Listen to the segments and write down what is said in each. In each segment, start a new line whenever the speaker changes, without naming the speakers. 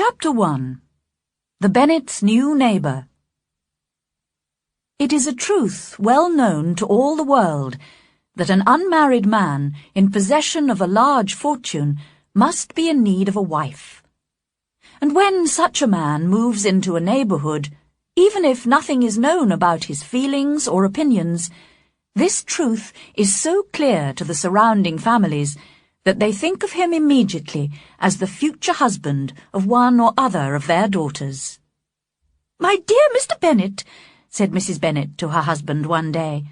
Chapter 1. The Bennets' New Neighbour. It is a truth well known to all the world that an unmarried man in possession of a large fortune must be in need of a wife. And when such a man moves into a neighbourhood, even if nothing is known about his feelings or opinions, this truth is so clear to the surrounding families that they think of him immediately as the future husband of one or other of their daughters. "My dear Mr. Bennet," said Mrs. Bennet to her husband one day,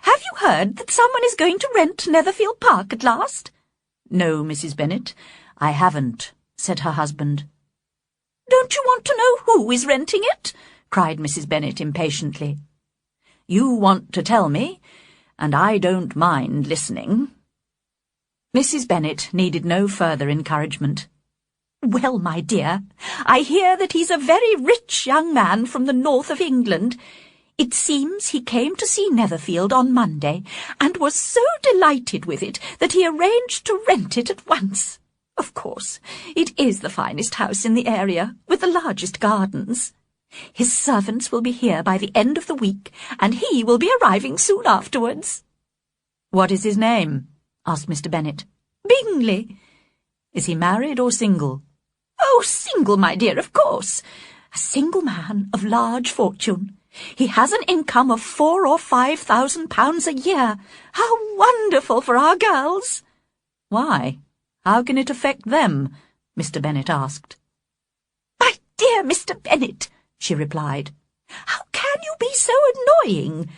"have you heard that someone is going to rent Netherfield Park at last?" "No, Mrs. Bennet, I haven't," said her husband. "Don't you want to know who is renting it?" cried Mrs. Bennet impatiently. "You want to tell me, and I don't mind listening." Mrs. Bennet needed no further encouragement. "Well, my dear, I hear that he's a very rich young man from the north of England. It seems he came to see Netherfield on Monday, and was so delighted with it that he arranged to rent it at once. Of course, it is the finest house in the area, with the largest gardens. His servants will be here by the end of the week, and he will be arriving soon afterwards." "What is his name?" asked Mr. Bennet. "Bingley." "Is he married or single?" "Oh, single, my dear, of course. A single man of large fortune. He has an income of £4,000 or £5,000 a year. How wonderful for our girls!" "Why? How can it affect them?" Mr. Bennet asked. "My dear Mr. Bennet," she replied, "how can you be so annoying?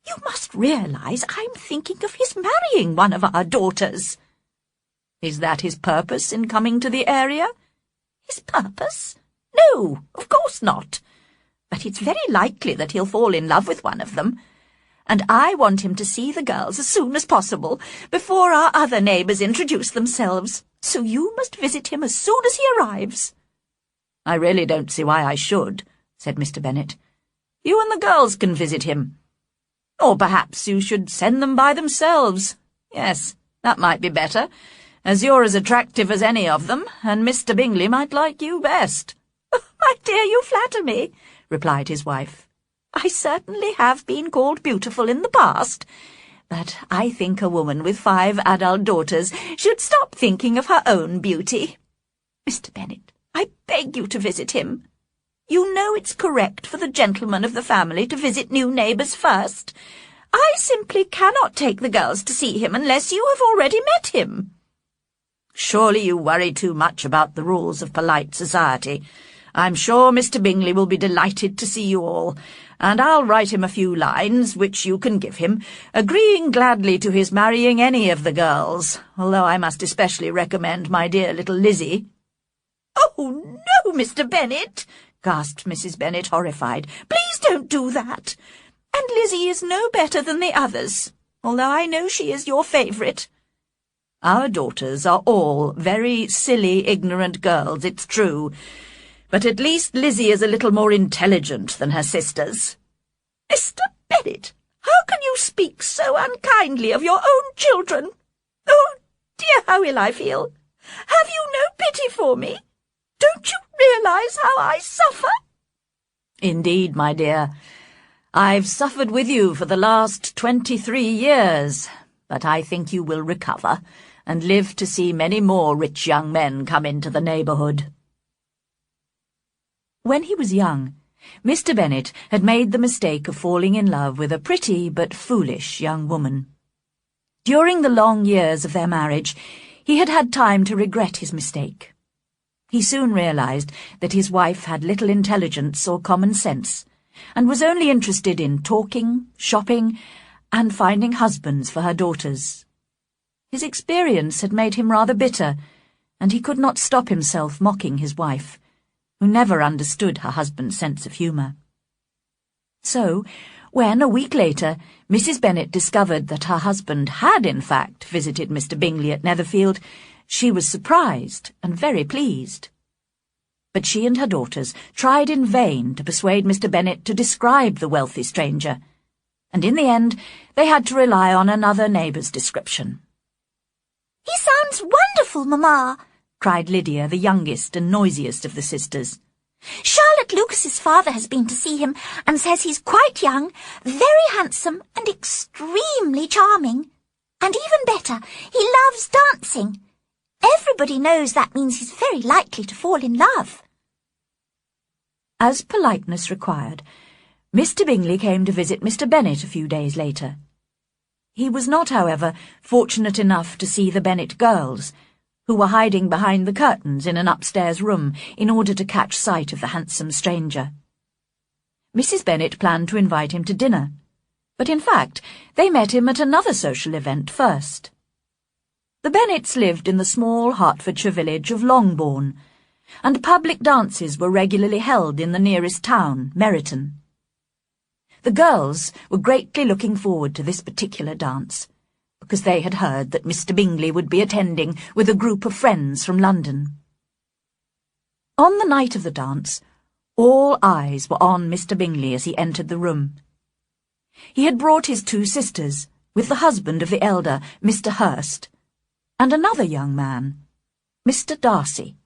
You must realize I'm thinking of his marrying one of our daughters." "Is that his purpose in coming to the area?" "His purpose? No, of course not. But it's very likely that he'll fall in love with one of them. And I want him to see the girls as soon as possible, before our other neighbours introduce themselves. So you must visit him as soon as he arrives." "I really don't see why I should," said Mr. Bennet. "You and the girls can visit him. Or perhaps you should send them by themselves. Yes, that might be better, as you're as attractive as any of them, and Mr. Bingley might like you best." "Oh, my dear, you flatter me," replied his wife. "I certainly have been called beautiful in the past, but I think a woman with 5 adult daughters should stop thinking of her own beauty. Mr. Bennet, I beg you to visit him. You know it's correct for the gentleman of the family to visit new neighbours first. I simply cannot take the girls to see him unless you have already met him." "Surely you worry too much about the rules of polite society. I'm sure Mr. Bingley will be delighted to see you all, and I'll write him a few lines, which you can give him, agreeing gladly to his marrying any of the girls, although I must especially recommend my dear little Lizzie." "Oh, no, Mr. Bennet!" gasped Mrs. Bennet, horrified. "Please don't do that. And Lizzie is no better than the others, although I know she is your favourite." "Our daughters are all very silly, ignorant girls, it's true, but at least Lizzie is a little more intelligent than her sisters." "Mr. Bennet, how can you speak so unkindly of your own children? Oh, dear, how ill I feel. Have you no pity for me? Don't you realize how I suffer?" "Indeed, my dear, I've suffered with you for the last 23 years, but I think you will recover and live to see many more rich young men come into the neighbourhood." When he was young, Mr. Bennet had made the mistake of falling in love with a pretty but foolish young woman. During the long years of their marriage, he had had time to regret his mistake. He soon realized that his wife had little intelligence or common sense, and was only interested in talking, shopping, and finding husbands for her daughters. His experience had made him rather bitter, and he could not stop himself mocking his wife, who never understood her husband's sense of humour. So, when, a week later, Mrs. Bennet discovered that her husband had in fact visited Mr. Bingley at Netherfield, she was surprised and very pleased. But she and her daughters tried in vain to persuade Mr. Bennet to describe the wealthy stranger, and in the end they had to rely on another neighbour's description. "He sounds wonderful, Mamma," cried Lydia, the youngest and noisiest of the sisters.
"Charlotte Lucas's father has been to see him and says he's quite young, very handsome and extremely charming. And even better, he loves dancing. Everybody knows that means he's very likely to fall in love."
As politeness required, Mr. Bingley came to visit Mr. Bennet a few days later. He was not, however, fortunate enough to see the Bennet girls, who were hiding behind the curtains in an upstairs room in order to catch sight of the handsome stranger. Mrs. Bennet planned to invite him to dinner, but in fact they met him at another social event first. The Bennets lived in the small Hertfordshire village of Longbourn, and public dances were regularly held in the nearest town, Meryton. The girls were greatly looking forward to this particular dance, because they had heard that Mr. Bingley would be attending with a group of friends from London. On the night of the dance, all eyes were on Mr. Bingley as he entered the room. He had brought his 2 sisters, with the husband of the elder, Mr. Hurst, and another young man, Mr. Darcy.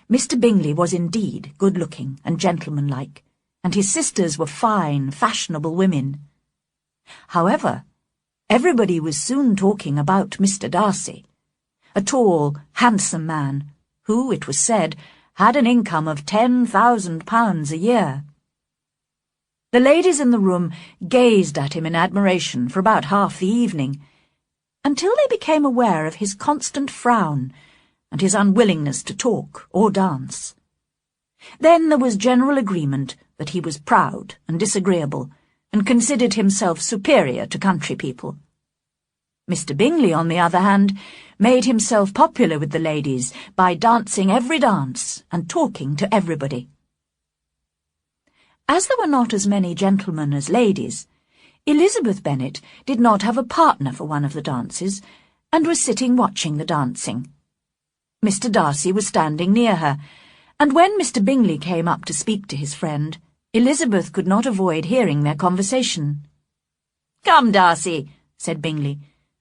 Mr. Bingley was indeed good-looking and gentlemanlike, and his sisters were fine, fashionable women. However, everybody was soon talking about Mr. Darcy, a tall, handsome man, who, it was said, had an income of £10,000 a year. The ladies in the room gazed at him in admiration for about half the evening, until they became aware of his constant frown and his unwillingness to talk or dance. Then there was general agreement that he was proud and disagreeable, and considered himself superior to country people. Mr. Bingley, on the other hand, made himself popular with the ladies by dancing every dance and talking to everybody. As there were not as many gentlemen as ladies, Elizabeth Bennet did not have a partner for one of the dances, and was sitting watching the dancing. Mr. Darcy was standing near her, and when Mr. Bingley came up to speak to his friend, Elizabeth could not avoid hearing their conversation. "Come, Darcy," said Bingley,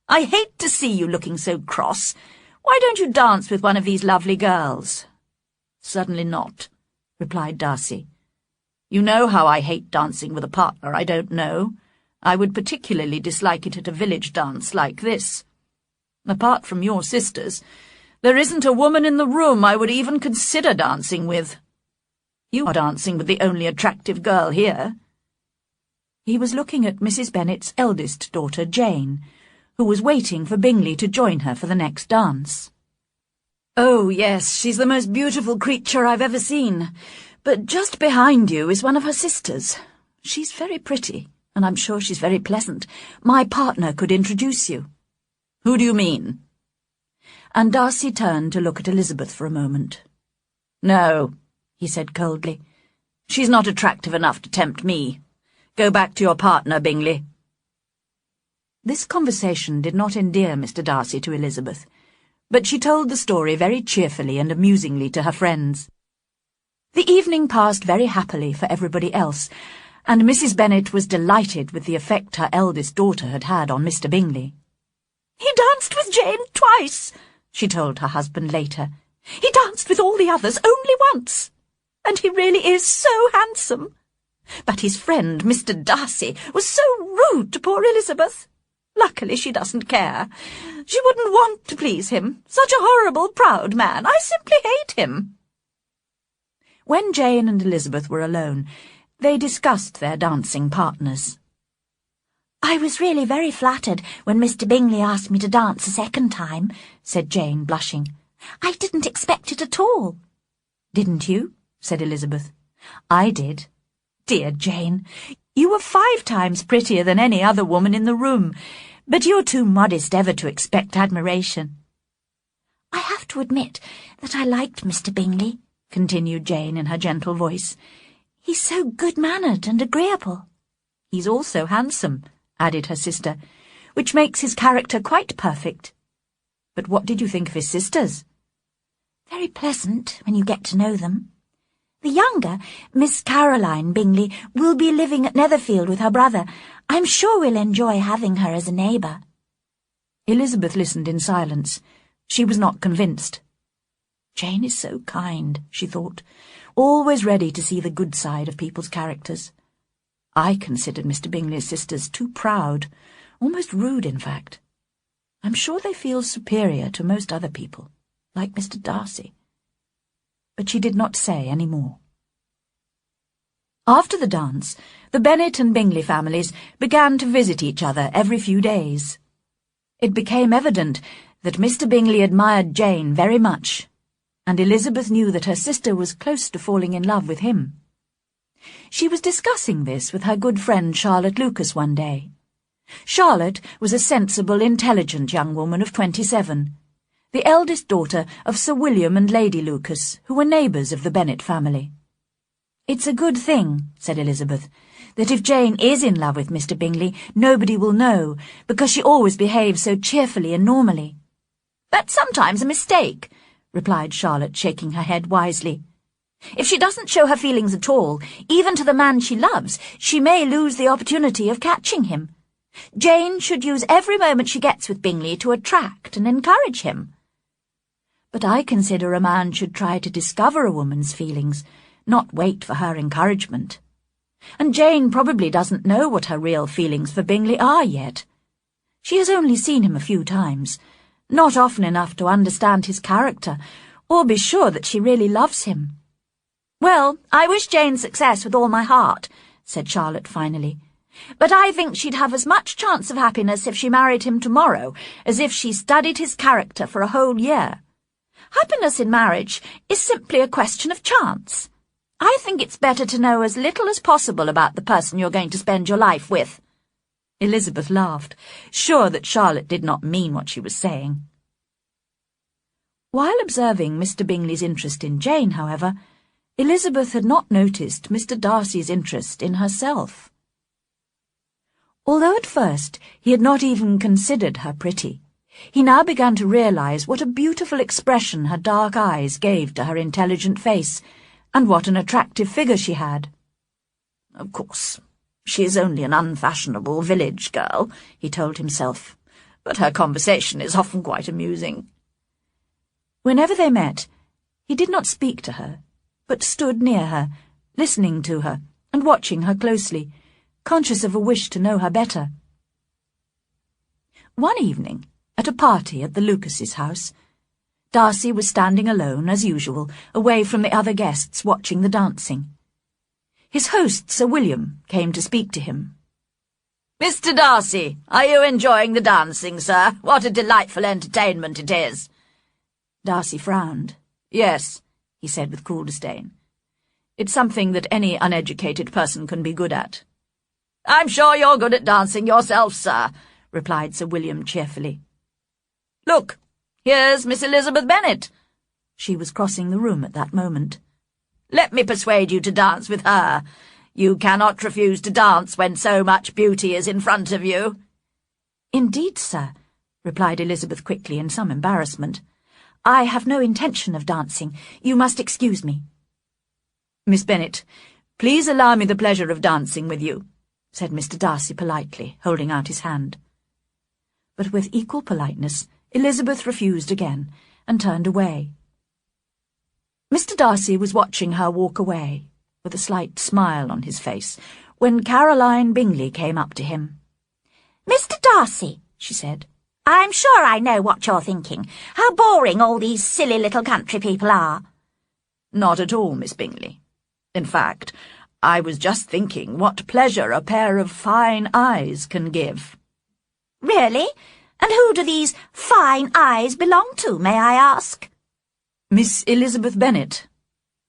"I hate to see you looking so cross. Why don't you dance with one of these lovely girls?" "Certainly not," replied Darcy. "You know how I hate dancing with a partner I don't know. I would particularly dislike it at a village dance like this. Apart from your sisters, there isn't a woman in the room I would even consider dancing with. You are dancing with the only attractive girl here." He was looking at Mrs. Bennet's eldest daughter, Jane, who was waiting for Bingley to join her for the next dance. "Oh, yes, she's the most beautiful creature I've ever seen. But just behind you is one of her sisters. She's very pretty, and I'm sure she's very pleasant. My partner could introduce you." "Who do you mean?" And Darcy turned to look at Elizabeth for a moment. "No," he said coldly. "She's not attractive enough to tempt me. Go back to your partner, Bingley." This conversation did not endear Mr. Darcy to Elizabeth, but she told the story very cheerfully and amusingly to her friends. The evening passed very happily for everybody else, and Mrs. Bennet was delighted with the effect her eldest daughter had had on Mr. Bingley. "He danced with Jane twice," she told her husband later. "He danced with all the others only once. And he really is so handsome. But his friend, Mr. Darcy, was so rude to poor Elizabeth. Luckily she doesn't care. She wouldn't want to please him. Such a horrible, proud man. I simply hate him." When Jane and Elizabeth were alone, they discussed their dancing partners.
"I was really very flattered when Mr. Bingley asked me to dance a second time," said Jane, blushing. "I didn't expect it at all."
"Didn't you?" said Elizabeth. "I did. Dear Jane, you were 5 times prettier than any other woman in the room, but you're too modest ever to expect admiration."
"I have to admit that I liked Mr. Bingley," continued Jane in her gentle voice. "He's so good-mannered and agreeable."
"He's also handsome," added her sister, "which makes his character quite perfect. But what did you think of his sisters?"
"Very pleasant when you get to know them. The younger, Miss Caroline Bingley, will be living at Netherfield with her brother. I'm sure we'll enjoy having her as a neighbour."
Elizabeth listened in silence. She was not convinced, Jane is so kind, she thought, always ready to see the good side of people's characters. I considered Mr. Bingley's sisters too proud, almost rude, in fact. I'm sure they feel superior to most other people, like Mr. Darcy. But she did not say any more. After the dance, the Bennet and Bingley families began to visit each other every few days. It became evident that Mr. Bingley admired Jane very much, and Elizabeth knew that her sister was close to falling in love with him. She was discussing this with her good friend Charlotte Lucas one day. Charlotte was a sensible, intelligent young woman of 27, the eldest daughter of Sir William and Lady Lucas, who were neighbours of the Bennet family. "It's a good thing," said Elizabeth, "that if Jane is in love with Mr. Bingley, nobody will know, because she always behaves so cheerfully and normally." "That's sometimes a mistake," replied Charlotte, shaking her head wisely. "If she doesn't show her feelings at all, even to the man she loves, she may lose the opportunity of catching him. Jane should use every moment she gets with Bingley to attract and encourage him." "But I consider a man should try to discover a woman's feelings, not wait for her encouragement. And Jane probably doesn't know what her real feelings for Bingley are yet. She has only seen him a few times, not often enough to understand his character, or be sure that she really loves him." "Well, I wish Jane success with all my heart," said Charlotte finally. "But I think she'd have as much chance of happiness if she married him tomorrow as if she studied his character for a whole year. Happiness in marriage is simply a question of chance. I think it's better to know as little as possible about the person you're going to spend your life with." Elizabeth laughed, sure that Charlotte did not mean what she was saying. While observing Mr. Bingley's interest in Jane, however, Elizabeth had not noticed Mr. Darcy's interest in herself. Although at first he had not even considered her pretty, he now began to realize what a beautiful expression her dark eyes gave to her intelligent face, and what an attractive figure she had. "Of course, she is only an unfashionable village girl," he told himself, "but her conversation is often quite amusing." Whenever they met, he did not speak to her, but stood near her, listening to her and watching her closely, conscious of a wish to know her better. One evening, at a party at the Lucases' house, Darcy was standing alone, as usual, away from the other guests, watching the dancing. His host, Sir William, came to speak to him. "Mr. Darcy, are you enjoying the dancing, sir? What a delightful entertainment it is." Darcy frowned. "Yes," he said with cool disdain. "It's something that any uneducated person can be good at." "I'm sure you're good at dancing yourself, sir," replied Sir William cheerfully. "Look, here's Miss Elizabeth Bennet." She was crossing the room at that moment. "Let me persuade you to dance with her. You cannot refuse to dance when so much beauty is in front of you." "Indeed, sir," replied Elizabeth quickly in some embarrassment. "I have no intention of dancing. You must excuse me." "Miss Bennet, please allow me the pleasure of dancing with you," said Mr. Darcy politely, holding out his hand. But with equal politeness, Elizabeth refused again, and turned away. Mr. Darcy was watching her walk away, with a slight smile on his face, when Caroline Bingley came up to him.
"Mr. Darcy," she said, "I'm sure I know what you're thinking. How boring all these silly little country people are."
"Not at all, Miss Bingley. In fact, I was just thinking what pleasure a pair of fine eyes can give."
"Really? And who do these fine eyes belong to, may I ask?"
"Miss Elizabeth Bennet."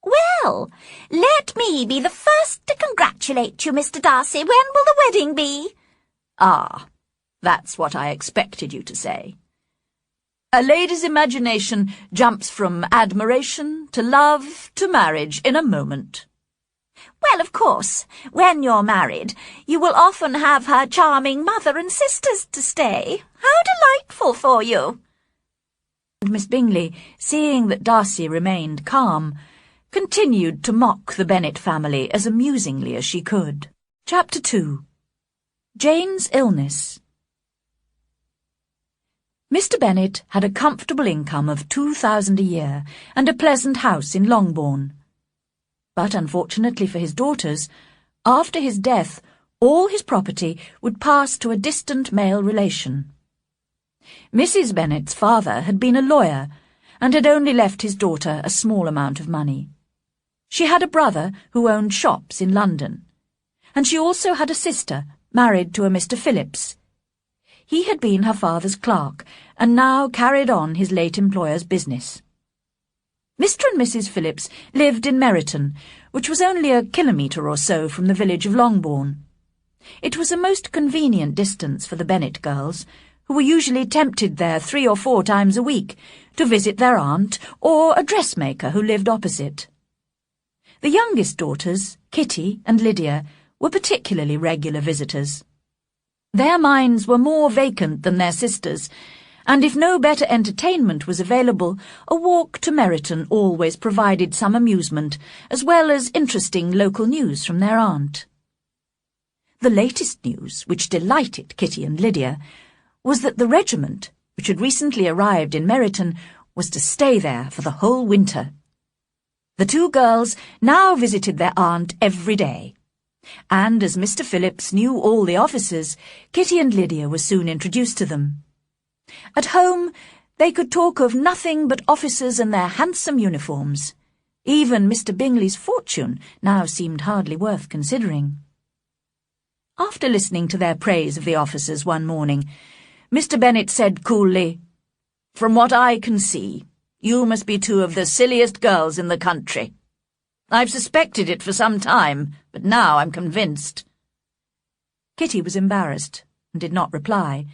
"Well, let me be the first to congratulate you, Mr. Darcy. When will the wedding be?"
"Ah, that's what I expected you to say. A lady's imagination jumps from admiration to love to marriage in a moment."
"Well, of course, when you're married, you will often have her charming mother and sisters to stay. How delightful for you!"
And Miss Bingley, seeing that Darcy remained calm, continued to mock the Bennet family as amusingly as she could. Chapter 2. Jane's Illness. Mr. Bennet had a comfortable income of £2,000 a year and a pleasant house in Longbourn. But unfortunately for his daughters, after his death, all his property would pass to a distant male relation. Mrs. Bennet's father had been a lawyer and had only left his daughter a small amount of money. She had a brother who owned shops in London, and she also had a sister married to a Mr. Phillips. He had been her father's clerk and now carried on his late employer's business. Mr. and Mrs. Phillips lived in Meryton, which was only a kilometre or so from the village of Longbourn. It was a most convenient distance for the Bennet girls, who were usually tempted there 3 or 4 times a week to visit their aunt or a dressmaker who lived opposite. The youngest daughters, Kitty and Lydia, were particularly regular visitors. Their minds were more vacant than their sisters', and if no better entertainment was available, a walk to Meryton always provided some amusement, as well as interesting local news from their aunt. The latest news, which delighted Kitty and Lydia, was that the regiment, which had recently arrived in Meryton, was to stay there for the whole winter. The 2 girls now visited their aunt every day, and as Mr. Phillips knew all the officers, Kitty and Lydia were soon introduced to them. At home, they could talk of nothing but officers and their handsome uniforms. Even Mr. Bingley's fortune now seemed hardly worth considering. After listening to their praise of the officers one morning, Mr. Bennet said coolly, "From what I can see, you must be 2 of the silliest girls in the country. I've suspected it for some time, but now I'm convinced." Kitty was embarrassed and did not reply,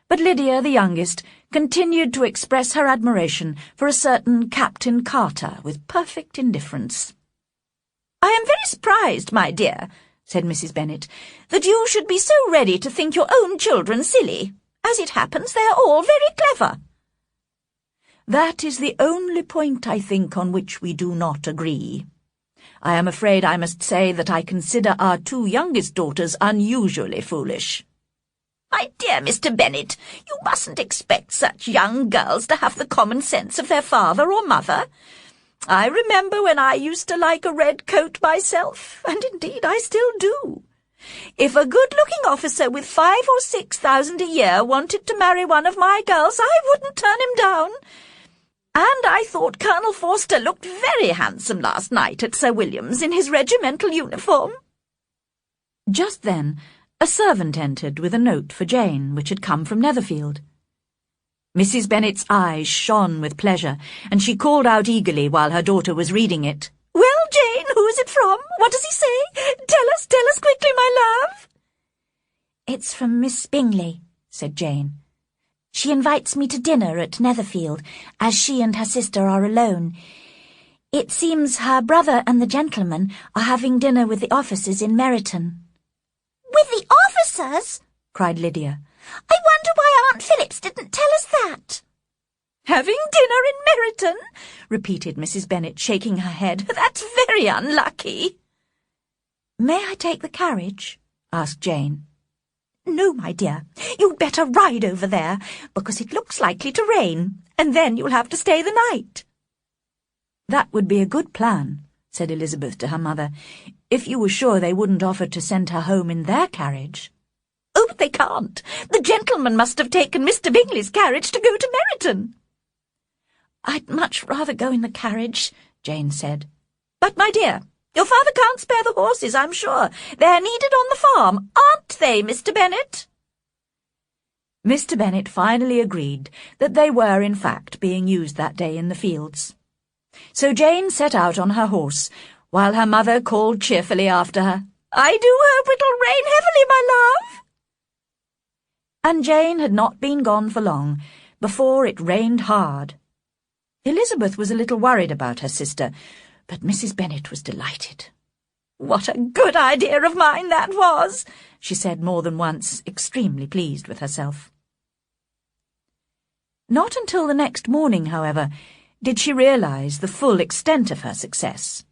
but Lydia, the youngest, continued to express her admiration for a certain Captain Carter with perfect indifference. "I am very surprised, my dear," said Mrs. Bennet, "that you should be so ready to think your own children silly. As it happens, they are all very clever." "That is the only point, I think, on which we do not agree. I am afraid I must say that I consider our 2 youngest daughters unusually foolish."
"My dear Mr. Bennet, you mustn't expect such young girls to have the common sense of their father or mother. I remember when I used to like a red coat myself, and indeed I still do. If a good-looking officer with 5,000 or 6,000 a year wanted to marry one of my girls, I wouldn't turn him down. And I thought Colonel Forster looked very handsome last night at Sir William's in his regimental uniform."
Just then, a servant entered with a note for Jane, which had come from Netherfield. Mrs. Bennet's eyes shone with pleasure, and she called out eagerly while her daughter was reading it,
"Well, Jane, who is it from? What does he say? Tell us quickly, my love." "It's from Miss Bingley," said Jane. "She invites me to dinner at Netherfield, as she and her sister are alone. It seems her brother and the gentleman are having dinner with the officers in Meryton." "With the officers?" cried Lydia. "I wonder why Aunt Phillips didn't tell us that."
"Having dinner in Meryton?" repeated Mrs. Bennet, shaking her head.
"That's very unlucky."
"May I take the carriage?" asked Jane.
"No, my dear. You'd better ride over there, because it looks likely to rain, and then you'll have to stay the night."
"That would be a good plan," said Elizabeth to her mother, "if you were sure they wouldn't offer to send her home in their carriage."
"Oh, but they can't. The gentleman must have taken Mr. Bingley's carriage to go to Meryton."
"I'd much rather go in the carriage," Jane said.
"But, my dear, your father can't spare the horses, I'm sure. They're needed on the farm, aren't they, Mr. Bennet?"
Mr. Bennet finally agreed that they were, in fact, being used that day in the fields. So Jane set out on her horse, while her mother called cheerfully after her, "I do hope it'll rain heavily, my love." And Jane had not been gone for long before it rained hard. Elizabeth was a little worried about her sister, but Mrs. Bennet was delighted.
"What a good idea of mine that was,"
she said more than once, extremely pleased with herself. Not until the next morning, however, did she realize the full extent of her success.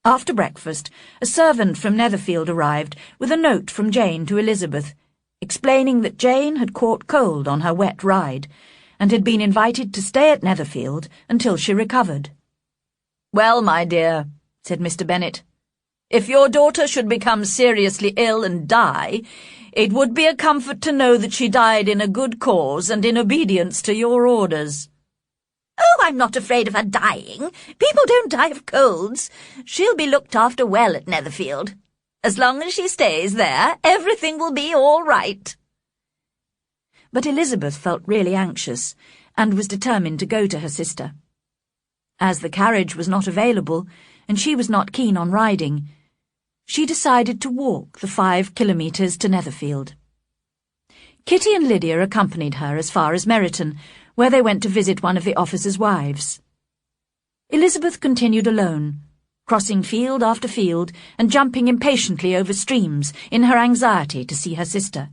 After breakfast, a servant from Netherfield arrived with a note from Jane to Elizabeth. explaining that Jane had caught cold on her wet ride and had been invited to stay at Netherfield until she recovered. "Well, my dear," said Mr. Bennet, "if your daughter should become seriously ill and die, it would be a comfort to know that she died in a good cause and in obedience to your orders."
"Oh, I'm not afraid of her dying. People don't die of colds. She'll be looked after well at Netherfield. As long as she stays there, everything will be all right."
But Elizabeth felt really anxious and was determined to go to her sister. As the carriage was not available and she was not keen on riding, she decided to walk the 5 kilometres to Netherfield. Kitty and Lydia accompanied her as far as Meryton, where they went to visit one of the officers' wives. Elizabeth continued alone, crossing field after field and jumping impatiently over streams in her anxiety to see her sister.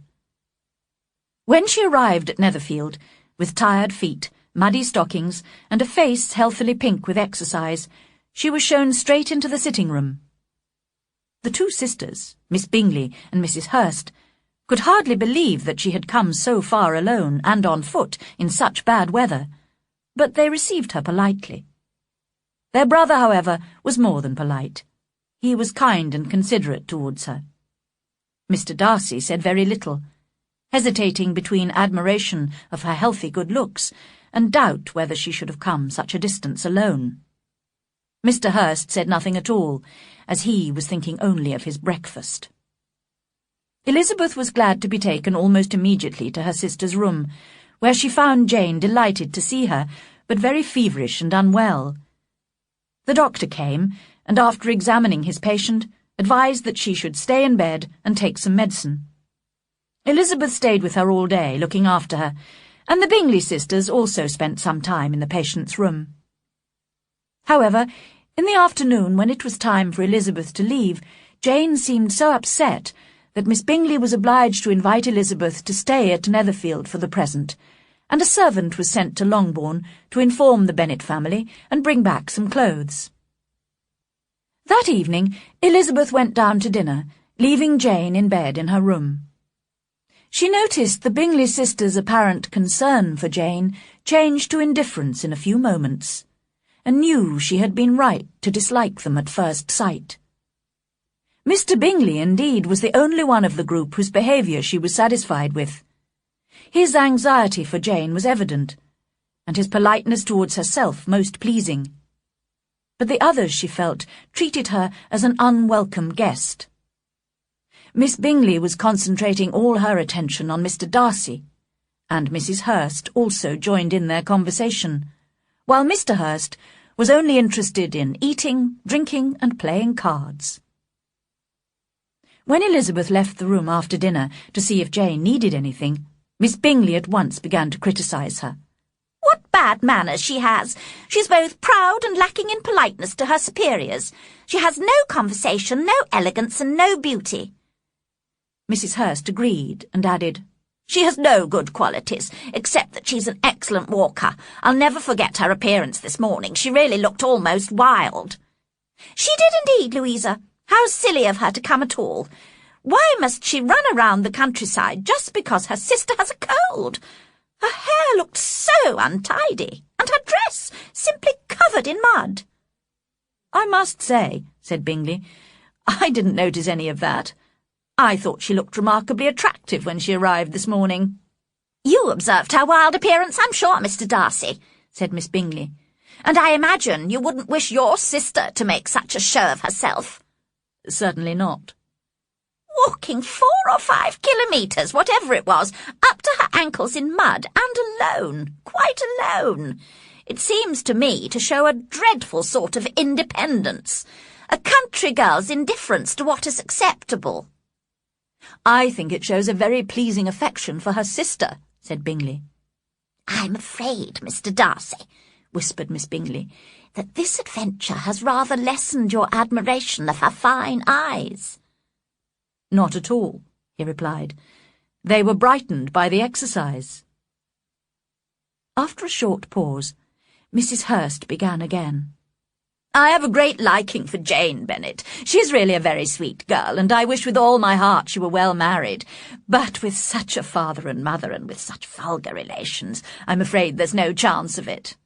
When she arrived at Netherfield, with tired feet, muddy stockings, and a face healthily pink with exercise, she was shown straight into the sitting-room. The 2 sisters, Miss Bingley and Mrs. Hurst, could hardly believe that she had come so far alone and on foot in such bad weather, but they received her politely. Their brother, however, was more than polite. He was kind and considerate towards her. Mr. Darcy said very little, hesitating between admiration of her healthy good looks and doubt whether she should have come such a distance alone. Mr. Hurst said nothing at all, as he was thinking only of his breakfast. Elizabeth was glad to be taken almost immediately to her sister's room, where she found Jane delighted to see her, but very feverish and unwell. The doctor came, and after examining his patient, advised that she should stay in bed and take some medicine. Elizabeth stayed with her all day, looking after her, and the Bingley sisters also spent some time in the patient's room. However, in the afternoon, when it was time for Elizabeth to leave, Jane seemed so upset that Miss Bingley was obliged to invite Elizabeth to stay at Netherfield for the present, and a servant was sent to Longbourn to inform the Bennet family and bring back some clothes. That evening, Elizabeth went down to dinner, leaving Jane in bed in her room. She noticed the Bingley sisters' apparent concern for Jane changed to indifference in a few moments, and knew she had been right to dislike them at first sight. Mr. Bingley, indeed, was the only one of the group whose behaviour she was satisfied with. His anxiety for Jane was evident, and his politeness towards herself most pleasing. But the others, she felt, treated her as an unwelcome guest. Miss Bingley was concentrating all her attention on Mr. Darcy, and Mrs. Hurst also joined in their conversation, while Mr. Hurst was only interested in eating, drinking, and playing cards. When Elizabeth left the room after dinner to see if Jane needed anything, Miss Bingley at once began to criticise her.
"What bad manners she has! She's both proud and lacking in politeness to her superiors. She has no conversation, no elegance, and no beauty."
Mrs. Hurst agreed and added,
"She has no good qualities, except that she's an excellent walker. I'll never forget her appearance this morning. She really looked almost wild." "She did indeed, Louisa. How silly of her to come at all. Why must she run around the countryside just because her sister has a cold? Her hair looked so untidy, and her dress simply covered in mud."
"I must say," said Bingley, "I didn't notice any of that. I thought she looked remarkably attractive when she arrived this morning."
"You observed her wild appearance, I'm sure, Mr. Darcy," said Miss Bingley, "and I imagine you wouldn't wish your sister to make such a show of herself."
"Certainly not."
"Walking 4 or 5 kilometres, whatever it was, up to her ankles in mud, and alone, quite alone. It seems to me to show a dreadful sort of independence, a country girl's indifference to what is acceptable."
"I think it shows a very pleasing affection for her sister," said Bingley.
"I'm afraid, Mr. Darcy," whispered Miss Bingley, "that this adventure has rather lessened your admiration of her fine eyes."
"Not at all," he replied. "They were brightened by the exercise." After a short pause, Mrs. Hurst began again. I have a great liking for Jane Bennet. She is really a very sweet girl, and I wish with all my heart she were well married. But with such a father and mother, and with such vulgar relations, I'm afraid there's no chance of it.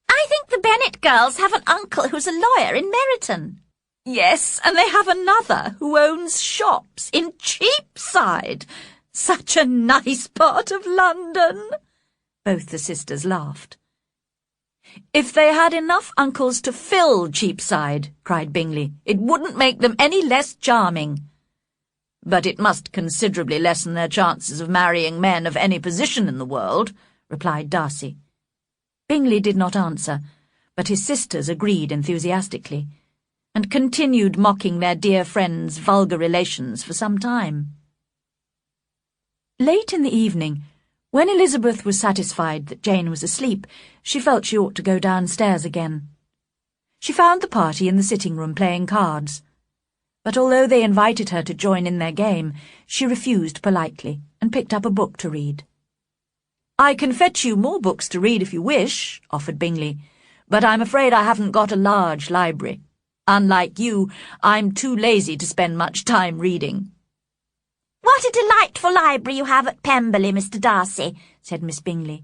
I think the Bennet girls have an uncle who's a lawyer in Meryton.
Yes, and they have another who owns shops in Cheapside. Such a nice part of London. Both the sisters laughed. If they had enough uncles to fill Cheapside, cried Bingley, it wouldn't make them any less charming. But it must considerably lessen their chances of marrying men of any position in the world, replied Darcy. Bingley did not answer, but his sisters agreed enthusiastically, and continued mocking their dear friend's vulgar relations for some time. Late in the evening, when Elizabeth was satisfied that Jane was asleep, she felt she ought to go downstairs again. She found the party in the sitting-room playing cards, but although they invited her to join in their game, she refused politely and picked up a book to read. "I can fetch you more books to read if you wish," offered Bingley, "but I'm afraid I haven't got a large library. Unlike you, I'm too lazy to spend much time reading."
"What a delightful library you have at Pemberley, Mr. Darcy," said Miss Bingley.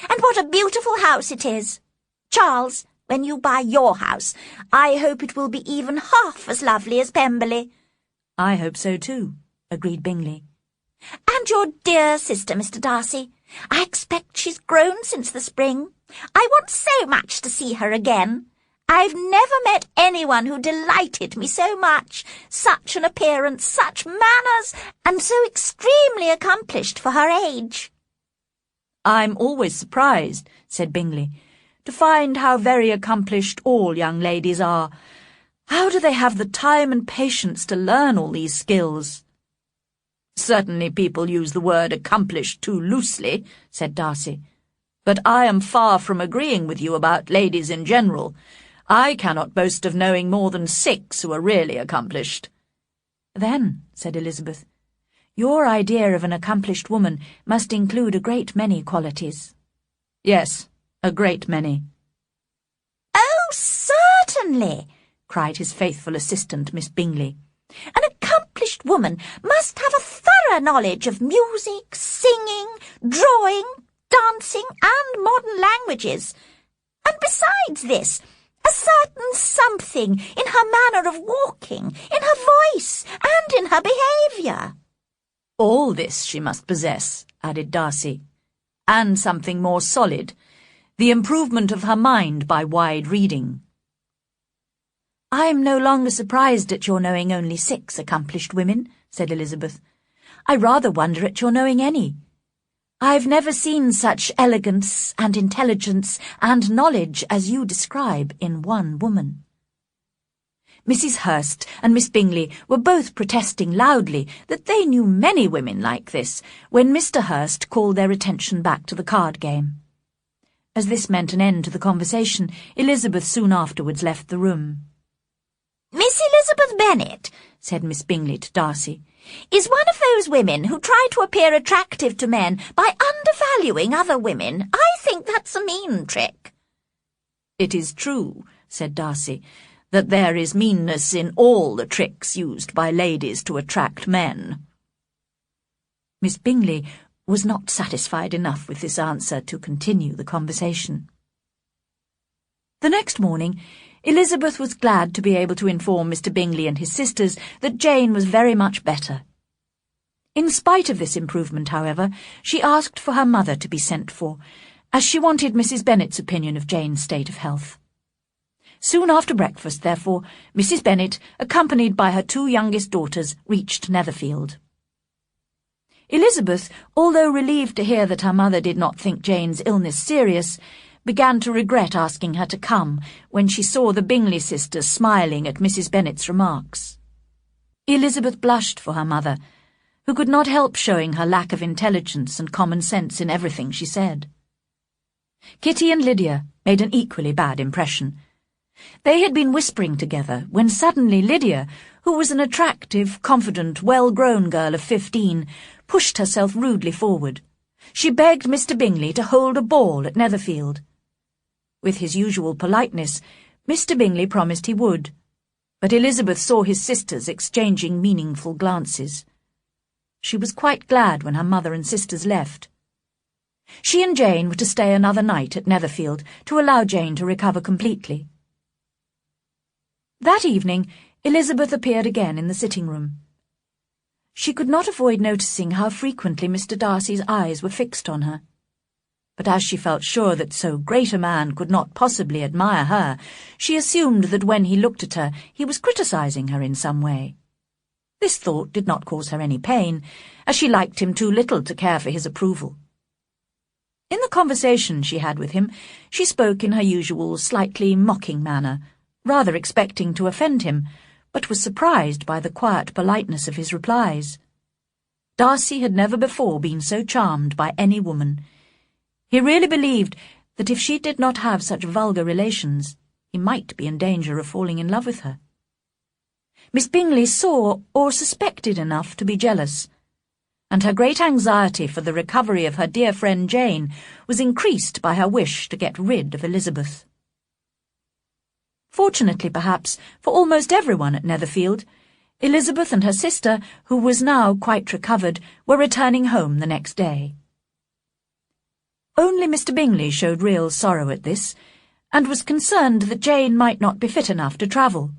"And what a beautiful house it is. Charles, when you buy your house, I hope it will be even half as lovely as Pemberley."
"I hope so too," agreed Bingley.
"And your dear sister, Mr. Darcy. I expect she's grown since the spring. I want so much to see her again. I've never met anyone who delighted me so much. Such an appearance, such manners, and so extremely accomplished for her age."
"I'm always surprised," said Bingley, "to find how very accomplished all young ladies are. How do they have the time and patience to learn all these skills?" "Certainly people use the word accomplished too loosely," said Darcy. "But I am far from agreeing with you about ladies in general. I cannot boast of knowing more than 6 who are really accomplished." "Then," said Elizabeth, "your idea of an accomplished woman must include a great many qualities." "Yes, a great many."
"Oh, certainly," cried his faithful assistant, Miss Bingley. "An accomplished woman must have a thorough knowledge of music, singing, drawing, dancing, and modern languages. And besides this, a certain something in her manner of walking, in her voice, and in her behaviour."
"All this she must possess," added Darcy, "and something more solid, the improvement of her mind by wide reading." "I'm no longer surprised at your knowing only 6 accomplished women," said Elizabeth. "I rather wonder at your knowing any. I've never seen such elegance and intelligence and knowledge as you describe in one woman." Mrs. Hurst and Miss Bingley were both protesting loudly that they knew many women like this, when Mr. Hurst called their attention back to the card game. As this meant an end to the conversation, Elizabeth soon afterwards left the room.
"Miss Elizabeth Bennet," said Miss Bingley to Darcy, "is one of those women who try to appear attractive to men by undervaluing other women. I think that's a mean trick."
"It is true," said Darcy, "that there is meanness in all the tricks used by ladies to attract men." Miss Bingley was not satisfied enough with this answer to continue the conversation. The next morning, Elizabeth was glad to be able to inform Mr. Bingley and his sisters that Jane was very much better. In spite of this improvement, however, she asked for her mother to be sent for, as she wanted Mrs. Bennet's opinion of Jane's state of health. Soon after breakfast, therefore, Mrs. Bennet, accompanied by her 2 youngest daughters, reached Netherfield. Elizabeth, although relieved to hear that her mother did not think Jane's illness serious, began to regret asking her to come when she saw the Bingley sisters smiling at Mrs. Bennet's remarks. Elizabeth blushed for her mother, who could not help showing her lack of intelligence and common sense in everything she said. Kitty and Lydia made an equally bad impression. They had been whispering together when suddenly Lydia, who was an attractive, confident, well-grown girl of 15, pushed herself rudely forward. She begged Mr. Bingley to hold a ball at Netherfield. With his usual politeness, Mr. Bingley promised he would, but Elizabeth saw his sisters exchanging meaningful glances. She was quite glad when her mother and sisters left. She and Jane were to stay another night at Netherfield to allow Jane to recover completely. That evening, Elizabeth appeared again in the sitting-room. She could not avoid noticing how frequently Mr. Darcy's eyes were fixed on her. But as she felt sure that so great a man could not possibly admire her, she assumed that when he looked at her, he was criticising her in some way. This thought did not cause her any pain, as she liked him too little to care for his approval. In the conversation she had with him, she spoke in her usual slightly mocking manner, rather expecting to offend him, but was surprised by the quiet politeness of his replies. Darcy had never before been so charmed by any woman. He really believed that if she did not have such vulgar relations, he might be in danger of falling in love with her. Miss Bingley saw or suspected enough to be jealous, and her great anxiety for the recovery of her dear friend Jane was increased by her wish to get rid of Elizabeth. Fortunately, perhaps, for almost everyone at Netherfield, Elizabeth and her sister, who was now quite recovered, were returning home the next day. Only Mr. Bingley showed real sorrow at this, and was concerned that Jane might not be fit enough to travel.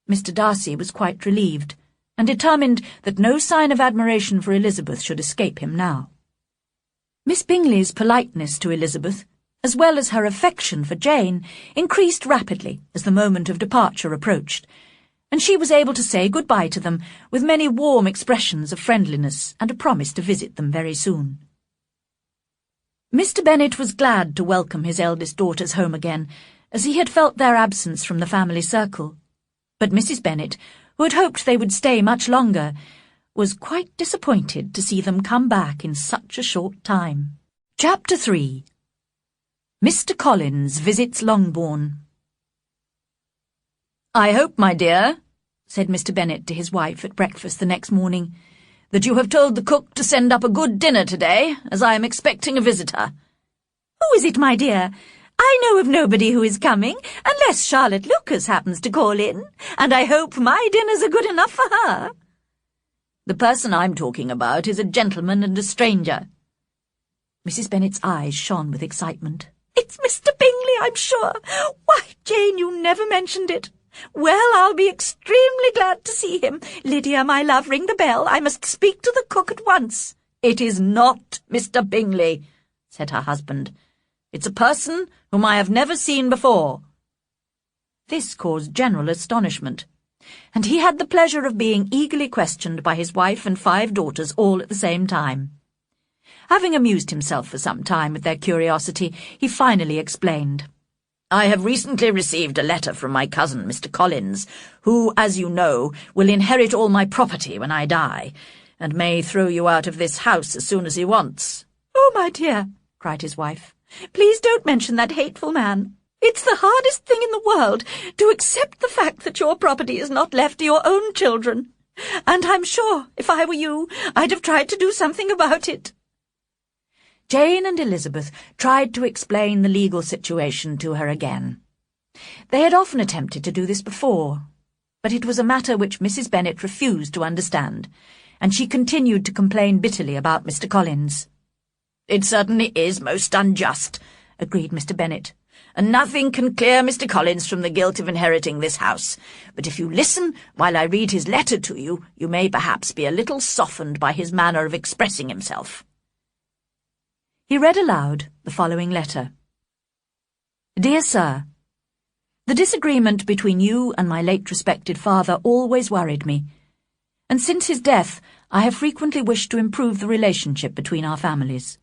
Mr. Darcy was quite relieved, and determined that no sign of admiration for Elizabeth should escape him now. Miss Bingley's politeness to Elizabeth, as well as her affection for Jane, increased rapidly as the moment of departure approached, and she was able to say good-bye to them with many warm expressions of friendliness and a promise to visit them very soon. Mr. Bennet was glad to welcome his eldest daughters home again, as he had felt their absence from the family circle. But Mrs. Bennet, who had hoped they would stay much longer, was quite disappointed to see them come back in such a short time. Chapter 3. Mr. Collins visits Longbourn. "I hope, my dear," said Mr. Bennet to his wife at breakfast the next morning, "that you have told the cook to send up a good dinner today, as I am expecting a visitor."
"Who is it, my dear? I know of nobody who is coming, unless Charlotte Lucas happens to call in, and I hope my dinners are good enough for her."
"The person I'm talking about is a gentleman and a stranger." Mrs. Bennet's eyes shone with excitement.
"It's Mr. Bingley, I'm sure. Why, Jane, you never mentioned it. Well, I'll be extremely glad to see him. Lydia, my love, ring the bell. I must speak to the cook at once."
"It is not Mr. Bingley," said her husband. "It's a person whom I have never seen before." This caused general astonishment, and he had the pleasure of being eagerly questioned by his wife and 5 daughters all at the same time. Having amused himself for some time with their curiosity, he finally explained. "I have recently received a letter from my cousin, Mr. Collins, who, as you know, will inherit all my property when I die, and may throw you out of this house as soon as he wants."
"Oh, my dear," cried his wife, "please don't mention that hateful man. It's the hardest thing in the world to accept the fact that your property is not left to your own children, and I'm sure, if I were you, I'd have tried to do something about it."
Jane and Elizabeth tried to explain the legal situation to her again. They had often attempted to do this before, but it was a matter which Mrs. Bennet refused to understand, and she continued to complain bitterly about Mr. Collins. "It certainly is most unjust," agreed Mr. Bennet, "and nothing can clear Mr. Collins from the guilt of inheriting this house. But if you listen while I read his letter to you, you may perhaps be a little softened by his manner of expressing himself." He read aloud the following letter. "Dear Sir, the disagreement between you and my late respected father always worried me, and since his death I have frequently wished to improve the relationship between our families.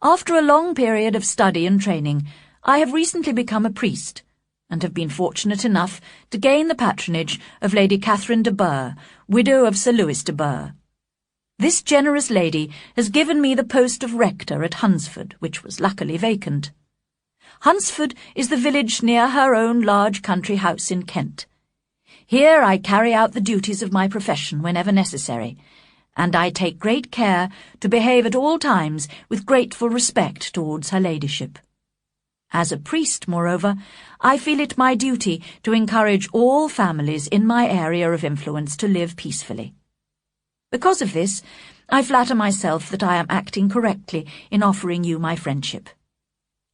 After a long period of study and training, I have recently become a priest, and have been fortunate enough to gain the patronage of Lady Catherine de Burgh, widow of Sir Louis de Burgh. This generous lady has given me the post of rector at Hunsford, which was luckily vacant. Hunsford is the village near her own large country house in Kent. Here I carry out the duties of my profession whenever necessary, and I take great care to behave at all times with grateful respect towards her ladyship. As a priest, moreover, I feel it my duty to encourage all families in my area of influence to live peacefully. Because of this, I flatter myself that I am acting correctly in offering you my friendship.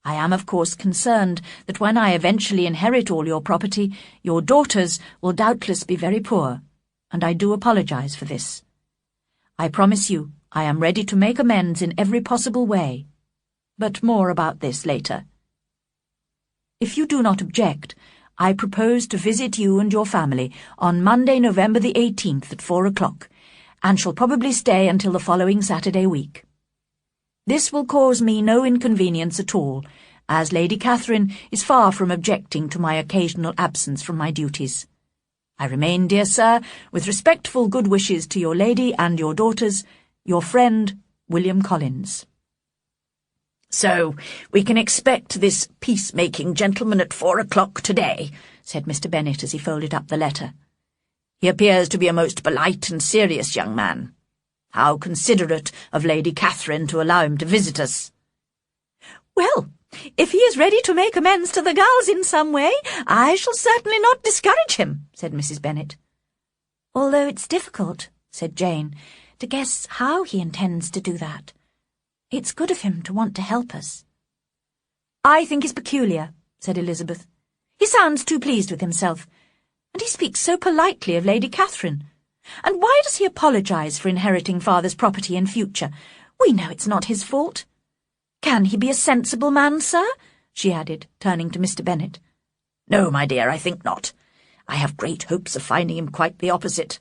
I am, of course, concerned that when I eventually inherit all your property, your daughters will doubtless be very poor, and I do apologize for this. I promise you I am ready to make amends in every possible way, but more about this later. If you do not object, I propose to visit you and your family on Monday, November the 18th at 4 o'clock, and shall probably stay until the following Saturday week. This will cause me no inconvenience at all, as Lady Catherine is far from objecting to my occasional absence from my duties. I remain, dear sir, with respectful good wishes to your lady and your daughters, your friend, William Collins.
So, we can expect this peacemaking gentleman at 4 o'clock today, said Mr. Bennet as he folded up the letter. He appears to be a most polite and serious young man. How considerate of Lady Catherine to allow him to visit us.
Well, if he is ready to make amends to the girls in some way, I shall certainly not discourage him, said Mrs. Bennet. Although it's difficult, said Jane, to guess how he intends to do that. It's good of him to want to help us. I think he's peculiar, said Elizabeth. He sounds too pleased with himself, and he speaks so politely of Lady Catherine. And why does he apologize for inheriting father's property in future? We know it's not his fault. Can he be a sensible man, sir? She added, turning to Mr. Bennet.
No, my dear, I think not. I have great hopes of finding him quite the opposite.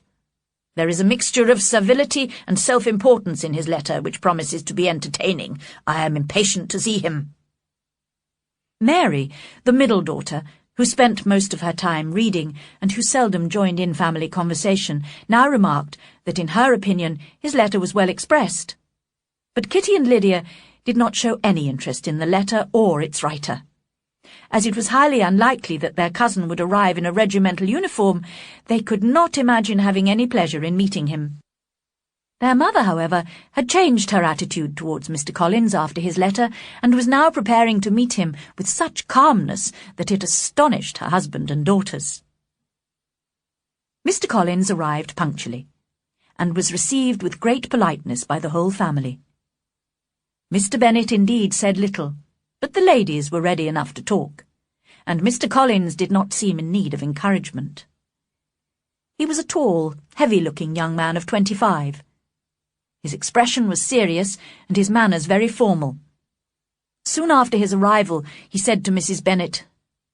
There is a mixture of servility and self-importance in his letter which promises to be entertaining. I am impatient to see him.
Mary, the middle daughter, who spent most of her time reading and who seldom joined in family conversation, now remarked that in her opinion his letter was well expressed. But Kitty and Lydia did not show any interest in the letter or its writer. As it was highly unlikely that their cousin would arrive in a regimental uniform, they could not imagine having any pleasure in meeting him. Their mother, however, had changed her attitude towards Mr. Collins after his letter, and was now preparing to meet him with such calmness that it astonished her husband and daughters. Mr. Collins arrived punctually, and was received with great politeness by the whole family. Mr. Bennet indeed said little, but the ladies were ready enough to talk, and Mr. Collins did not seem in need of encouragement. He was a tall, heavy-looking young man of 25. His expression was serious, and his manners very formal. Soon after his arrival, he said to Mrs. Bennet,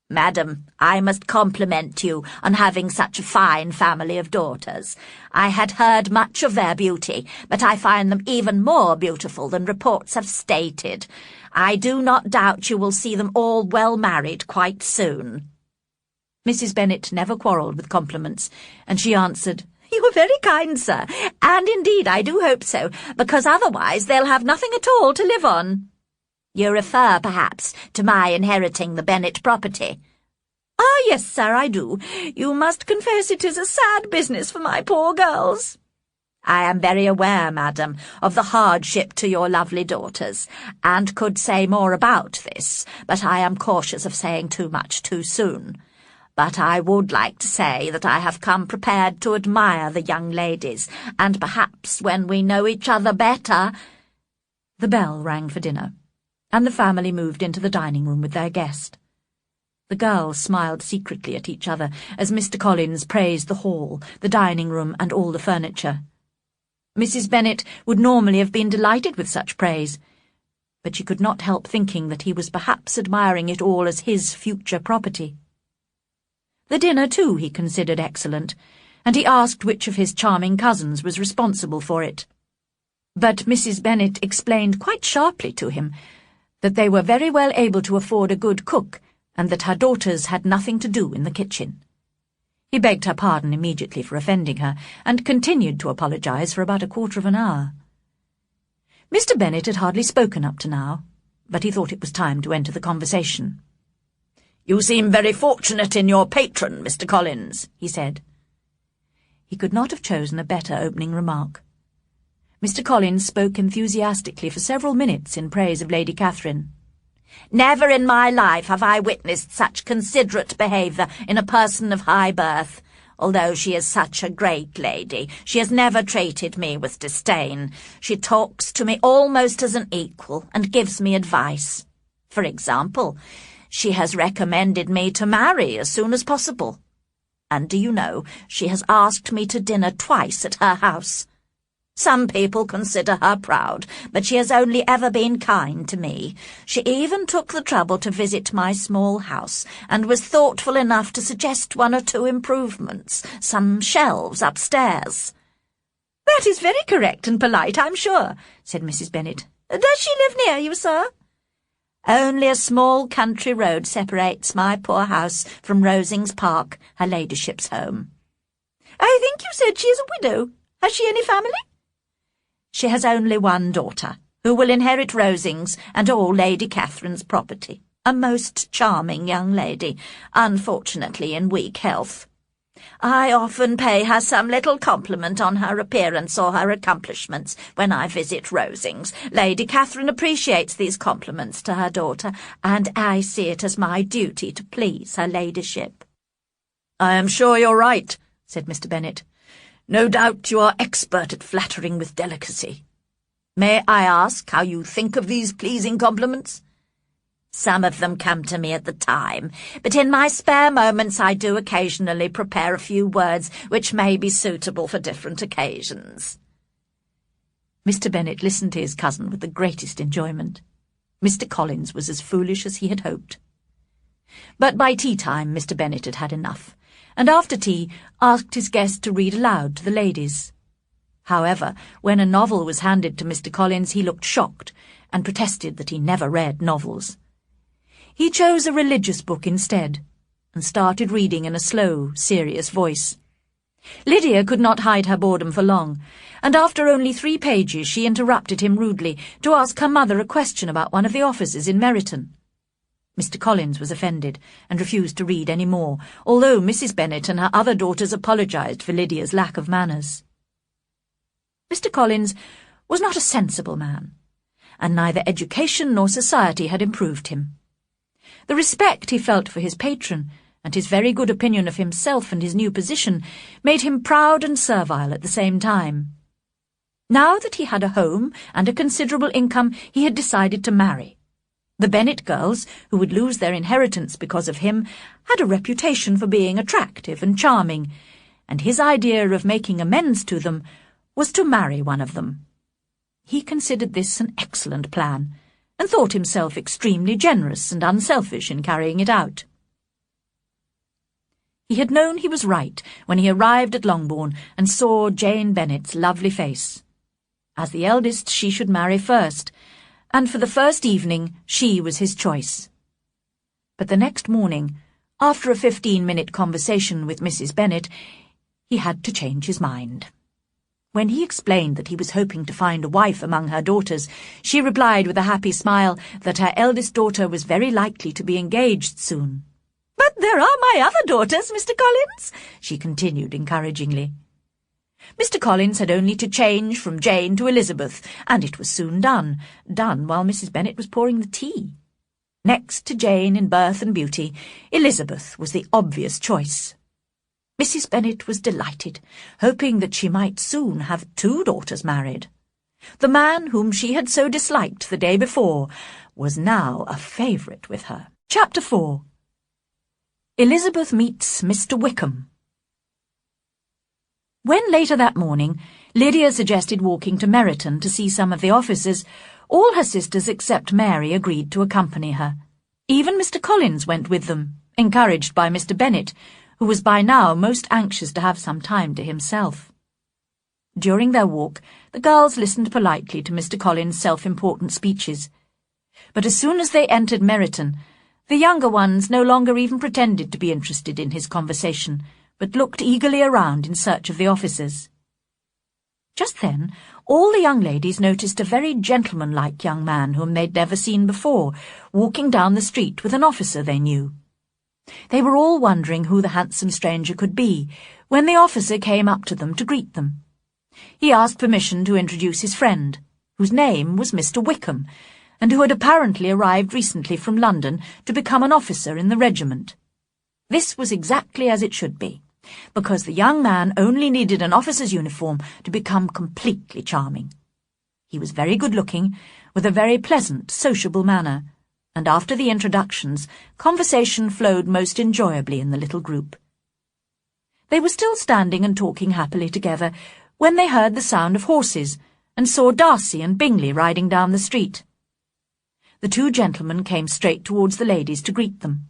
"Madam, I must compliment you on having such a fine family of daughters. I had heard much of their beauty, but I find them even more beautiful than reports have stated. I do not doubt you will see them all well married quite soon."
Mrs. Bennet never quarrelled with compliments, and she answered,
"You are very kind, sir, and indeed I do hope so, because otherwise they'll have nothing at all to live on." "You refer, perhaps, to my inheriting the Bennet property?"
"Ah, yes, sir, I do. You must confess it is a sad business for my poor girls."
"I am very aware, madam, of the hardship to your lovely daughters, and could say more about this, but I am cautious of saying too much too soon. But I would like to say that I have come prepared to admire the young ladies, and perhaps when we know each other better—"
The bell rang for dinner, and the family moved into the dining-room with their guest. The girls smiled secretly at each other as Mr. Collins praised the hall, the dining-room, and all the furniture. Mrs. Bennet would normally have been delighted with such praise, but she could not help thinking that he was perhaps admiring it all as his future property. The dinner, too, he considered excellent, and he asked which of his charming cousins was responsible for it. But Mrs. Bennet explained quite sharply to him that they were very well able to afford a good cook, and that her daughters had nothing to do in the kitchen. He begged her pardon immediately for offending her, and continued to apologize for about a quarter of an hour. Mr. Bennet had hardly spoken up to now, but he thought it was time to enter the conversation.
"You seem very fortunate in your patron, Mr. Collins," he said.
He could not have chosen a better opening remark. Mr. Collins spoke enthusiastically for several minutes in praise of Lady Catherine.
Never in my life have I witnessed such considerate behaviour in a person of high birth. Although she is such a great lady, she has never treated me with disdain. She talks to me almost as an equal and gives me advice. For example, she has recommended me to marry as soon as possible. And do you know, she has asked me to dinner twice at her house. Some people consider her proud, but she has only ever been kind to me. She even took the trouble to visit my small house, and was thoughtful enough to suggest 1 or 2 improvements, some shelves upstairs.
"That is very correct and polite, I'm sure," said Mrs. Bennet. "Does she live near you, sir?"
"Only a small country road separates my poor house from Rosings Park, her ladyship's home."
"I think you said she is a widow. Has she any family?"
"She has only 1 daughter, who will inherit Rosings and all Lady Catherine's property. A most charming young lady, unfortunately in weak health. I often pay her some little compliment on her appearance or her accomplishments when I visit Rosings. Lady Catherine appreciates these compliments to her daughter, and I see it as my duty to please her ladyship."
"I am sure you're right," said Mr. Bennet. "No doubt you are expert at flattering with delicacy. May I ask how you think of these pleasing compliments?"
"Some of them come to me at the time, but in my spare moments I do occasionally prepare a few words which may be suitable for different occasions."
Mr. Bennet listened to his cousin with the greatest enjoyment. Mr. Collins was as foolish as he had hoped. But by tea-time Mr. Bennet had had enough, and after tea asked his guest to read aloud to the ladies. However, when a novel was handed to Mr. Collins, he looked shocked, and protested that he never read novels. He chose a religious book instead, and started reading in a slow, serious voice. Lydia could not hide her boredom for long, and after only 3 pages she interrupted him rudely to ask her mother a question about one of the officers in Meryton. Mr. Collins was offended, and refused to read any more, although Mrs. Bennet and her other daughters apologised for Lydia's lack of manners. Mr. Collins was not a sensible man, and neither education nor society had improved him. The respect he felt for his patron, and his very good opinion of himself and his new position, made him proud and servile at the same time. Now that he had a home and a considerable income, he had decided to marry. The Bennet girls, who would lose their inheritance because of him, had a reputation for being attractive and charming, and his idea of making amends to them was to marry one of them. He considered this an excellent plan, and thought himself extremely generous and unselfish in carrying it out. He had known he was right when he arrived at Longbourn and saw Jane Bennet's lovely face. As the eldest, she should marry first, and for the first evening she was his choice. But the next morning, after a 15-minute conversation with Mrs. Bennet, he had to change his mind. When he explained that he was hoping to find a wife among her daughters, she replied with a happy smile that her eldest daughter was very likely to be engaged soon. "But there are my other daughters, Mr. Collins," she continued encouragingly. Mr. Collins had only to change from Jane to Elizabeth, and it was soon done while Mrs. Bennet was pouring the tea. Next to Jane in birth and beauty, Elizabeth was the obvious choice. Mrs. Bennet was delighted, hoping that she might soon have 2 daughters married. The man whom she had so disliked the day before was now a favourite with her. Chapter 4. Elizabeth meets Mr. Wickham. When later that morning Lydia suggested walking to Meryton to see some of the officers, all her sisters except Mary agreed to accompany her. Even Mr. Collins went with them, encouraged by Mr. Bennet, who was by now most anxious to have some time to himself. During their walk, the girls listened politely to Mr. Collins' self-important speeches. But as soon as they entered Meryton, the younger ones no longer even pretended to be interested in his conversation, but looked eagerly around in search of the officers. Just then, all the young ladies noticed a very gentlemanlike young man whom they'd never seen before, walking down the street with an officer they knew. They were all wondering who the handsome stranger could be, when the officer came up to them to greet them. He asked permission to introduce his friend, whose name was Mr. Wickham, and who had apparently arrived recently from London to become an officer in the regiment. This was exactly as it should be, because the young man only needed an officer's uniform to become completely charming. He was very good-looking, with a very pleasant, sociable manner, and after the introductions, conversation flowed most enjoyably in the little group. They were still standing and talking happily together when they heard the sound of horses and saw Darcy and Bingley riding down the street. The two gentlemen came straight towards the ladies to greet them.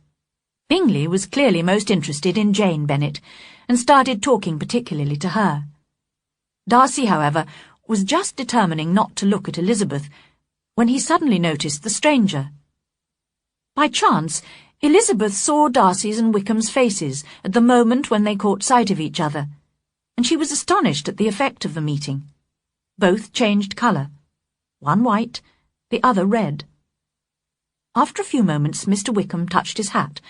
Bingley was clearly most interested in Jane Bennet, and started talking particularly to her. Darcy, however, was just determining not to look at Elizabeth, when he suddenly noticed the stranger. By chance, Elizabeth saw Darcy's and Wickham's faces at the moment when they caught sight of each other, and she was astonished at the effect of the meeting. Both changed colour, one white, the other red. After a few moments, Mr. Wickham touched his hat,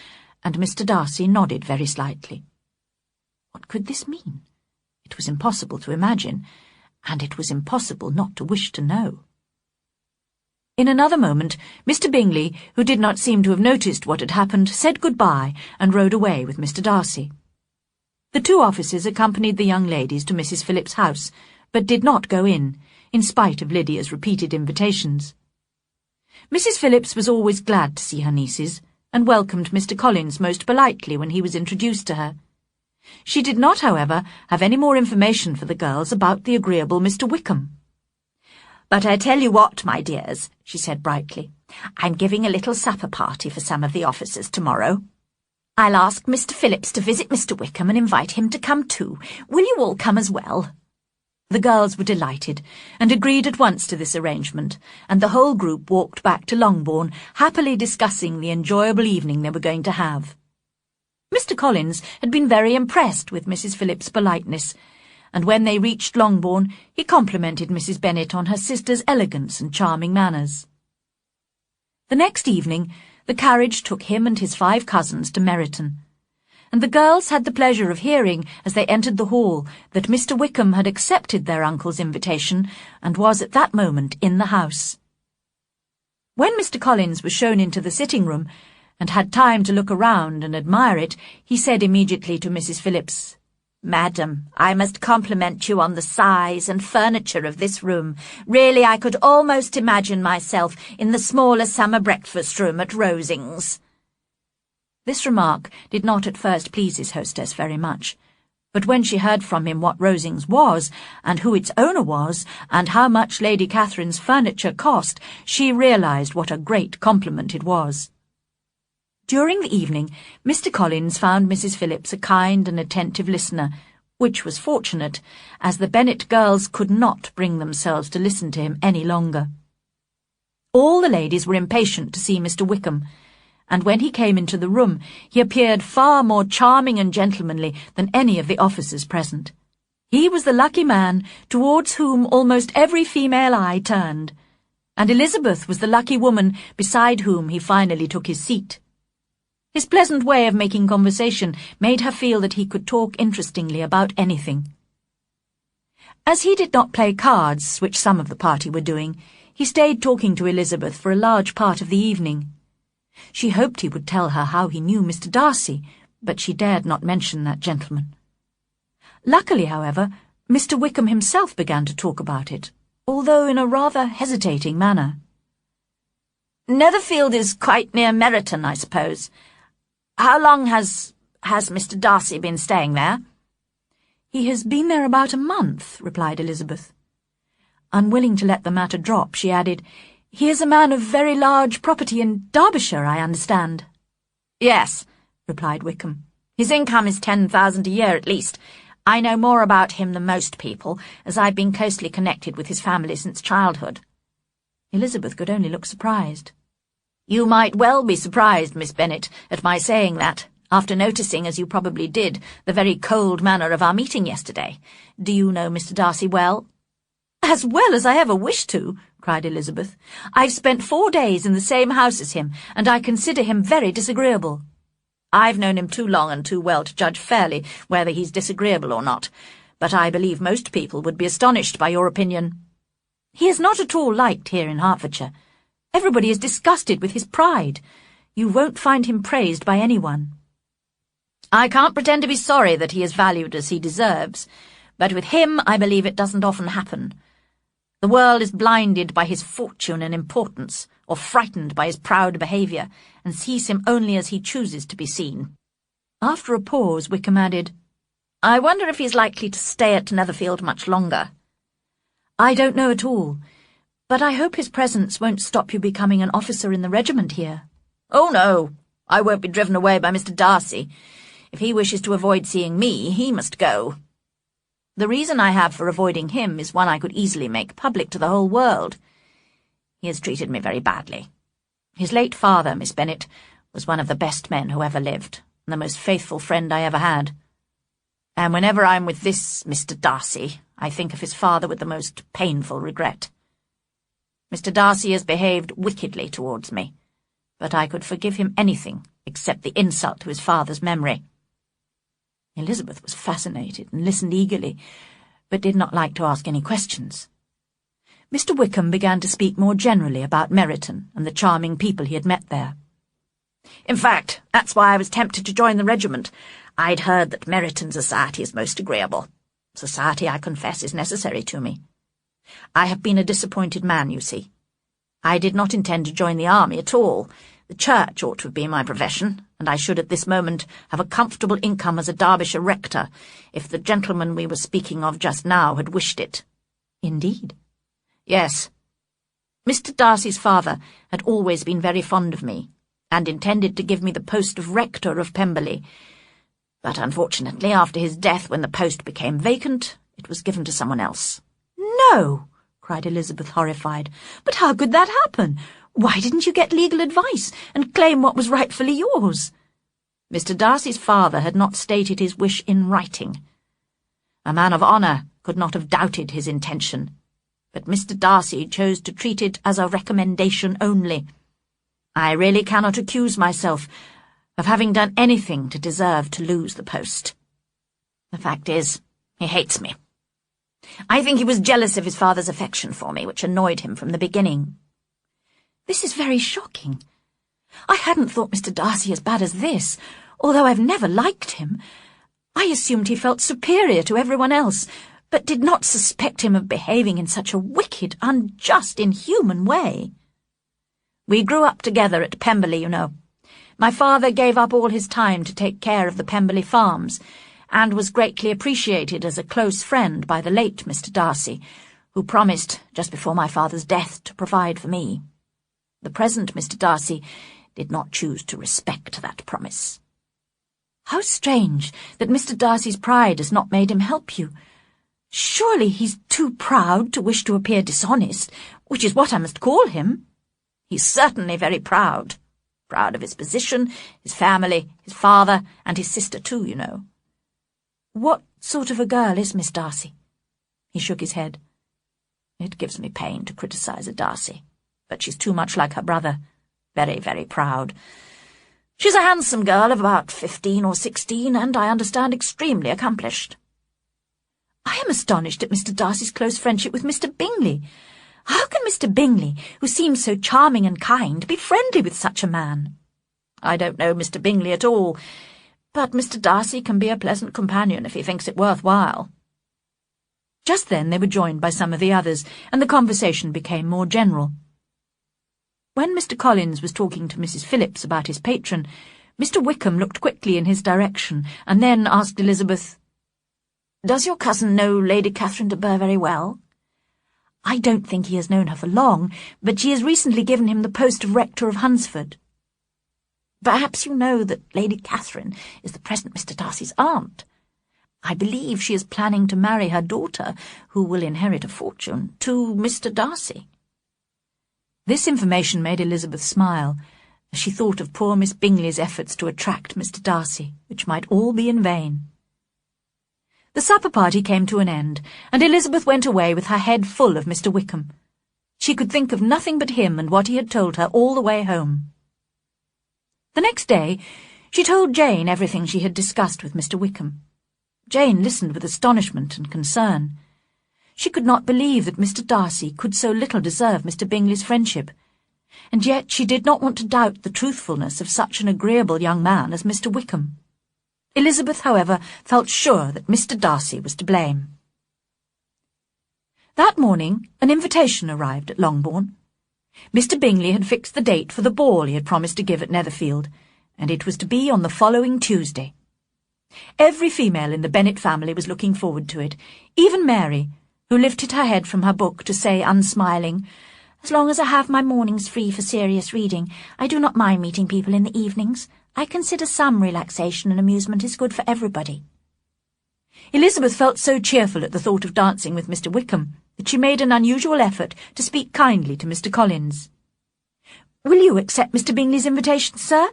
and Mr. Darcy nodded very slightly. What could this mean? It was impossible to imagine, and it was impossible not to wish to know. In another moment, Mr. Bingley, who did not seem to have noticed what had happened, said good-bye and rode away with Mr. Darcy. The two officers accompanied the young ladies to Mrs. Phillips's house, but did not go in spite of Lydia's repeated invitations. Mrs. Phillips was always glad to see her nieces, and welcomed Mr. Collins most politely when he was introduced to her. She did not, however, have any more information for the girls about the agreeable Mr. Wickham. "But I tell you what, my dears," she said brightly, "I'm giving a little supper party for some of the officers tomorrow. I'll ask Mr. Phillips to visit Mr. Wickham and invite him to come too. Will you all come as well?" The girls were delighted, and agreed at once to this arrangement, and the whole group walked back to Longbourn, happily discussing the enjoyable evening they were going to have. Mr. Collins had been very impressed with Mrs. Phillips's politeness, and when they reached Longbourn, he complimented Mrs. Bennet on her sister's elegance and charming manners. The next evening, the carriage took him and his 5 cousins to Meryton, and the girls had the pleasure of hearing, as they entered the hall, that Mr. Wickham had accepted their uncle's invitation, and was at that moment in the house. When Mr. Collins was shown into the sitting-room, and had time to look around and admire it, he said immediately to Mrs. Phillips, "Madam, I must compliment you on the size and furniture of this room. Really, I could almost imagine myself in the smaller summer breakfast-room at Rosings." This remark did not at first please his hostess very much, but when she heard from him what Rosings was, and who its owner was, and how much Lady Catherine's furniture cost, she realized what a great compliment it was. During the evening, Mr. Collins found Mrs. Phillips a kind and attentive listener, which was fortunate, as the Bennet girls could not bring themselves to listen to him any longer. All the ladies were impatient to see Mr. Wickham, and when he came into the room, he appeared far more charming and gentlemanly than any of the officers present. He was the lucky man towards whom almost every female eye turned, and Elizabeth was the lucky woman beside whom he finally took his seat. His pleasant way of making conversation made her feel that he could talk interestingly about anything. As he did not play cards, which some of the party were doing, he stayed talking to Elizabeth for a large part of the evening. She hoped he would tell her how he knew Mr. Darcy, but she dared not mention that gentleman. Luckily, however, Mr. Wickham himself began to talk about it, although in a rather hesitating manner. "Netherfield is quite near Meryton, I suppose. How long has Mr. Darcy been staying there?" "He has been there about a month," replied Elizabeth. Unwilling to let the matter drop, she added, "He is a man of very large property in Derbyshire, I understand." "Yes," replied Wickham. "His income is 10,000 a year at least. I know more about him than most people, as I've been closely connected with his family since childhood." Elizabeth could only look surprised. "You might well be surprised, Miss Bennet, at my saying that, after noticing, as you probably did, the very cold manner of our meeting yesterday. Do you know Mr. Darcy well?" "As well as I ever wished to," cried Elizabeth. "I've spent 4 days in the same house as him, and I consider him very disagreeable." "I've known him too long and too well to judge fairly whether he's disagreeable or not, but I believe most people would be astonished by your opinion." "He is not at all liked here in Hertfordshire. Everybody is disgusted with his pride. You won't find him praised by anyone.
I can't pretend to be sorry that he is valued as he deserves, but with him I believe it doesn't often happen. The world is blinded by his fortune and importance, or frightened by his proud behaviour, and sees him only as he chooses to be seen.
After a pause, Wickham added,
I wonder if he's likely to stay at Netherfield much longer.
I don't know at all, but I hope his presence won't stop you becoming an officer in the regiment here.
Oh, no, I won't be driven away by Mr. Darcy. If he wishes to avoid seeing me, he must go. The reason I have for avoiding him is one I could easily make public to the whole world. He has treated me very badly. His late father, Miss Bennet, was one of the best men who ever lived, and the most faithful friend I ever had. And whenever I'm with this Mr. Darcy, I think of his father with the most painful regret. Mr. Darcy has behaved wickedly towards me, but I could forgive him anything except the insult to his father's memory.
Elizabeth was fascinated and listened eagerly, but did not like to ask any questions. Mr. Wickham began to speak more generally about Meryton and the charming people he had met there.
In fact, that's why I was tempted to join the regiment. I'd heard that Meryton society is most agreeable. Society, I confess, is necessary to me. I have been a disappointed man, you see. I did not intend to join the army at all. The church ought to have been my profession, and I should at this moment have a comfortable income as a Derbyshire rector, if the gentleman we were speaking of just now had wished it.
Indeed?
Yes. Mr. Darcy's father had always been very fond of me, and intended to give me the post of rector of Pemberley. But unfortunately, after his death, when the post became vacant, it was given to someone else.
No! Cried Elizabeth, horrified. But how could that happen? Why didn't you get legal advice and claim what was rightfully yours?
Mr. Darcy's father had not stated his wish in writing. A man of honour could not have doubted his intention, but Mr. Darcy chose to treat it as a recommendation only. I really cannot accuse myself of having done anything to deserve to lose the post. The fact is, he hates me. I think he was jealous of his father's affection for me, which annoyed him from the beginning.
This is very shocking. I hadn't thought Mr. Darcy as bad as this, although I've never liked him. I assumed he felt superior to everyone else, but did not suspect him of behaving in such a wicked, unjust, inhuman way.
We grew up together at Pemberley, you know. My father gave up all his time to take care of the Pemberley farms, and was greatly appreciated as a close friend by the late Mr. Darcy, who promised, just before my father's death, to provide for me. The present Mr. Darcy did not choose to respect that promise.
How strange that Mr. Darcy's pride has not made him help you. Surely he's too proud to wish to appear dishonest, which is what I must call him.
He's certainly very proud. Proud of his position, his family, his father, and his sister too, you know.
What sort of a girl is Miss Darcy?
He shook his head. It gives me pain to criticise a Darcy, but she's too much like her brother. Very, very proud. She's a handsome girl of about 15 or 16, and I understand extremely accomplished.
I am astonished at Mr. Darcy's close friendship with Mr. Bingley. How can Mr. Bingley, who seems so charming and kind, be friendly with such a man?
I don't know Mr. Bingley at all, but Mr. Darcy can be a pleasant companion if he thinks it worth while.
Just then they were joined by some of the others, and the conversation became more general. When Mr. Collins was talking to Mrs. Phillips about his patron, Mr. Wickham looked quickly in his direction, and then asked Elizabeth,
"Does your cousin know Lady Catherine de Bourgh very well?"
"I don't think he has known her for long, but she has recently given him the post of rector of Hunsford."
"Perhaps you know that Lady Catherine is the present Mr. Darcy's aunt. I believe she is planning to marry her daughter, who will inherit a fortune, to Mr. Darcy."
This information made Elizabeth smile, as she thought of poor Miss Bingley's efforts to attract Mr. Darcy, which might all be in vain. The supper party came to an end, and Elizabeth went away with her head full of Mr. Wickham. She could think of nothing but him and what he had told her all the way home. The next day, she told Jane everything she had discussed with Mr. Wickham. Jane listened with astonishment and concern. She could not believe that Mr. Darcy could so little deserve Mr. Bingley's friendship, and yet she did not want to doubt the truthfulness of such an agreeable young man as Mr. Wickham. Elizabeth, however, felt sure that Mr. Darcy was to blame. That morning an invitation arrived at Longbourn. Mr. Bingley had fixed the date for the ball he had promised to give at Netherfield, and it was to be on the following Tuesday. Every female in the Bennet family was looking forward to it, even Mary, who lifted her head from her book to say, unsmiling, "As long as I have my mornings free for serious reading, I do not mind meeting people in the evenings. I consider some relaxation and amusement is good for everybody." Elizabeth felt so cheerful at the thought of dancing with Mr. Wickham that she made an unusual effort to speak kindly to Mr. Collins. "Will you accept Mr. Bingley's invitation, sir?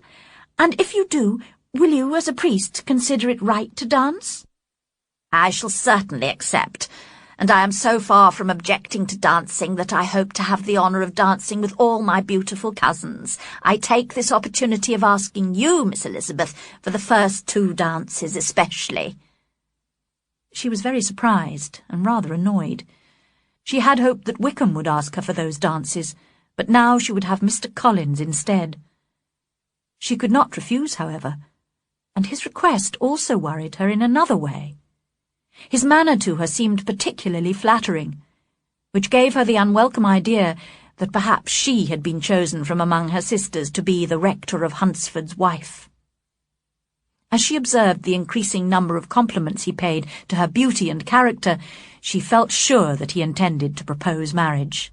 And if you do, will you, as a priest, consider it right to dance?"
"I shall certainly accept, and I am so far from objecting to dancing that I hope to have the honour of dancing with all my beautiful cousins. I take this opportunity of asking you, Miss Elizabeth, for the first 2 dances especially." She was very surprised and rather annoyed. She had hoped that Wickham would ask her for those dances, but now she would have Mr. Collins instead. She could not refuse, however, and his request also worried her in another way. His manner to her seemed particularly flattering, which gave her the unwelcome idea that perhaps she had been chosen from among her sisters to be the rector of Hunsford's wife. As she observed the increasing number of compliments he paid to her beauty and character, she felt sure that he intended to propose marriage.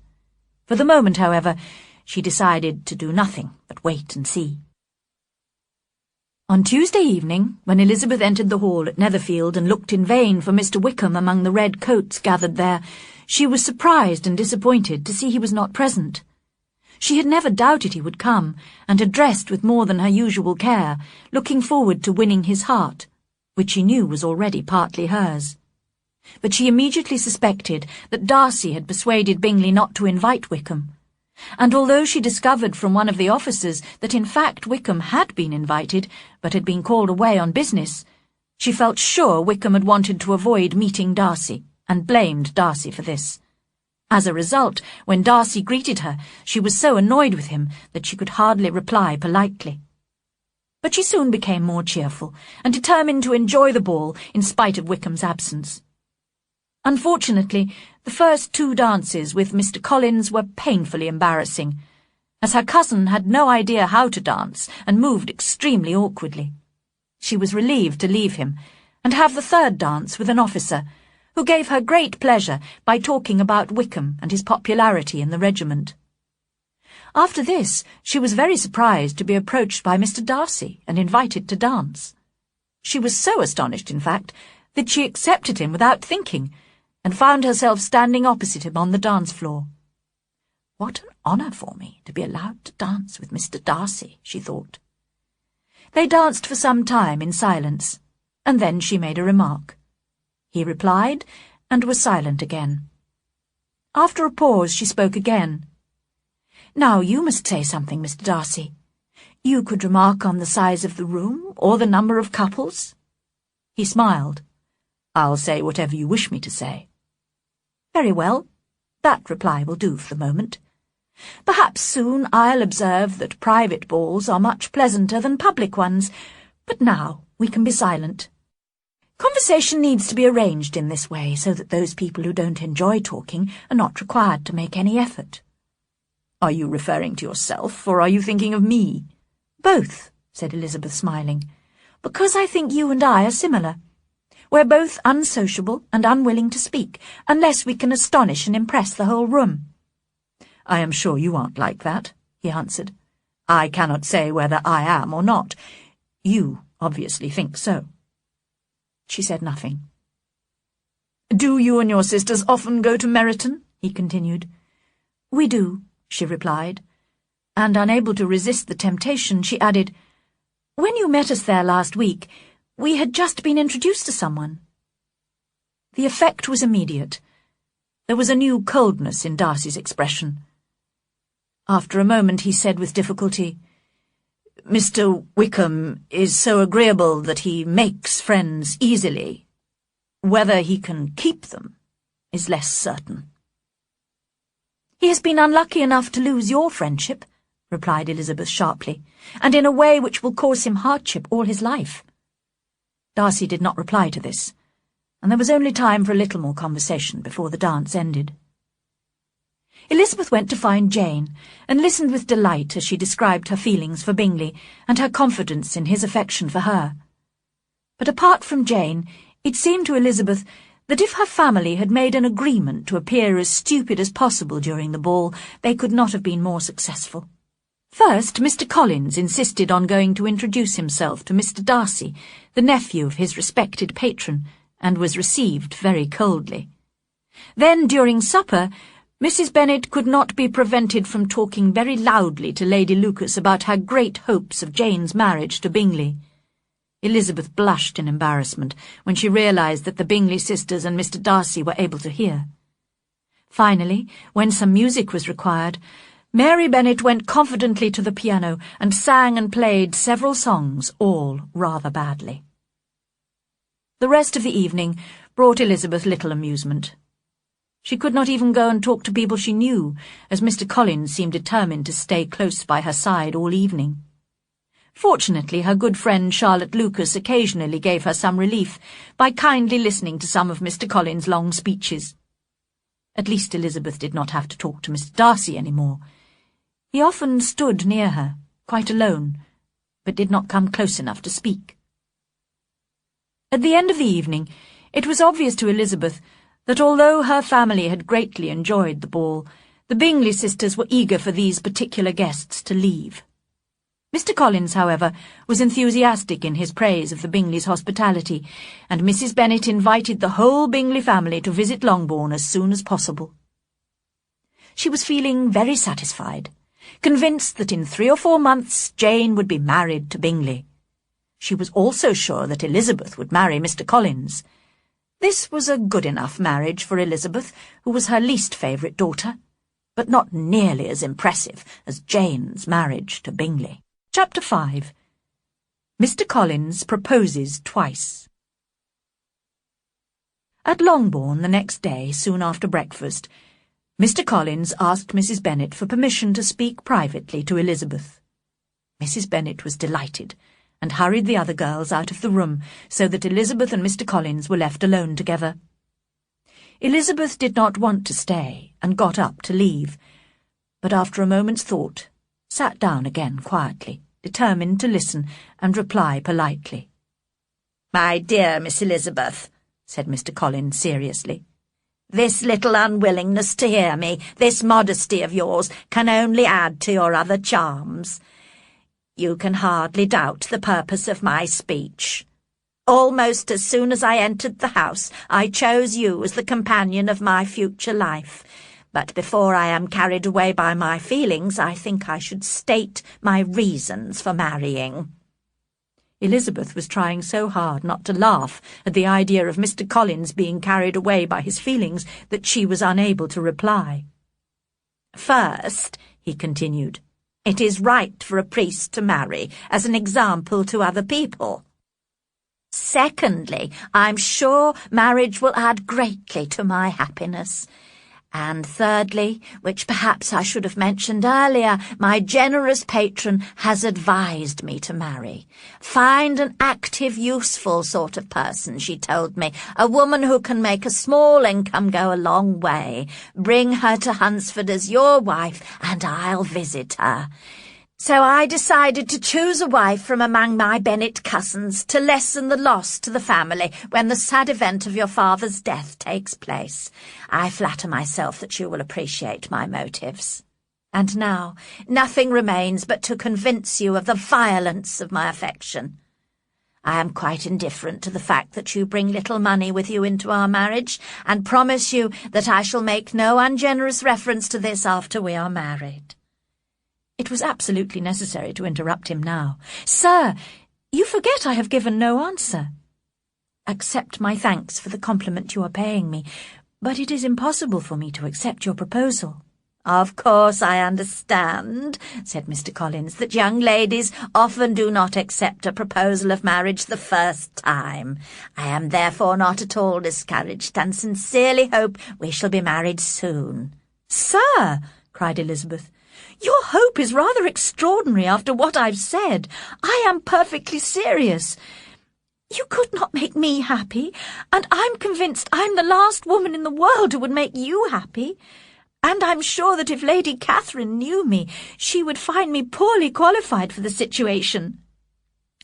For the moment, however, she decided to do nothing but wait and see. On Tuesday evening, when Elizabeth entered the hall at Netherfield and looked in vain for Mr. Wickham among the red coats gathered there, she was surprised and disappointed to see he was not present. She had never doubted he would come, and had dressed with more than her usual care, looking forward to winning his heart, which she knew was already partly hers. But she immediately suspected that Darcy had persuaded Bingley not to invite Wickham, and although she discovered from one of the officers that in fact Wickham had been invited, but had been called away on business, she felt sure Wickham had wanted to avoid meeting Darcy, and blamed Darcy for this. As a result, when Darcy greeted her, she was so annoyed with him that she could hardly reply politely. But she soon became more cheerful, and determined to enjoy the ball in spite of Wickham's absence. Unfortunately, the first 2 dances with Mr. Collins were painfully embarrassing, as her cousin had no idea how to dance and moved extremely awkwardly. She was relieved to leave him, and have the 3rd dance with an officer, who gave her great pleasure by talking about Wickham and his popularity in the regiment. After this, she was very surprised to be approached by Mr. Darcy and invited to dance. She was so astonished, in fact, that she accepted him without thinking, and found herself standing opposite him on the dance-floor. "What an honour for me to be allowed to dance with Mr. Darcy," she thought. They danced for some time in silence, and then she made a remark. He replied, and was silent again. After a pause, she spoke again. "Now you must say something, Mr. Darcy. You could remark on the size of the room, or the number of couples." He smiled. "I'll say whatever you wish me to say." "Very well. That reply will do for the moment. Perhaps soon I'll observe that private balls are much pleasanter than public ones, but now we can be silent. Conversation needs to be arranged in this way so that those people who don't enjoy talking are not required to make any effort." "Are you referring to yourself, or are you thinking of me?" "Both," said Elizabeth, smiling, "because I think you and I are similar. We're both unsociable and unwilling to speak, unless we can astonish and impress the whole room." "I am sure you aren't like that," he answered. "I cannot say whether I am or not. You obviously think so." She said nothing. "Do you and your sisters often go to Meryton?" he continued. "We do," she replied, and unable to resist the temptation, she added, "When you met us there last week, we had just been introduced to someone." The effect was immediate. There was a new coldness in Darcy's expression. After a moment he said with difficulty, "Mr. Wickham is so agreeable that he makes friends easily. Whether he can keep them is less certain." "He has been unlucky enough to lose your friendship,"
replied Elizabeth sharply, and in a way which will cause him hardship all his life. Darcy did not reply to this, and there was only time for a little more conversation before the dance ended. Elizabeth went to find Jane, and listened with delight as she described her feelings for Bingley and her confidence in his affection for her. But apart from Jane, it seemed to Elizabeth that if her family had made an agreement to appear as stupid as possible during the ball, they could not have been more successful. First, Mr. Collins insisted on going to introduce himself to Mr. Darcy, the nephew of his respected patron, and was received very coldly. Then, during supper, Mrs. Bennet could not be prevented from talking very loudly to Lady Lucas about her great hopes of Jane's marriage to Bingley. Elizabeth blushed in embarrassment when she realised that the Bingley sisters and Mr. Darcy were able to hear. Finally, when some music was required, Mary Bennet went confidently to the piano and sang and played several songs, all rather badly. The rest of the evening brought Elizabeth little amusement. She could not even go and talk to people she knew, as Mr. Collins seemed determined to stay close by her side all evening. Fortunately, her good friend Charlotte Lucas occasionally gave her some relief by kindly listening to some of Mr. Collins' long speeches. At least Elizabeth did not have to talk to Mr. Darcy any more. He often stood near her, quite alone, but did not come close enough to speak. At the end of the evening, it was obvious to Elizabeth that although her family had greatly enjoyed the ball, the Bingley sisters were eager for these particular guests to leave. Mr. Collins, however, was enthusiastic in his praise of the Bingleys' hospitality, and Mrs. Bennet invited the whole Bingley family to visit Longbourn as soon as possible. She was feeling very satisfied, convinced that in 3 or 4 months Jane would be married to Bingley. She was also sure that Elizabeth would marry Mr. Collins. This was a good enough marriage for Elizabeth, who was her least favourite daughter, but not nearly as impressive as Jane's marriage to Bingley. Chapter 5. Mr. Collins proposes twice. At Longbourn the next day, soon after breakfast, Mr. Collins asked Mrs. Bennet for permission to speak privately to Elizabeth. Mrs. Bennet was delighted, and hurried the other girls out of the room so that Elizabeth and Mr. Collins were left alone together. Elizabeth did not want to stay, and got up to leave, but after a moment's thought, sat down again quietly, determined to listen and reply politely.
"My dear Miss Elizabeth," said Mr. Collins seriously, "this little unwillingness to hear me, this modesty of yours, can only add to your other charms. You can hardly doubt the purpose of my speech. Almost as soon as I entered the house, I chose you as the companion of my future life. But before I am carried away by my feelings, I think I should state my reasons for marrying."
Elizabeth was trying so hard not to laugh at the idea of Mr. Collins being carried away by his feelings that she was unable to reply.
"First," he continued, "it is right for a priest to marry as an example to other people. Secondly, I'm sure marriage will add greatly to my happiness. And thirdly, which perhaps I should have mentioned earlier, my generous patron has advised me to marry. Find an active, useful sort of person, she told me, a woman who can make a small income go a long way. Bring her to Hunsford as your wife, and I'll visit her. So I decided to choose a wife from among my Bennet cousins to lessen the loss to the family when the sad event of your father's death takes place. I flatter myself that you will appreciate my motives. And now, nothing remains but to convince you of the violence of my affection. I am quite indifferent to the fact that you bring little money with you into our marriage, and promise you that I shall make no ungenerous reference to this after we are married."
It was absolutely necessary to interrupt him now. "Sir, you forget I have given no answer. Accept my thanks for the compliment you are paying me, but it is impossible for me to accept your proposal."
"Of course I understand," said Mr. Collins, "that young ladies often do not accept a proposal of marriage the first time. I am therefore not at all discouraged, and sincerely hope we shall be married soon."
"Sir," cried Elizabeth, Your hope is rather extraordinary after what I've said. I am perfectly serious. You could not make me happy, and I'm convinced I'm the last woman in the world who would make you happy. And I'm sure that if Lady Catherine knew me, she would find me poorly qualified for the situation."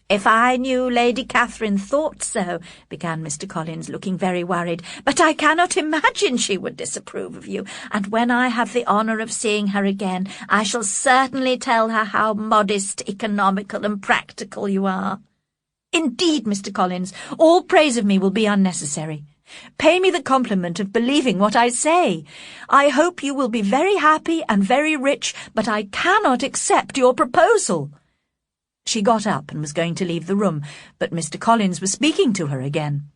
"If I knew Lady Catherine thought so," began Mr. Collins, looking very worried, "but I cannot imagine she would disapprove of you, and when I have the honour of seeing her again, I shall certainly tell her how modest, economical, and practical you are."
"Indeed, Mr. Collins, all praise of me will be unnecessary. Pay me the compliment of believing what I say. I hope you will be very happy and very rich, but I cannot accept your proposal." She got up and was going to leave the room, but Mr. Collins was speaking to her again.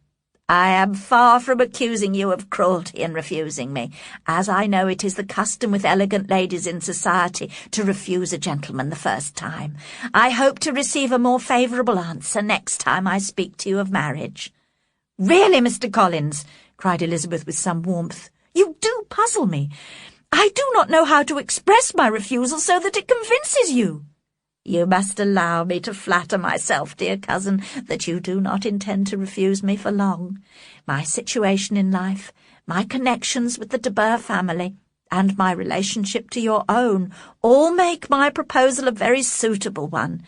"I am far from accusing you of cruelty in refusing me, as I know it is the custom with elegant ladies in society to refuse a gentleman the first time. I hope to receive a more favourable answer next time I speak to you of marriage."
"Really, Mr. Collins," cried Elizabeth with some warmth, "you do puzzle me. I do not know how to express my refusal so that it convinces you."
"You must allow me to flatter myself, dear cousin, that you do not intend to refuse me for long. My situation in life, my connections with the de Bourgh family, and my relationship to your own, all make my proposal a very suitable one.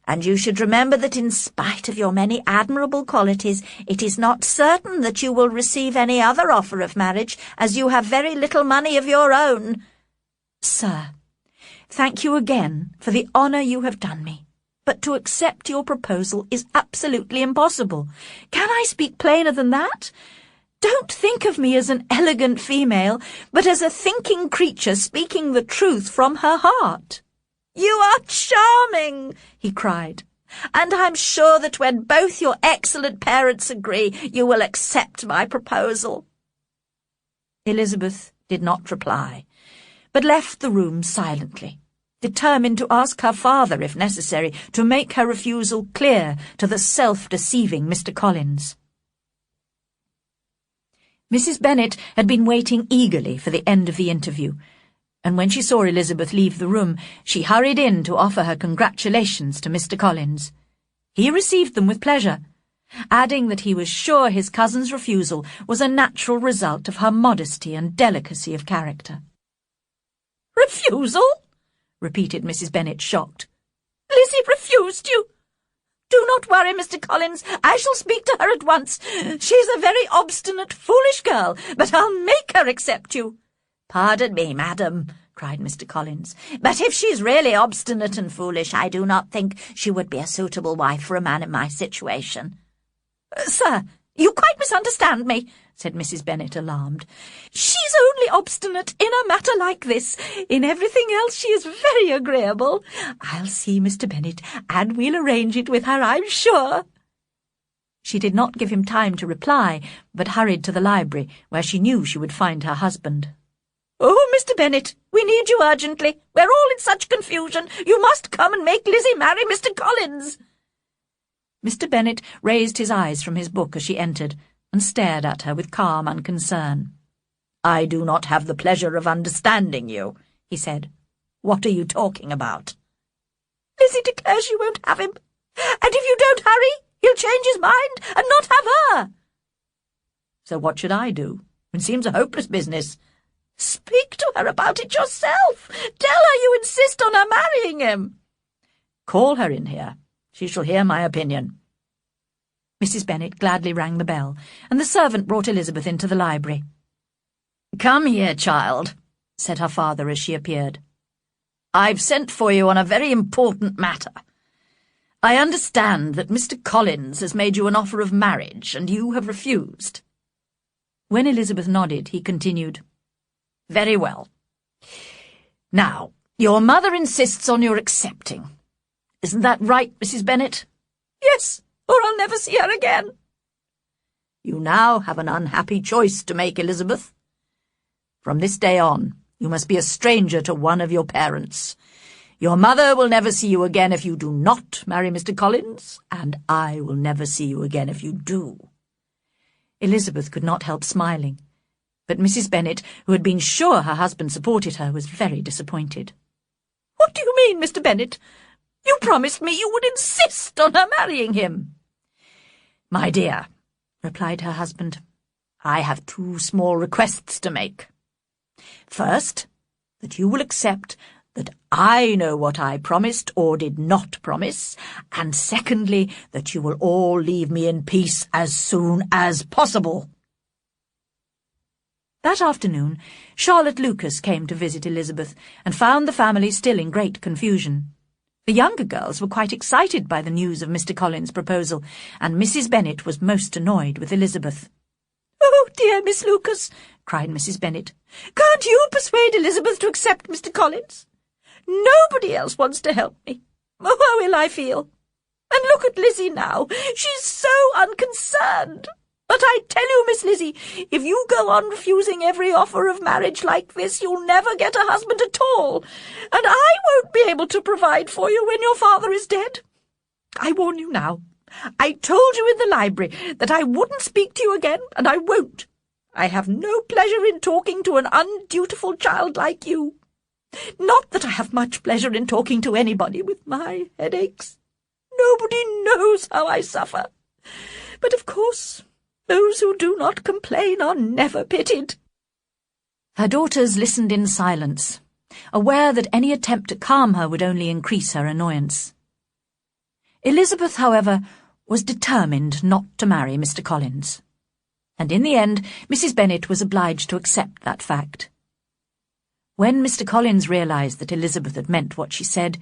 And you should remember that in spite of your many admirable qualities, it is not certain that you will receive any other offer of marriage, as you have very little money of your own."
"Sir, thank you again for the honour you have done me, but to accept your proposal is absolutely impossible. Can I speak plainer than that? Don't think of me as an elegant female, but as a thinking creature speaking the truth from her heart."
"You are charming," he cried, "and I'm sure that when both your excellent parents agree, you will accept my proposal."
Elizabeth did not reply, but left the room silently, determined to ask her father, if necessary, to make her refusal clear to the self-deceiving Mr. Collins. Mrs. Bennet had been waiting eagerly for the end of the interview, and when she saw Elizabeth leave the room, she hurried in to offer her congratulations to Mr. Collins. He received them with pleasure, adding that he was sure his cousin's refusal was a natural result of her modesty and delicacy of character.
"Refusal?" repeated Mrs. Bennet, shocked. "Lizzie refused you? Do not worry, Mr. Collins. I shall speak to her at once. She's a very obstinate, foolish girl, but I'll make her accept you." "Pardon me, madam," cried Mr. Collins, "but if she's really obstinate and foolish, I do not think she would be a suitable wife for a man in my situation."
"Sir, you quite misunderstand me," said Mrs. Bennet, alarmed. "She's only obstinate in a matter like this. In everything else she is very agreeable. I'll see Mr. Bennet, and we'll arrange it with her, I'm sure." She did not give him time to reply, but hurried to the library, where she knew she would find her husband.
"Oh, Mr. Bennet, we need you urgently. We're all in such confusion. You must come and make Lizzie marry Mr. Collins."
Mr. Bennet raised his eyes from his book as she entered, and stared at her with calm unconcern.
"I do not have the pleasure of understanding you," he said. "What are you talking about?"
"Lizzie declares she won't have him, and if you don't hurry, he'll change his mind and not have her."
"So what should I do? It seems a hopeless business."
"Speak to her about it yourself. Tell her you insist on her marrying him."
"Call her in here. She shall hear my opinion."
Mrs. Bennet gladly rang the bell, and the servant brought Elizabeth into the library.
"Come here, child," said her father as she appeared. "I've sent for you on a very important matter. I understand that Mr. Collins has made you an offer of marriage, and you have refused."
When Elizabeth nodded, he continued,
"Very well. Now, your mother insists on your accepting. Isn't that right, Mrs. Bennet?"
"Yes, or I'll never see her again."
"You now have an unhappy choice to make, Elizabeth. From this day on, you must be a stranger to one of your parents. Your mother will never see you again if you do not marry Mr. Collins, and I will never see you again if you do."
Elizabeth could not help smiling, but Mrs. Bennet, who had been sure her husband supported her, was very disappointed.
"What do you mean, Mr. Bennet? You promised me you would insist on her marrying him." "My dear," replied her husband, "I have 2 small requests to make. First, that you will accept that I know what I promised or did not promise, and secondly, that you will all leave me in peace as soon as possible." That afternoon, Charlotte Lucas came to visit Elizabeth and found the family still in great confusion. The younger girls were quite excited by the news of Mr. Collins's proposal, and Mrs. Bennet was most annoyed with Elizabeth. "Oh, dear Miss Lucas," cried Mrs. Bennet, "can't you persuade Elizabeth to accept Mr. Collins? Nobody else wants to help me. Oh, how ill I feel. And look at Lizzie now. She's so unconcerned. But I tell you, Miss Lizzie, if you go on refusing every offer of marriage like this, you'll never get a husband at all, and I won't be able to provide for you when your father is dead. I warn you now. I told you in the library that I wouldn't speak to you again, and I won't. I have no pleasure in talking to an undutiful child like you. Not that I have much pleasure in talking to anybody with my headaches. Nobody knows how I suffer. But of course, those who do not complain are never pitied." Her daughters listened in silence, aware that any attempt to calm her would only increase her annoyance. Elizabeth, however, was determined not to marry Mr. Collins, and in the end Mrs. Bennet was obliged to accept that fact. When Mr. Collins realized that Elizabeth had meant what she said,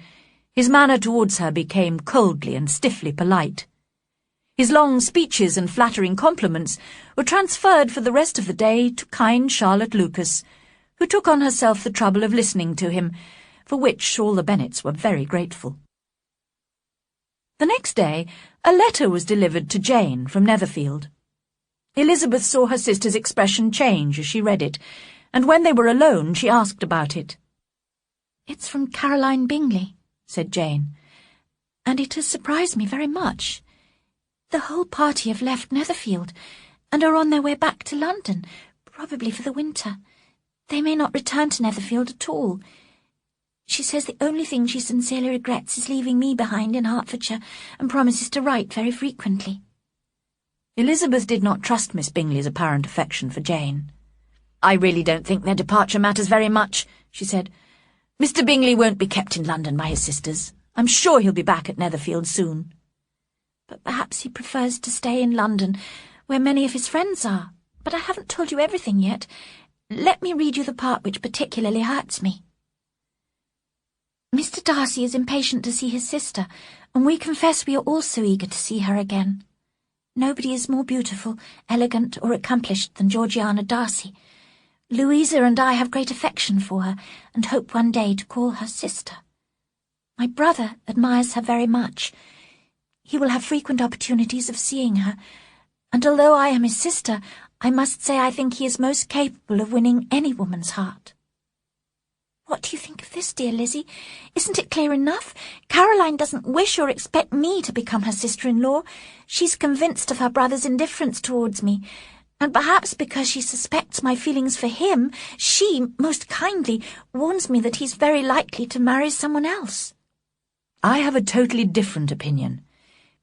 his manner towards her became coldly and stiffly polite. His long speeches and flattering compliments were transferred for the rest of the day to kind Charlotte Lucas, who took on herself the trouble of listening to him, for which all the Bennets were very grateful. The next day, a letter was delivered to Jane from Netherfield. Elizabeth saw her sister's expression change as she read it, and when they were alone she asked about it. "It's from Caroline Bingley," said Jane, "and it has surprised me very much. The whole party have left Netherfield, and are on their way back to London, probably for the winter. They may not return to Netherfield at all. She says the only thing she sincerely regrets is leaving me behind in Hertfordshire, and promises to write very frequently." Elizabeth did not trust Miss Bingley's apparent affection for Jane. "I really don't think their departure matters very much," she said. "Mr. Bingley won't be kept in London by his sisters. I'm sure he'll be back at Netherfield soon." "But perhaps he prefers to stay in London, where many of his friends are. But I haven't told you everything yet. Let me read you the part which particularly hurts me. Mr. Darcy is impatient to see his sister, and we confess we are also eager to see her again. Nobody is more beautiful, elegant, or accomplished than Georgiana Darcy. Louisa and I have great affection for her, and hope one day to call her sister. My brother admires her very much. He will have frequent opportunities of seeing her, and although I am his sister, I must say I think he is most capable of winning any woman's heart. What do you think of this, dear Lizzie? Isn't it clear enough? Caroline doesn't wish or expect me to become her sister-in-law. She's convinced of her brother's indifference towards me, and perhaps because she suspects my feelings for him, she, most kindly, warns me that he's very likely to marry someone else." "I have a totally different opinion.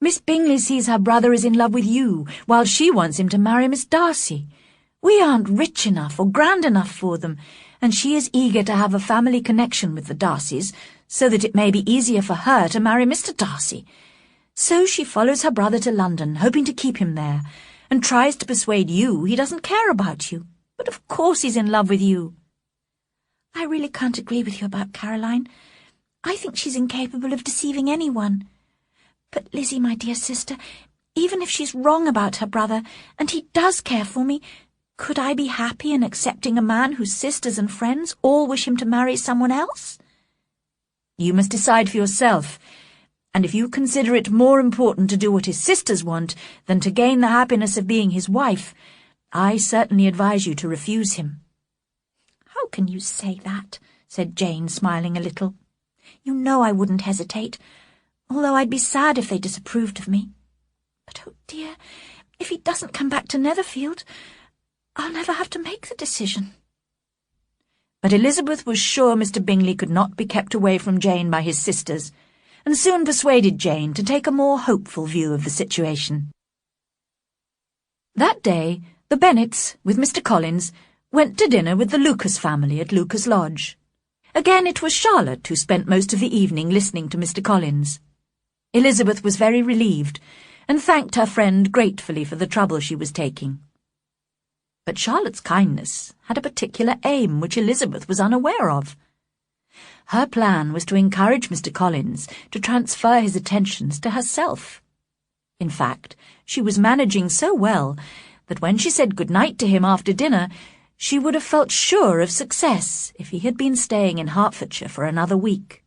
Miss Bingley sees her brother is in love with you, while she wants him to marry Miss Darcy. We aren't rich enough or grand enough for them, and she is eager to have a family connection with the Darcys, so that it may be easier for her to marry Mr. Darcy. So she follows her brother to London, hoping to keep him there, and tries to persuade you he doesn't care about you. But of course he's in love with you." "I really can't agree with you about Caroline. I think she's incapable of deceiving anyone. But Lizzie, my dear sister, even if she's wrong about her brother, and he does care for me, could I be happy in accepting a man whose sisters and friends all wish him to marry someone else?" "You must decide for yourself, and if you consider it more important to do what his sisters want than to gain the happiness of being his wife, I certainly advise you to refuse him." "How can you say that?" said Jane, smiling a little. "You know I wouldn't hesitate, although I'd be sad if they disapproved of me. But, oh dear, if he doesn't come back to Netherfield, I'll never have to make the decision." But Elizabeth was sure Mr. Bingley could not be kept away from Jane by his sisters, and soon persuaded Jane to take a more hopeful view of the situation. That day, the Bennets, with Mr. Collins, went to dinner with the Lucas family at Lucas Lodge. Again it was Charlotte who spent most of the evening listening to Mr. Collins. Elizabeth was very relieved, and thanked her friend gratefully for the trouble she was taking. But Charlotte's kindness had a particular aim which Elizabeth was unaware of. Her plan was to encourage Mr. Collins to transfer his attentions to herself. In fact, she was managing so well that when she said good-night to him after dinner, she would have felt sure of success if he had been staying in Hertfordshire for another week.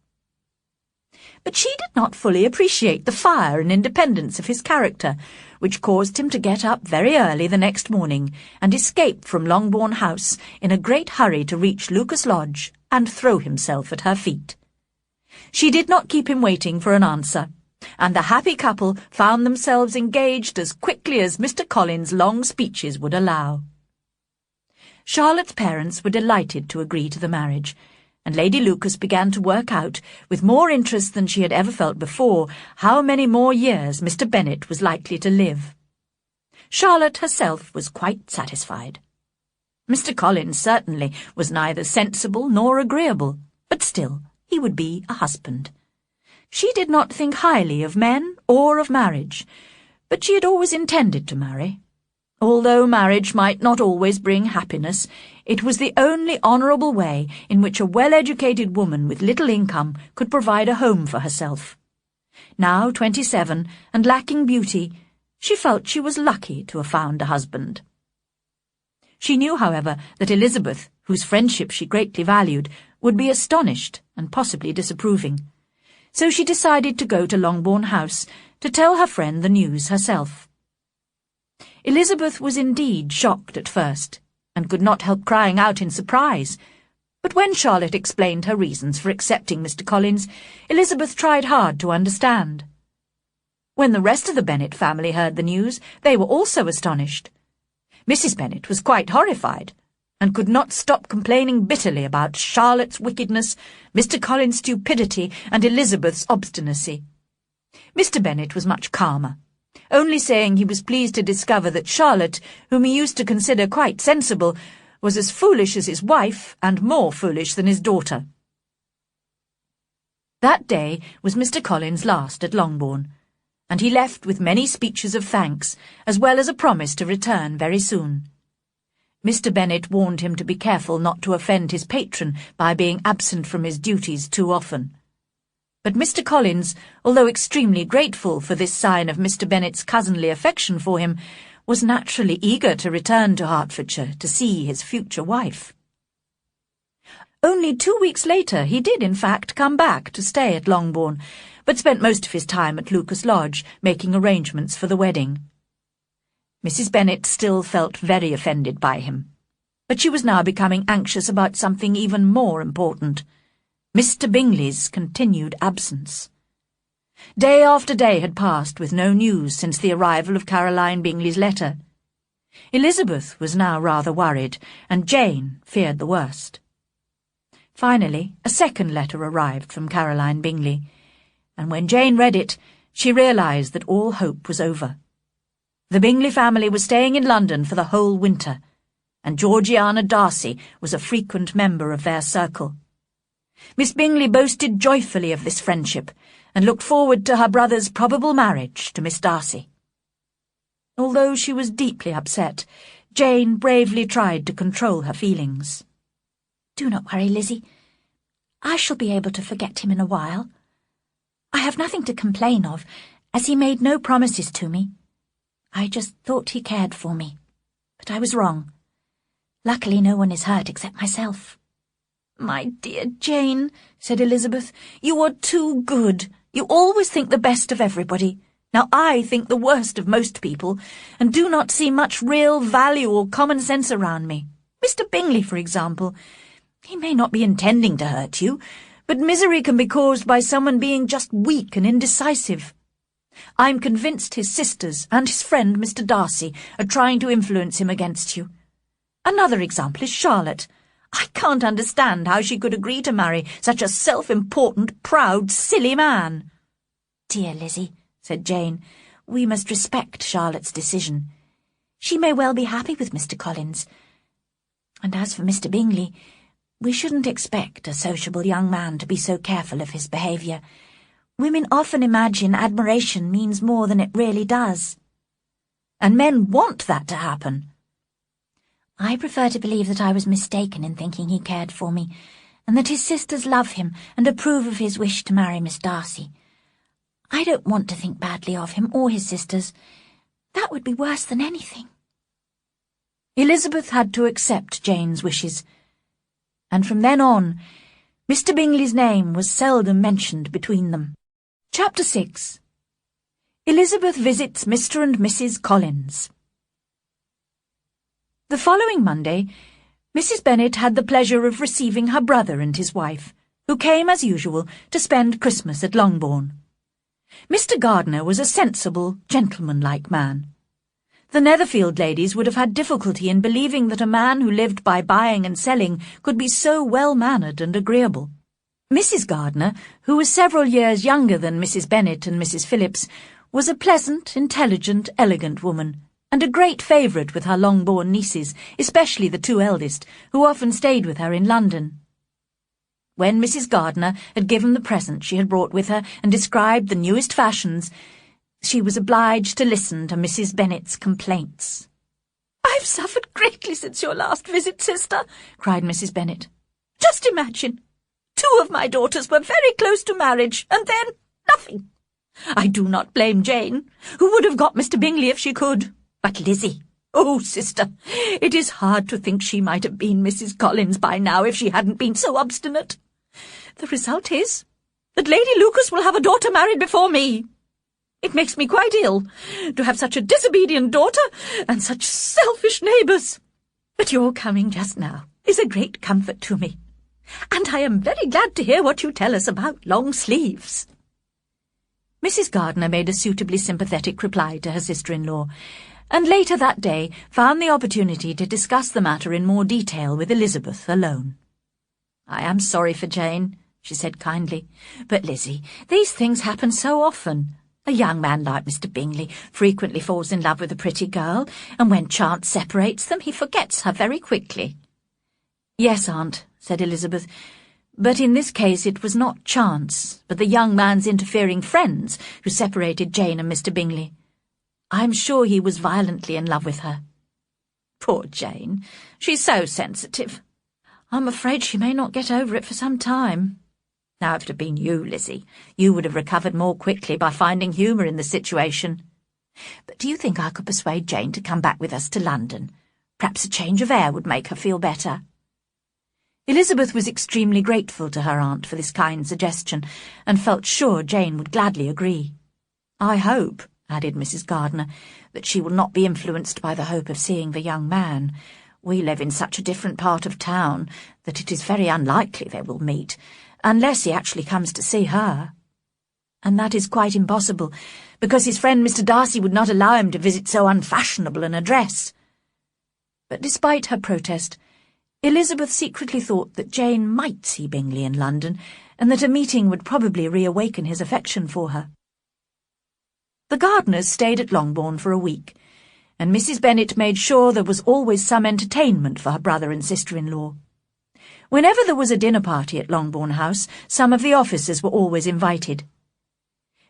But she did not fully appreciate the fire and independence of his character, which caused him to get up very early the next morning and escape from Longbourn House in a great hurry to reach Lucas Lodge and throw himself at her feet. She did not keep him waiting for an answer, and the happy couple found themselves engaged as quickly as Mr. Collins' long speeches would allow. Charlotte's parents were delighted to agree to the marriage, and Lady Lucas began to work out, with more interest than she had ever felt before, how many more years Mr. Bennet was likely to live. Charlotte herself was quite satisfied. Mr. Collins certainly was neither sensible nor agreeable, but still he would be a husband. She did not think highly of men or of marriage, but she had always intended to marry. Although marriage might not always bring happiness, it was the only honourable way in which a well-educated woman with little income could provide a home for herself. Now 27 and lacking beauty, she felt she was lucky to have found a husband. She knew, however, that Elizabeth, whose friendship she greatly valued, would be astonished and possibly disapproving. So she decided to go to Longbourn House to tell her friend the news herself. Elizabeth was indeed shocked at first, and could not help crying out in surprise. But when Charlotte explained her reasons for accepting Mr. Collins, Elizabeth tried hard to understand. When the rest of the Bennet family heard the news, they were also astonished. Mrs. Bennet was quite horrified, and could not stop complaining bitterly about Charlotte's wickedness, Mr. Collins' stupidity, and Elizabeth's obstinacy. Mr. Bennet was much calmer, only saying he was pleased to discover that Charlotte, whom he used to consider quite sensible, was as foolish as his wife and more foolish than his daughter. That day was Mr. Collins' last at Longbourn, and he left with many speeches of thanks, as well as a promise to return very soon. Mr. Bennet warned him to be careful not to offend his patron by being absent from his duties too often. But Mr. Collins, although extremely grateful for this sign of Mr. Bennet's cousinly affection for him, was naturally eager to return to Hertfordshire to see his future wife. Only 2 weeks later he did in fact come back to stay at Longbourn, but spent most of his time at Lucas Lodge, making arrangements for the wedding. Mrs. Bennet still felt very offended by him, but she was now becoming anxious about something even more important: Mr. Bingley's continued absence. Day after day had passed with no news since the arrival of Caroline Bingley's letter. Elizabeth was now rather worried, and Jane feared the worst. Finally, a second letter arrived from Caroline Bingley, and when Jane read it, she realised that all hope was over. The Bingley family was staying in London for the whole winter, and Georgiana Darcy was a frequent member of their circle. Miss Bingley boasted joyfully of this friendship, and looked forward to her brother's probable marriage to Miss Darcy. Although she was deeply upset, Jane bravely tried to control her feelings.
"Do not worry, Lizzie. I shall be able to forget him in a while. I have nothing to complain of, as he made no promises to me. I just thought he cared for me, but I was wrong. Luckily no one is hurt except myself."
"My dear Jane," said Elizabeth, "you are too good. You always think the best of everybody. Now I think the worst of most people, and do not see much real value or common sense around me. Mr. Bingley, for example. He may not be intending to hurt you, but misery can be caused by someone being just weak and indecisive. I'm convinced his sisters and his friend Mr. Darcy are trying to influence him against you. Another example is Charlotte. I can't understand how she could agree to marry such a self-important, proud, silly man."
"Dear Lizzie," said Jane, "we must respect Charlotte's decision. She may well be happy with Mr. Collins. And as for Mr. Bingley, we shouldn't expect a sociable young man to be so careful of his behaviour. Women often imagine admiration means more than it really does."
"And men want that to happen."
"I prefer to believe that I was mistaken in thinking he cared for me, and that his sisters love him and approve of his wish to marry Miss Darcy. I don't want to think badly of him or his sisters. That would be worse than anything."
Elizabeth had to accept Jane's wishes, and from then on, Mr. Bingley's name was seldom mentioned between them. Chapter 6. Elizabeth visits Mr. and Mrs. Collins. The following Monday, Mrs. Bennet had the pleasure of receiving her brother and his wife, who came, as usual, to spend Christmas at Longbourn. Mr. Gardiner was a sensible, gentlemanlike man. The Netherfield ladies would have had difficulty in believing that a man who lived by buying and selling could be so well-mannered and agreeable. Mrs. Gardiner, who was several years younger than Mrs. Bennet and Mrs. Phillips, was a pleasant, intelligent, elegant woman, and a great favourite with her Longbourn nieces, especially the two eldest, who often stayed with her in London. When Mrs. Gardiner had given the present she had brought with her and described the newest fashions, she was obliged to listen to Mrs. Bennet's complaints. "I've suffered greatly since your last visit, sister," cried Mrs. Bennet. "Just imagine, 2 of my daughters were very close to marriage, and then nothing. I do not blame Jane, who would have got Mr. Bingley if she could. But Lizzie, oh, sister, it is hard to think she might have been Mrs. Collins by now if she hadn't been so obstinate. The result is that Lady Lucas will have a daughter married before me. It makes me quite ill to have such a disobedient daughter and such selfish neighbours. But your coming just now is a great comfort to me, and I am very glad to hear what you tell us about long sleeves." Mrs. Gardiner made a suitably sympathetic reply to her sister-in-law, and later that day found the opportunity to discuss the matter in more detail with Elizabeth alone. "I am sorry for Jane," she said kindly, "but Lizzie, these things happen so often. A young man like Mr. Bingley frequently falls in love with a pretty girl, and when chance separates them, he forgets her very quickly." "Yes, aunt," said Elizabeth, "but in this case it was not chance, but the young man's interfering friends who separated Jane and Mr. Bingley. I'm sure he was violently in love with her." "Poor Jane, she's so sensitive. I'm afraid she may not get over it for some time. Now, if it had been you, Lizzie, you would have recovered more quickly by finding humour in the situation. But do you think I could persuade Jane to come back with us to London? Perhaps a change of air would make her feel better." Elizabeth was extremely grateful to her aunt for this kind suggestion, and felt sure Jane would gladly agree. "I hope," added Mrs. Gardiner, "that she will not be influenced by the hope of seeing the young man. We live in such a different part of town that it is very unlikely they will meet, unless he actually comes to see her. And that is quite impossible, because his friend Mr. Darcy would not allow him to visit so unfashionable an address." But despite her protest, Elizabeth secretly thought that Jane might see Bingley in London, and that a meeting would probably reawaken his affection for her. The Gardiners stayed at Longbourn for a week, and Mrs. Bennet made sure there was always some entertainment for her brother and sister-in-law. Whenever there was a dinner party at Longbourn House, some of the officers were always invited.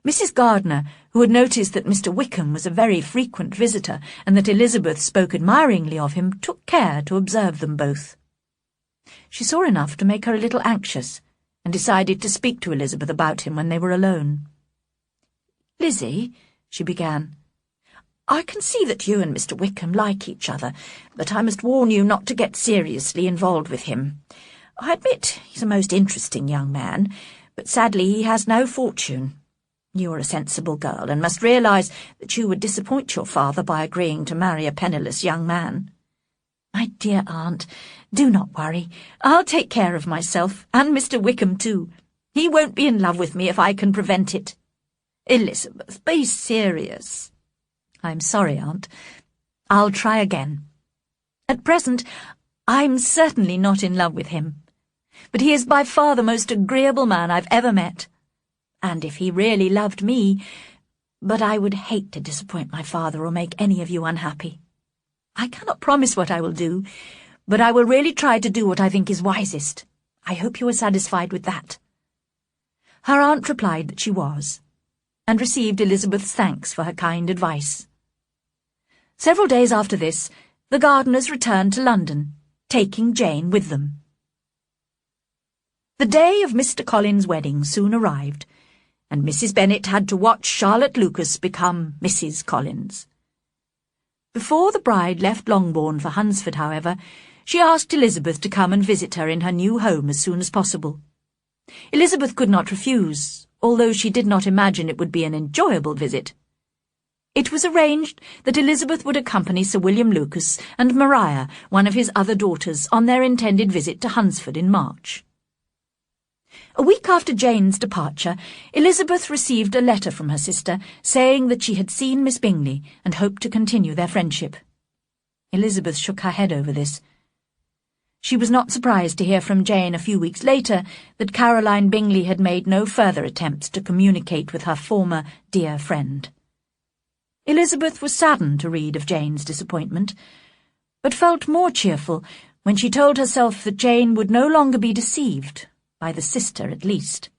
Mrs. Gardiner, who had noticed that Mr. Wickham was a very frequent visitor, and that Elizabeth spoke admiringly of him, took care to observe them both. She saw enough to make her a little anxious, and decided to speak to Elizabeth about him when they were alone. "Lizzie," she began, "I can see that you and Mr. Wickham like each other, but I must warn you not to get seriously involved with him. I admit he's a most interesting young man, but sadly he has no fortune. You are a sensible girl, and must realise that you would disappoint your father by agreeing to marry a penniless young man." "My dear aunt, do not worry. I'll take care of myself, and Mr. Wickham too. He won't be in love with me if I can prevent it." "Elizabeth, be serious." "I'm sorry, aunt. I'll try again. At present,
I'm certainly not in love with him, but he is by far the most agreeable man I've ever met. And if he really loved me, but I would hate to disappoint my father or make any of you unhappy. I cannot promise what I will do, but I will really try to do what I think is wisest. I hope you are satisfied with that." Her aunt replied that she was, and received Elizabeth's thanks for her kind advice. Several days after this, the Gardiners returned to London, taking Jane with them. The day of Mr. Collins's wedding soon arrived, and Mrs. Bennet had to watch Charlotte Lucas become Mrs. Collins. Before the bride left Longbourn for Hunsford, however, she asked Elizabeth to come and visit her in her new home as soon as possible. Elizabeth could not refuse, although she did not imagine it would be an enjoyable visit. It was arranged that Elizabeth would accompany Sir William Lucas and Maria, one of his other daughters, on their intended visit to Hunsford in March. A week after Jane's departure, Elizabeth received a letter from her sister saying that she had seen Miss Bingley and hoped to continue their friendship. Elizabeth shook her head over this. She was not surprised to hear from Jane a few weeks later that Caroline Bingley had made no further attempts to communicate with her former dear friend. Elizabeth was saddened to read of Jane's disappointment, but felt more cheerful when she told herself that Jane would no longer be deceived, by the sister at least.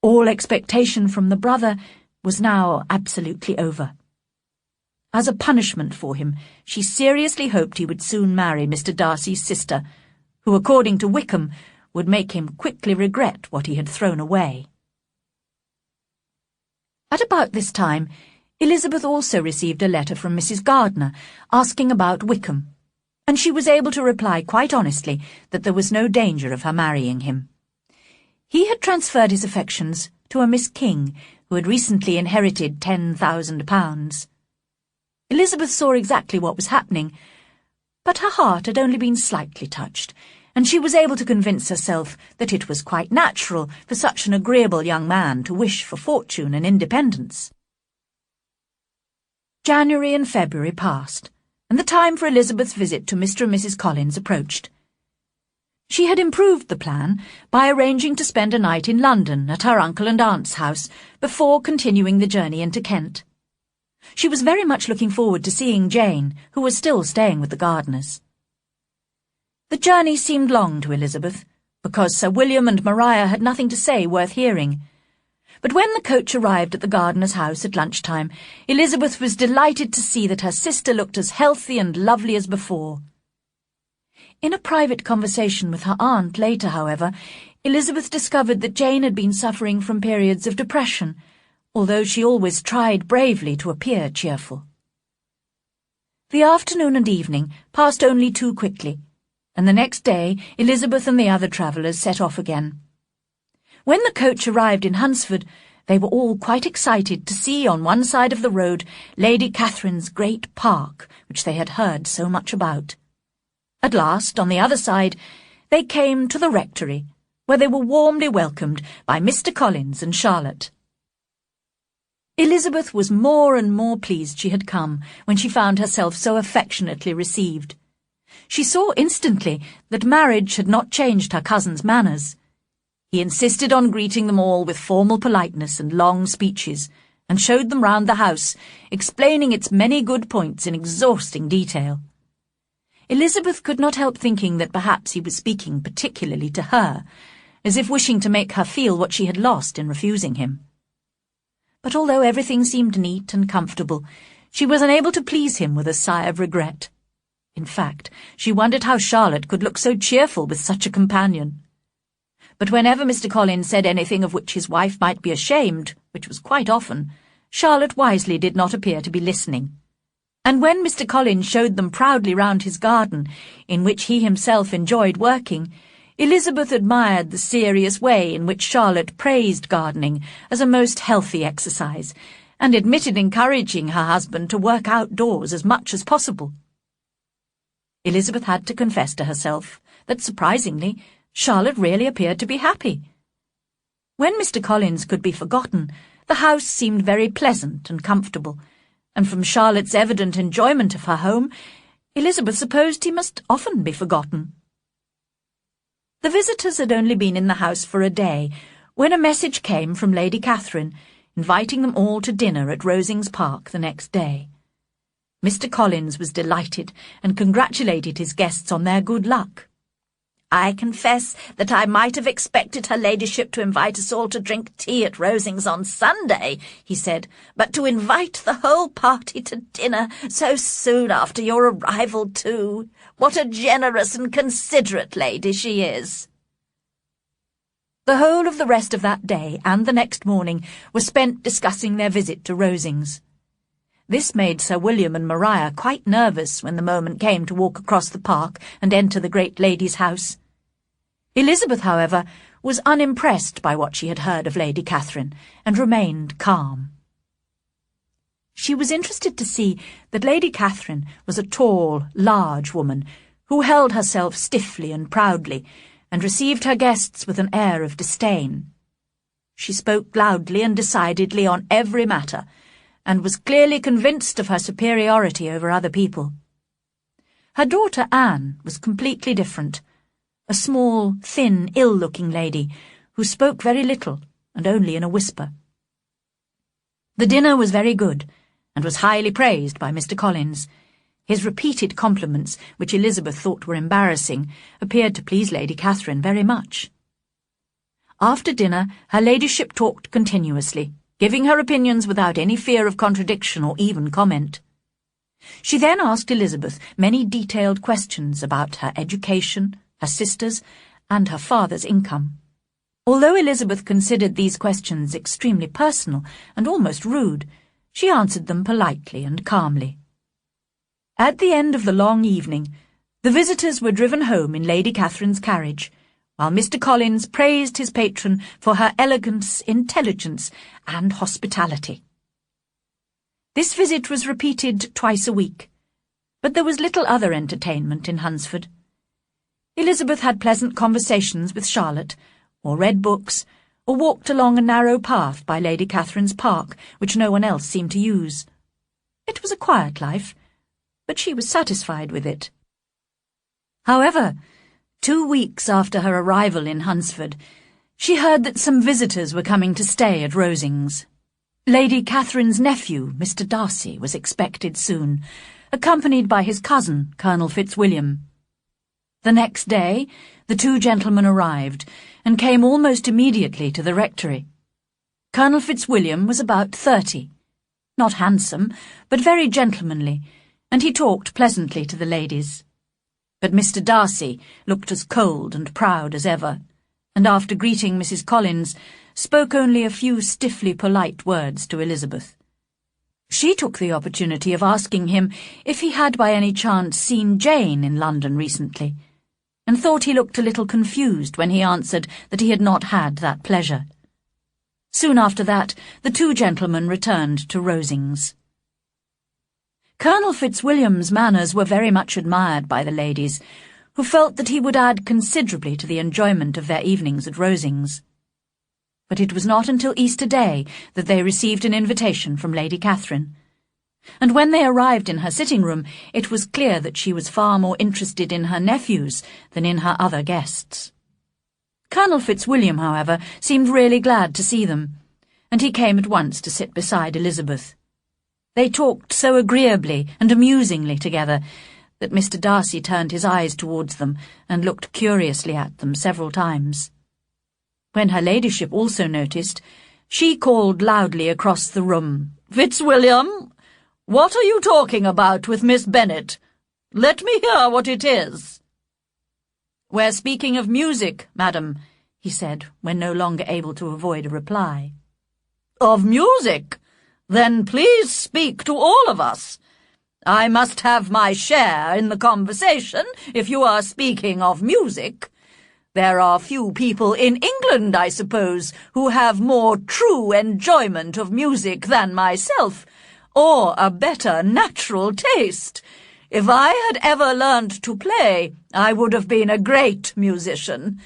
All expectation from the brother was now absolutely over. As a punishment for him, she seriously hoped he would soon marry Mr. Darcy's sister, who, according to Wickham, would make him quickly regret what he had thrown away. At about this time, Elizabeth also received a letter from Mrs. Gardiner asking about Wickham, and she was able to reply quite honestly that there was no danger of her marrying him. He had transferred his affections to a Miss King, who had recently inherited £10,000. Elizabeth saw exactly what was happening, but her heart had only been slightly touched, and she was able to convince herself that it was quite natural for such an agreeable young man to wish for fortune and independence. January and February passed, and the time for Elizabeth's visit to Mr. and Mrs. Collins approached. She had improved the plan by arranging to spend a night in London at her uncle and aunt's house before continuing the journey into Kent. She was very much looking forward to seeing Jane, who was still staying with the Gardiners. The journey seemed long to Elizabeth, because Sir William and Maria had nothing to say worth hearing. But when the coach arrived at the Gardiners' house at lunchtime, Elizabeth was delighted to see that her sister looked as healthy and lovely as before. In a private conversation with her aunt later, however, Elizabeth discovered that Jane had been suffering from periods of depression, although she always tried bravely to appear cheerful. The afternoon and evening passed only too quickly, and the next day Elizabeth and the other travellers set off again. When the coach arrived in Hunsford, they were all quite excited to see on one side of the road Lady Catherine's great park, which they had heard so much about. At last, on the other side, they came to the rectory, where they were warmly welcomed by Mr. Collins and Charlotte. Elizabeth was more and more pleased she had come when she found herself so affectionately received. She saw instantly that marriage had not changed her cousin's manners. He insisted on greeting them all with formal politeness and long speeches, and showed them round the house, explaining its many good points in exhausting detail. Elizabeth could not help thinking that perhaps he was speaking particularly to her, as if wishing to make her feel what she had lost in refusing him. But although everything seemed neat and comfortable, she was unable to please him with a sigh of regret. In fact, she wondered how Charlotte could look so cheerful with such a companion. But whenever Mr. Collins said anything of which his wife might be ashamed, which was quite often, Charlotte wisely did not appear to be listening. And when Mr. Collins showed them proudly round his garden, in which he himself enjoyed working, Elizabeth admired the serious way in which Charlotte praised gardening as a most healthy exercise, and admitted encouraging her husband to work outdoors as much as possible. Elizabeth had to confess to herself that, surprisingly, Charlotte really appeared to be happy. When Mr. Collins could be forgotten, the house seemed very pleasant and comfortable, and from Charlotte's evident enjoyment of her home, Elizabeth supposed he must often be forgotten. The visitors had only been in the house for a day when a message came from Lady Catherine inviting them all to dinner at Rosings Park the next day. Mr. Collins was delighted and congratulated his guests on their good luck.
"I confess that I might have expected her ladyship to invite us all to drink tea at Rosings on Sunday," he said, "but to invite the whole party to dinner so soon after your arrival, too. What a generous and considerate lady she is."
The whole of the rest of that day and the next morning was spent discussing their visit to Rosings. This made Sir William and Maria quite nervous when the moment came to walk across the park and enter the great lady's house. Elizabeth, however, was unimpressed by what she had heard of Lady Catherine, and remained calm. She was interested to see that Lady Catherine was a tall, large woman, who held herself stiffly and proudly, and received her guests with an air of disdain. She spoke loudly and decidedly on every matter, and was clearly convinced of her superiority over other people. Her daughter Anne was completely different, a small, thin, ill-looking lady who spoke very little and only in a whisper. The dinner was very good, and was highly praised by Mr. Collins. His repeated compliments, which Elizabeth thought were embarrassing, appeared to please Lady Catherine very much. After dinner, her ladyship talked continuously, giving her opinions without any fear of contradiction or even comment. She then asked Elizabeth many detailed questions about her education, her sisters, and her father's income. Although Elizabeth considered these questions extremely personal and almost rude, she answered them politely and calmly. At the end of the long evening, the visitors were driven home in Lady Catherine's carriage, while Mr. Collins praised his patron for her elegance, intelligence, and hospitality. This visit was repeated twice a week, but there was little other entertainment in Hunsford. Elizabeth had pleasant conversations with Charlotte, or read books, or walked along a narrow path by Lady Catherine's park, which no one else seemed to use. It was a quiet life, but she was satisfied with it. However, 2 weeks after her arrival in Hunsford, she heard that some visitors were coming to stay at Rosings. Lady Catherine's nephew, Mr. Darcy, was expected soon, accompanied by his cousin, Colonel Fitzwilliam. The next day, the 2 gentlemen arrived, and came almost immediately to the rectory. Colonel Fitzwilliam was about 30, not handsome, but very gentlemanly, and he talked pleasantly to the ladies. But Mr. Darcy looked as cold and proud as ever, and after greeting Mrs. Collins, spoke only a few stiffly polite words to Elizabeth. She took the opportunity of asking him if he had by any chance seen Jane in London recently, and thought he looked a little confused when he answered that he had not had that pleasure. Soon after that, the 2 gentlemen returned to Rosings. Colonel Fitzwilliam's manners were very much admired by the ladies, who felt that he would add considerably to the enjoyment of their evenings at Rosings. But it was not until Easter Day that they received an invitation from Lady Catherine, and when they arrived in her sitting-room, it was clear that she was far more interested in her nephews than in her other guests. Colonel Fitzwilliam, however, seemed really glad to see them, and he came at once to sit beside Elizabeth. They talked so agreeably and amusingly together that Mr. Darcy turned his eyes towards them and looked curiously at them several times. When her ladyship also noticed, she called loudly across the room, "Fitzwilliam, what are you talking about with Miss Bennet? Let me hear what it is." "We're speaking of music, madam," he said, when no longer able to avoid a reply. "Of music? Then please speak to all of us. I must have my share in the conversation if you are speaking of music. There are few people in England, I suppose, who have more true enjoyment of music than myself, or a better natural taste. If I had ever learned to play, I would have been a great musician.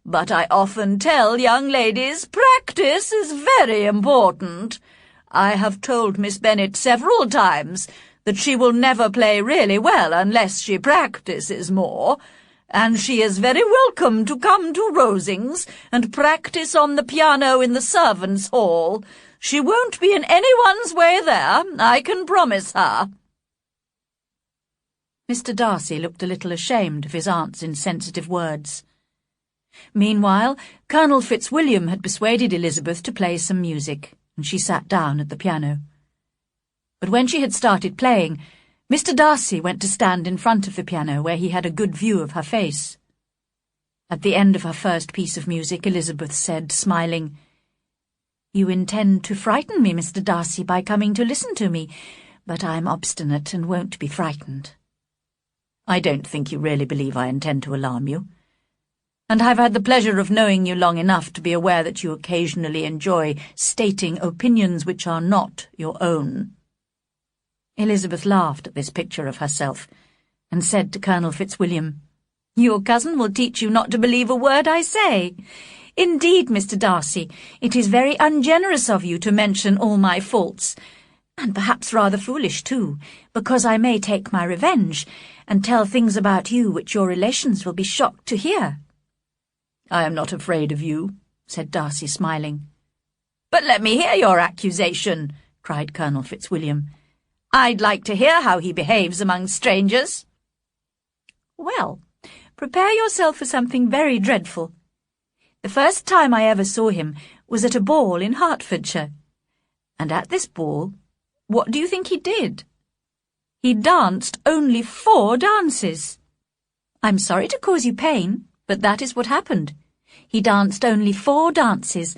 But I often tell young ladies practice is very important. I have told Miss Bennet several times
that she will never play really well unless she practices more, and she is very welcome to come to Rosings and practice on the piano in the servants' hall. She won't be in anyone's way there, I can promise her."
Mr. Darcy looked a little ashamed of his aunt's insensitive words. Meanwhile, Colonel Fitzwilliam had persuaded Elizabeth to play some music, and she sat down at the piano. But when she had started playing, Mr. Darcy went to stand in front of the piano where he had a good view of her face. At the end of her first piece of music, Elizabeth said, smiling, "You intend to frighten me, Mr. Darcy, by coming to listen to me, but I'm obstinate and won't be frightened."
"I don't think you really believe I intend to alarm you, and I've had the pleasure of knowing you long enough to be aware that you occasionally enjoy stating opinions which are not your own."
Elizabeth laughed at this picture of herself, and said to Colonel Fitzwilliam, "Your cousin will teach you not to believe a word I say. Indeed, Mr. Darcy, it is very ungenerous of you to mention all my faults, and perhaps rather foolish too, because I may take my revenge, and tell things about you which your relations will be shocked to hear."
"I am not afraid of you," said Darcy, smiling. "But let me hear your accusation," cried Colonel Fitzwilliam. "I'd like to hear how he behaves among strangers."
"Well, prepare yourself for something very dreadful. The first time I ever saw him was at a ball in Hertfordshire. And at this ball, what do you think he did? He danced only 4 dances. I'm sorry to cause you pain, but that is what happened. He danced only 4 dances,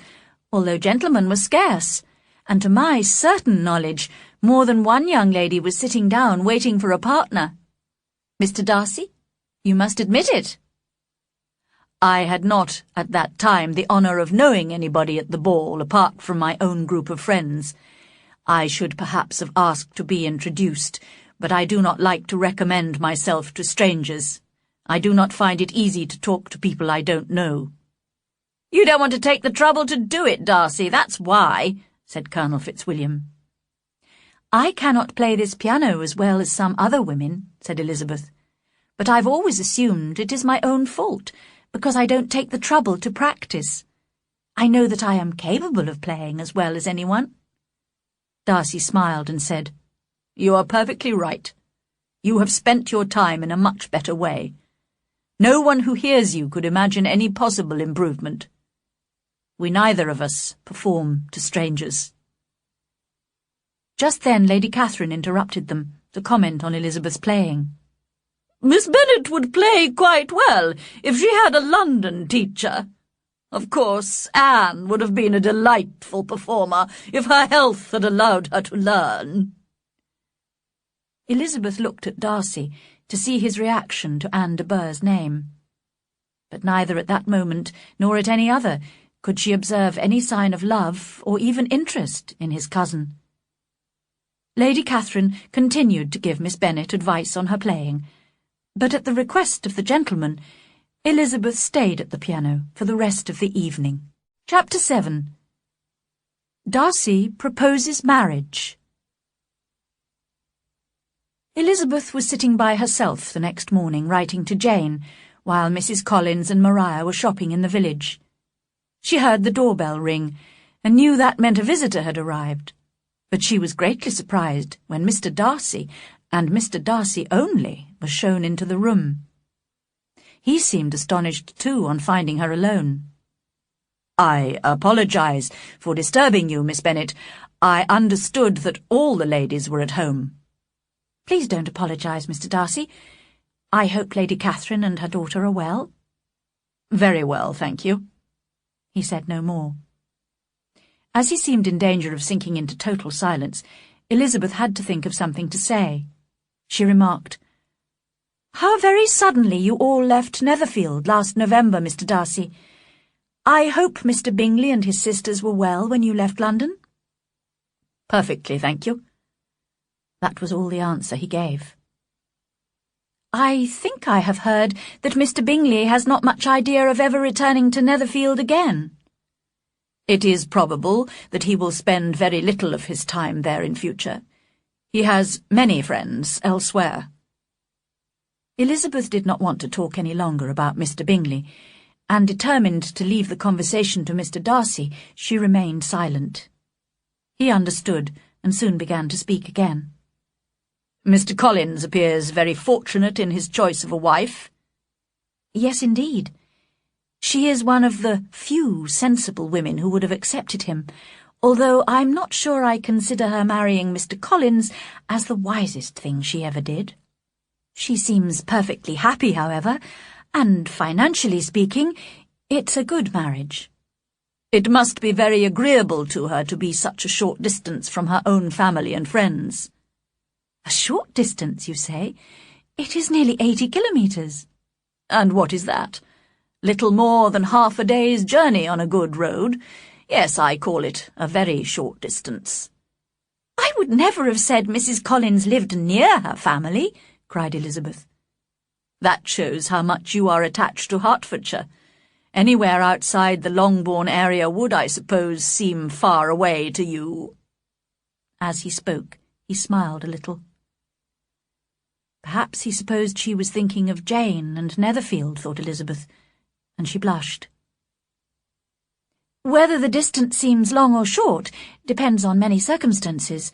although gentlemen were scarce, and to my certain knowledge, more than one young lady was sitting down waiting for a partner. Mr. Darcy, you must admit it."
"I had not, at that time, the honour of knowing anybody at the ball apart from my own group of friends. I should perhaps have asked to be introduced, but I do not like to recommend myself to strangers. I do not find it easy to talk to people I don't know." "You don't want to take the trouble to do it, Darcy, that's why," said Colonel Fitzwilliam.
"I cannot play this piano as well as some other women," said Elizabeth, "but I've always assumed it is my own fault, because I don't take the trouble to practice. I know that I am capable of playing as well as anyone."
Darcy smiled and said, "You are perfectly right. You have spent your time in a much better way. No one who hears you could imagine any possible improvement. We neither of us perform to strangers."
Just then Lady Catherine interrupted them to comment on Elizabeth's playing.
"Miss Bennet would play quite well if she had a London teacher. Of course, Anne would have been a delightful performer if her health had allowed her to learn."
Elizabeth looked at Darcy to see his reaction to Anne de Bourgh's name. But neither at that moment nor at any other could she observe any sign of love or even interest in his cousin. Lady Catherine continued to give Miss Bennet advice on her playing, but at the request of the gentleman, Elizabeth stayed at the piano for the rest of the evening. Chapter 7. Darcy proposes marriage. Elizabeth was sitting by herself the next morning writing to Jane, while Mrs. Collins and Maria were shopping in the village. She heard the doorbell ring, and knew that meant a visitor had arrived. But she was greatly surprised when Mr. Darcy, and Mr. Darcy only, was shown into the room. He seemed astonished, too, on finding her alone.
"I apologize for disturbing you, Miss Bennet. I understood that all the ladies were at home."
"Please don't apologize, Mr. Darcy. I hope Lady Catherine and her daughter are well."
"Very well, thank you."
He said no more. As he seemed in danger of sinking into total silence, Elizabeth had to think of something to say. She remarked, "How very suddenly you all left Netherfield last November, Mr. Darcy. I hope Mr. Bingley and his sisters were well when you left London?"
"Perfectly, thank you."
That was all the answer he gave. "I think I have heard that Mr. Bingley has not much idea of ever returning to Netherfield again."
"It is probable that he will spend very little of his time there in future. He has many friends elsewhere.
Elizabeth did not want to talk any longer about Mr. Bingley, and determined to leave the conversation to Mr. Darcy, she remained silent. He understood, and soon began to speak again.
Mr. Collins appears very fortunate in his choice of a wife.
Yes, indeed. She is one of the few sensible women who would have accepted him, although I'm not sure I consider her marrying Mr. Collins as the wisest thing she ever did. She seems perfectly happy, however, and financially speaking, it's a good marriage.
It must be very agreeable to her to be such a short distance from her own family and friends.
A short distance, you say? It is nearly 80 kilometres.
And what is that? Little more than half a day's journey on a good road. Yes, I call it a very short distance.
I would never have said Mrs. Collins lived near her family, cried Elizabeth.
That shows how much you are attached to Hertfordshire. Anywhere outside the Longbourn area would, I suppose, seem far away to you.
As he spoke, he smiled a little. Perhaps he supposed she was thinking of Jane and Netherfield, thought Elizabeth, and she blushed. Whether the distance seems long or short depends on many circumstances.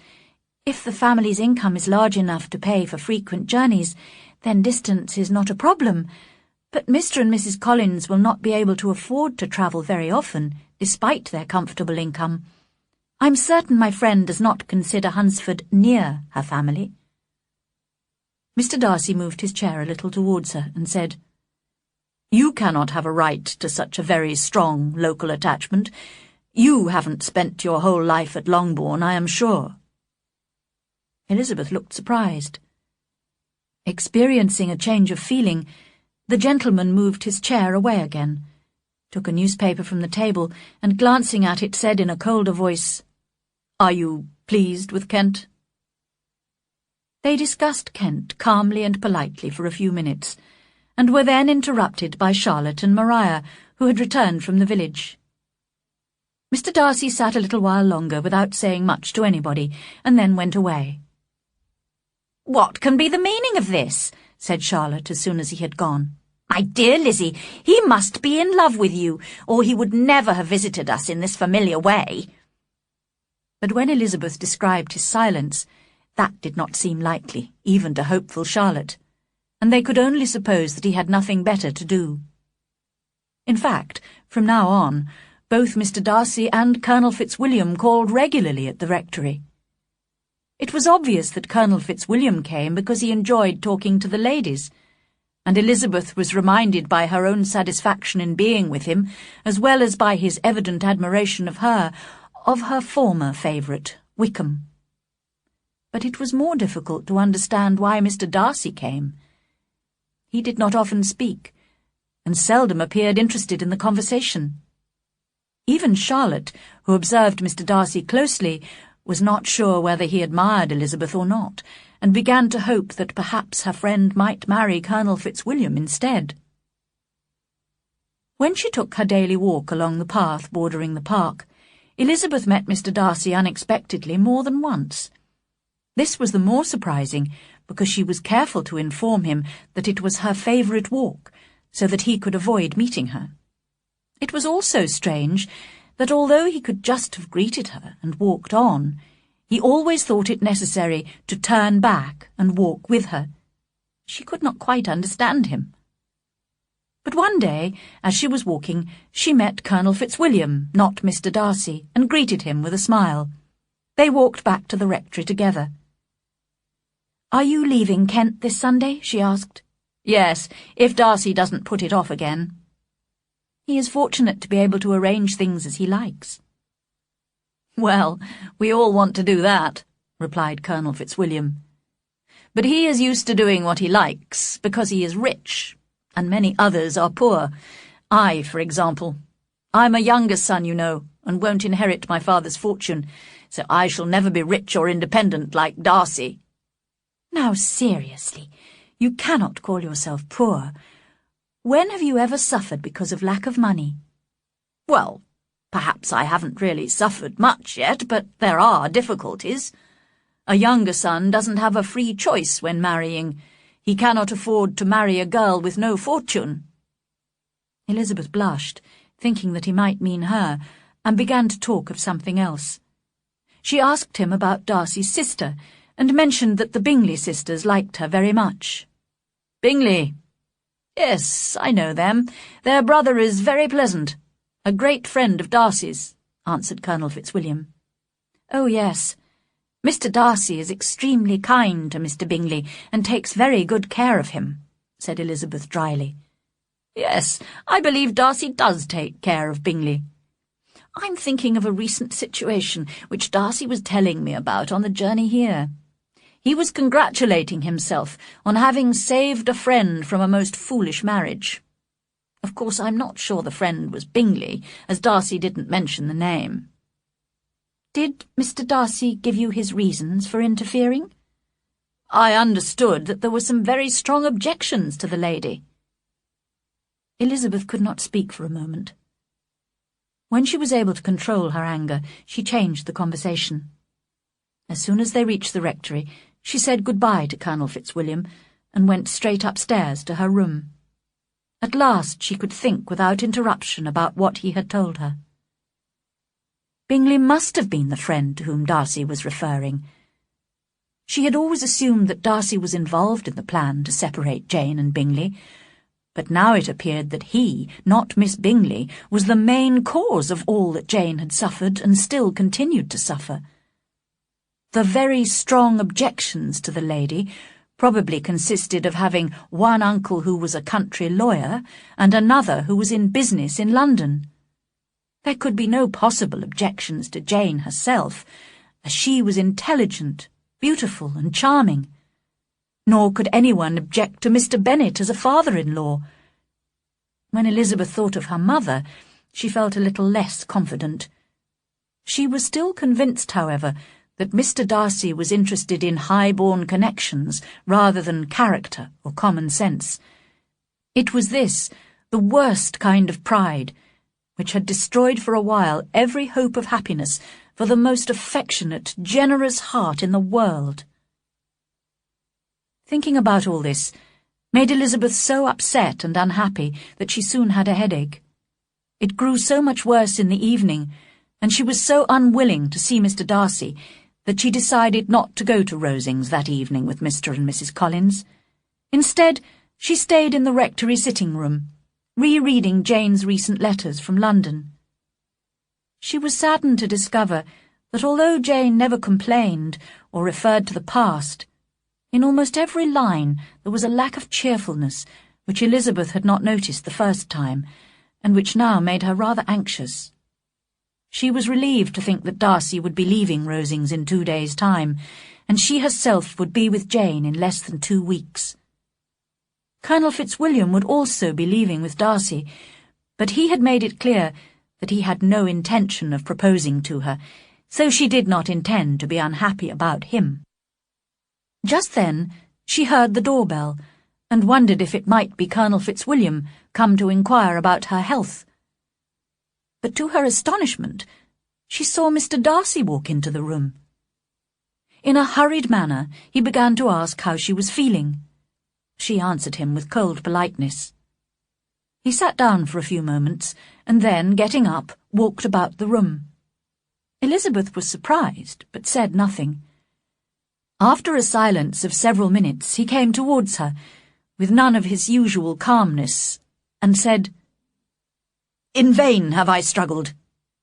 If the family's income is large enough to pay for frequent journeys, then distance is not a problem. But Mr. and Mrs. Collins will not be able to afford to travel very often, despite their comfortable income. I'm certain my friend does not consider Hunsford near her family. Mr. Darcy moved his chair a little towards her and said,
You cannot have a right to such a very strong local attachment. You haven't spent your whole life at Longbourn, I am sure.
Elizabeth looked surprised. Experiencing a change of feeling, the gentleman moved his chair away again, took a newspaper from the table, and glancing at it said in a colder voice,
Are you pleased with Kent?
They discussed Kent calmly and politely for a few minutes, and were then interrupted by Charlotte and Maria, who had returned from the village. Mr. Darcy sat a little while longer without saying much to anybody, and then went away.
What can be the meaning of this? Said Charlotte as soon as he had gone. My dear Lizzie, he must be in love with you, or he would never have visited us in this familiar way.
But when Elizabeth described his silence, that did not seem likely, even to hopeful Charlotte, and they could only suppose that he had nothing better to do. In fact, from now on, both Mr. Darcy and Colonel Fitzwilliam called regularly at the rectory. It was obvious that Colonel Fitzwilliam came because he enjoyed talking to the ladies, and Elizabeth was reminded by her own satisfaction in being with him, as well as by his evident admiration of her former favourite, Wickham. But it was more difficult to understand why Mr. Darcy came. He did not often speak, and seldom appeared interested in the conversation. Even Charlotte, who observed Mr. Darcy closely, was not sure whether he admired Elizabeth or not, and began to hope that perhaps her friend might marry Colonel Fitzwilliam instead. When she took her daily walk along the path bordering the park, Elizabeth met Mr. Darcy unexpectedly more than once. This was the more surprising because she was careful to inform him that it was her favourite walk, so that he could avoid meeting her. It was also strange that although he could just have greeted her and walked on, he always thought it necessary to turn back and walk with her. She could not quite understand him. But one day, as she was walking, she met Colonel Fitzwilliam, not Mr. Darcy, and greeted him with a smile. They walked back to the rectory together. "Are you leaving Kent this Sunday?" she asked.
"Yes, if Darcy doesn't put it off again."
"He is fortunate to be able to arrange things as he likes."
"Well, we all want to do that," replied Colonel Fitzwilliam. "But he is used to doing what he likes, because he is rich, and many others are poor. I, for example. I'm a younger son, you know, and won't inherit my father's fortune, so I shall never be rich or independent like Darcy."
"Now, seriously, you cannot call yourself poor. When have you ever suffered because of lack of money?"
"Well, perhaps I haven't really suffered much yet, but there are difficulties. A younger son doesn't have a free choice when marrying. He cannot afford to marry a girl with no fortune."
Elizabeth blushed, thinking that he might mean her, and began to talk of something else. She asked him about Darcy's sister, and mentioned that the Bingley sisters liked her very much.
"Bingley? Yes, I know them. Their brother is very pleasant. A great friend of Darcy's," answered Colonel Fitzwilliam.
"Oh, yes. Mr. Darcy is extremely kind to Mr. Bingley, and takes very good care of him," said Elizabeth dryly.
"Yes, I believe Darcy does take care of Bingley. I'm thinking of a recent situation which Darcy was telling me about on the journey here. He was congratulating himself on having saved a friend from a most foolish marriage. Of course, I'm not sure the friend was Bingley, as Darcy didn't mention the name."
"Did Mr. Darcy give you his reasons for interfering?"
"I understood that there were some very strong objections to the lady."
Elizabeth could not speak for a moment. When she was able to control her anger, she changed the conversation. As soon as they reached the rectory, she said goodbye to Colonel Fitzwilliam and went straight upstairs to her room. At last she could think without interruption about what he had told her. Bingley must have been the friend to whom Darcy was referring. She had always assumed that Darcy was involved in the plan to separate Jane and Bingley, but now it appeared that he, not Miss Bingley, was the main cause of all that Jane had suffered and still continued to suffer. The very strong objections to the lady probably consisted of having one uncle who was a country lawyer and another who was in business in London. There could be no possible objections to Jane herself, as she was intelligent, beautiful, and charming. Nor could anyone object to Mr. Bennet as a father-in-law. When Elizabeth thought of her mother, she felt a little less confident. She was still convinced, however, that Mr. Darcy was interested in high-born connections rather than character or common sense. It was this, the worst kind of pride, which had destroyed for a while every hope of happiness for the most affectionate, generous heart in the world. Thinking about all this made Elizabeth so upset and unhappy that she soon had a headache. It grew so much worse in the evening, and she was so unwilling to see Mr. Darcy that she decided not to go to Rosings that evening with Mr. and Mrs. Collins. Instead, she stayed in the rectory sitting-room, rereading Jane's recent letters from London. She was saddened to discover that although Jane never complained or referred to the past, in almost every line there was a lack of cheerfulness which Elizabeth had not noticed the first time, and which now made her rather anxious. She was relieved to think that Darcy would be leaving Rosings in 2 days' time, and she herself would be with Jane in less than 2 weeks. Colonel Fitzwilliam would also be leaving with Darcy, but he had made it clear that he had no intention of proposing to her, so she did not intend to be unhappy about him. Just then she heard the doorbell, and wondered if it might be Colonel Fitzwilliam come to inquire about her health. But to her astonishment, she saw Mr. Darcy walk into the room. In a hurried manner, he began to ask how she was feeling. She answered him with cold politeness. He sat down for a few moments, and then, getting up, walked about the room. Elizabeth was surprised, but said nothing. After a silence of several minutes, he came towards her, with none of his usual calmness, and said, "In vain have I struggled.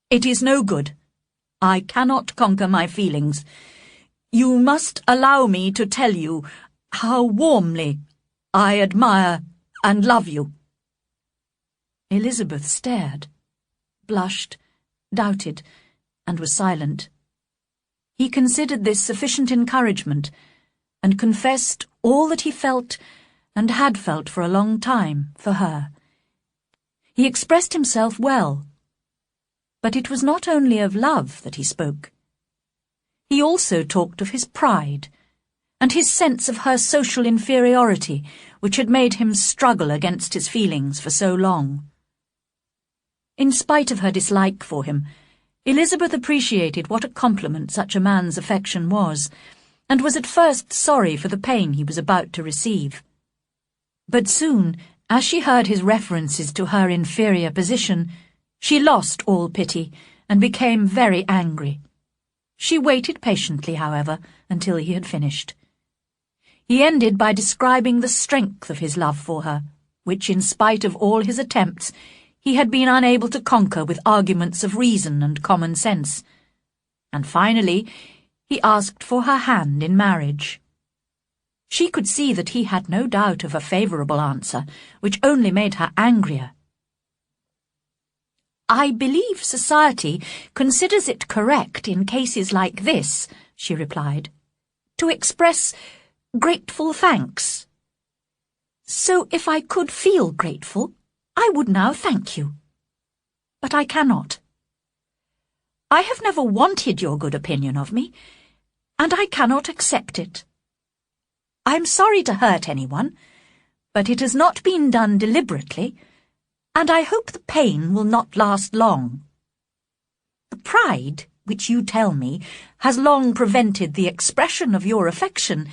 It is no good. I cannot conquer my feelings. You must allow me to tell you how warmly I admire and love you." Elizabeth stared, blushed, doubted, and was silent. He considered this sufficient encouragement, and confessed all that he felt and had felt for a long time for her. He expressed himself well, but it was not only of love that he spoke. He also talked of his pride, and his sense of her social inferiority, which had made him struggle against his feelings for so long. In spite of her dislike for him, Elizabeth appreciated what a compliment such a man's affection was, and was at first sorry for the pain he was about to receive. But soon, as she heard his references to her inferior position, she lost all pity and became very angry. She waited patiently, however, until he had finished. He ended by describing the strength of his love for her, which, in spite of all his attempts, he had been unable to conquer with arguments of reason and common sense. And finally, he asked for her hand in marriage. She could see that he had no doubt of a favourable answer, which only made her angrier. "I believe society considers it correct in cases like this," she replied, "to express grateful thanks. So if I could feel grateful, I would now thank you. But I cannot. I have never wanted your good opinion of me, and I cannot accept it. I'm sorry to hurt anyone, but it has not been done deliberately, and I hope the pain will not last long. The pride, which you tell me, has long prevented the expression of your affection,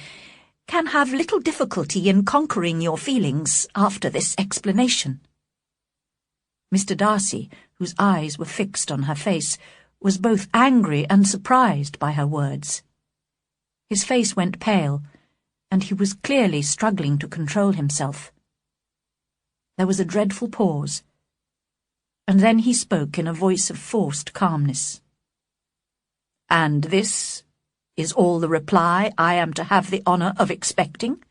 can have little difficulty in conquering your feelings after this explanation." Mr. Darcy, whose eyes were fixed on her face, was both angry and surprised by her words. His face went pale, and he was clearly struggling to control himself. There was a dreadful pause, and then he spoke in a voice of forced calmness. "And this is all the reply I am to have the honour of expecting?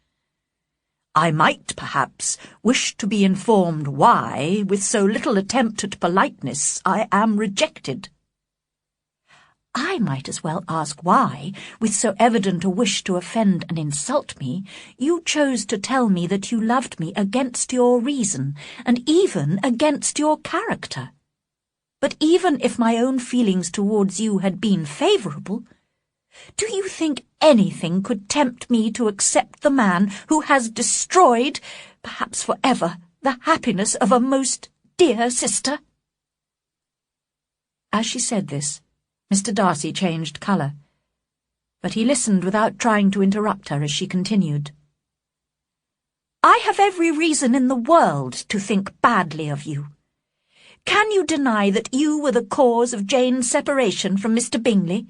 I might, perhaps, wish to be informed why, with so little attempt at politeness, I am rejected." "I might as well ask why, with so evident a wish to offend and insult me, you chose to tell me that you loved me against your reason, and even against your character. But even if my own feelings towards you had been favourable, do you think anything could tempt me to accept the man who has destroyed, perhaps for ever, the happiness of a most dear sister?" As she said this, Mr. Darcy changed colour, but he listened without trying to interrupt her as she continued. "I have every reason in the world to think badly of you. Can you deny that you were the cause of Jane's separation from Mr. Bingley,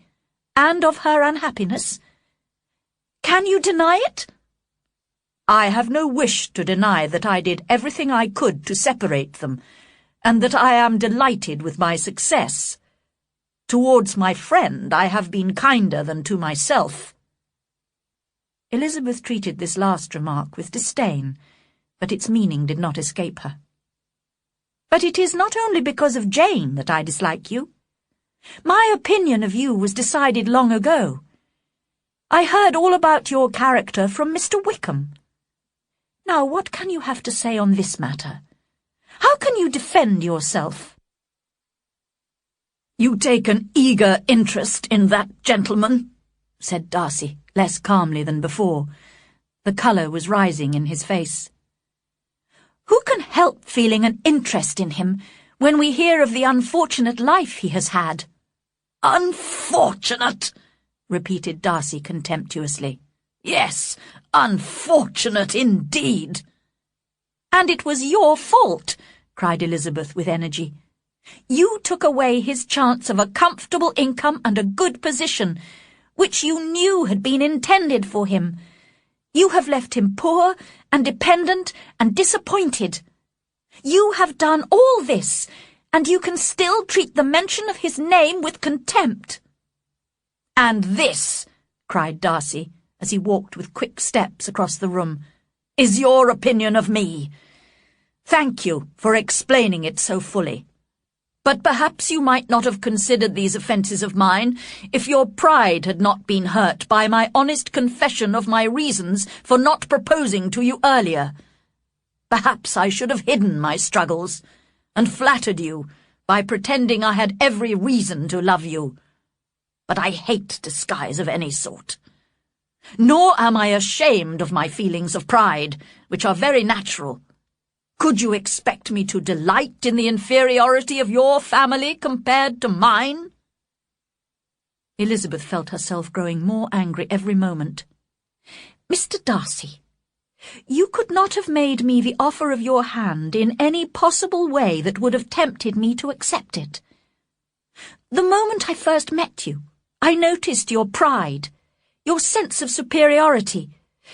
and of her unhappiness? Can you deny it?" "I have no wish to deny that I did everything I could to separate them, and that I am delighted with my success. Towards my friend I have been kinder than to myself." Elizabeth treated this last remark with disdain, but its meaning did not escape her. "But it is not only because of Jane that I dislike you. My opinion of you was decided long ago. I heard all about your character from Mr. Wickham. Now what can you have to say on this matter? How can you defend yourself?" "You take an eager interest in that gentleman," said Darcy, less calmly than before. The colour was rising in his face. "Who can help feeling an interest in him when we hear of the unfortunate life he has had?" "Unfortunate!" repeated Darcy contemptuously. "Yes, unfortunate indeed." "And it was your fault," cried Elizabeth with energy. "You took away his chance of a comfortable income and a good position, which you knew had been intended for him. You have left him poor and dependent and disappointed. You have done all this, and you can still treat the mention of his name with contempt." "And this," cried Darcy, as he walked with quick steps across the room, "is your opinion of me. Thank you for explaining it so fully. But perhaps you might not have considered these offences of mine if your pride had not been hurt by my honest confession of my reasons for not proposing to you earlier. Perhaps I should have hidden my struggles, and flattered you by pretending I had every reason to love you. But I hate disguise of any sort. Nor am I ashamed of my feelings of pride, which are very natural. Could you expect me to delight in the inferiority of your family compared to mine?" Elizabeth felt herself growing more angry every moment. "Mr. Darcy, you could not have made me the offer of your hand in any possible way that would have tempted me to accept it. The moment I first met you, I noticed your pride, your sense of superiority,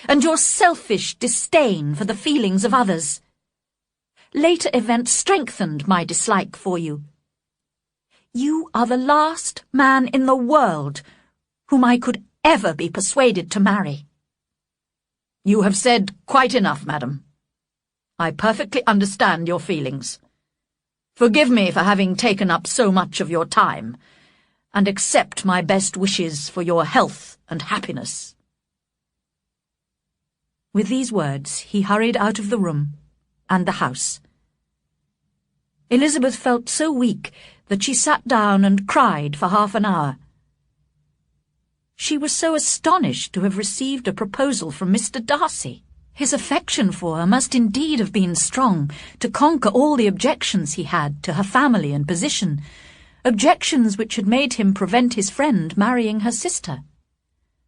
and your selfish disdain for the feelings of others. Later events strengthened my dislike for you. You are the last man in the world whom I could ever be persuaded to marry."
"You have said quite enough, madam. I perfectly understand your feelings. Forgive me for having taken up so much of your time, and accept my best wishes for your health and happiness."
With these words, he hurried out of the room and the house. Elizabeth felt so weak that she sat down and cried for half an hour. She was so astonished to have received a proposal from Mr. Darcy. His affection for her must indeed have been strong to conquer all the objections he had to her family and position, objections which had made him prevent his friend marrying her sister.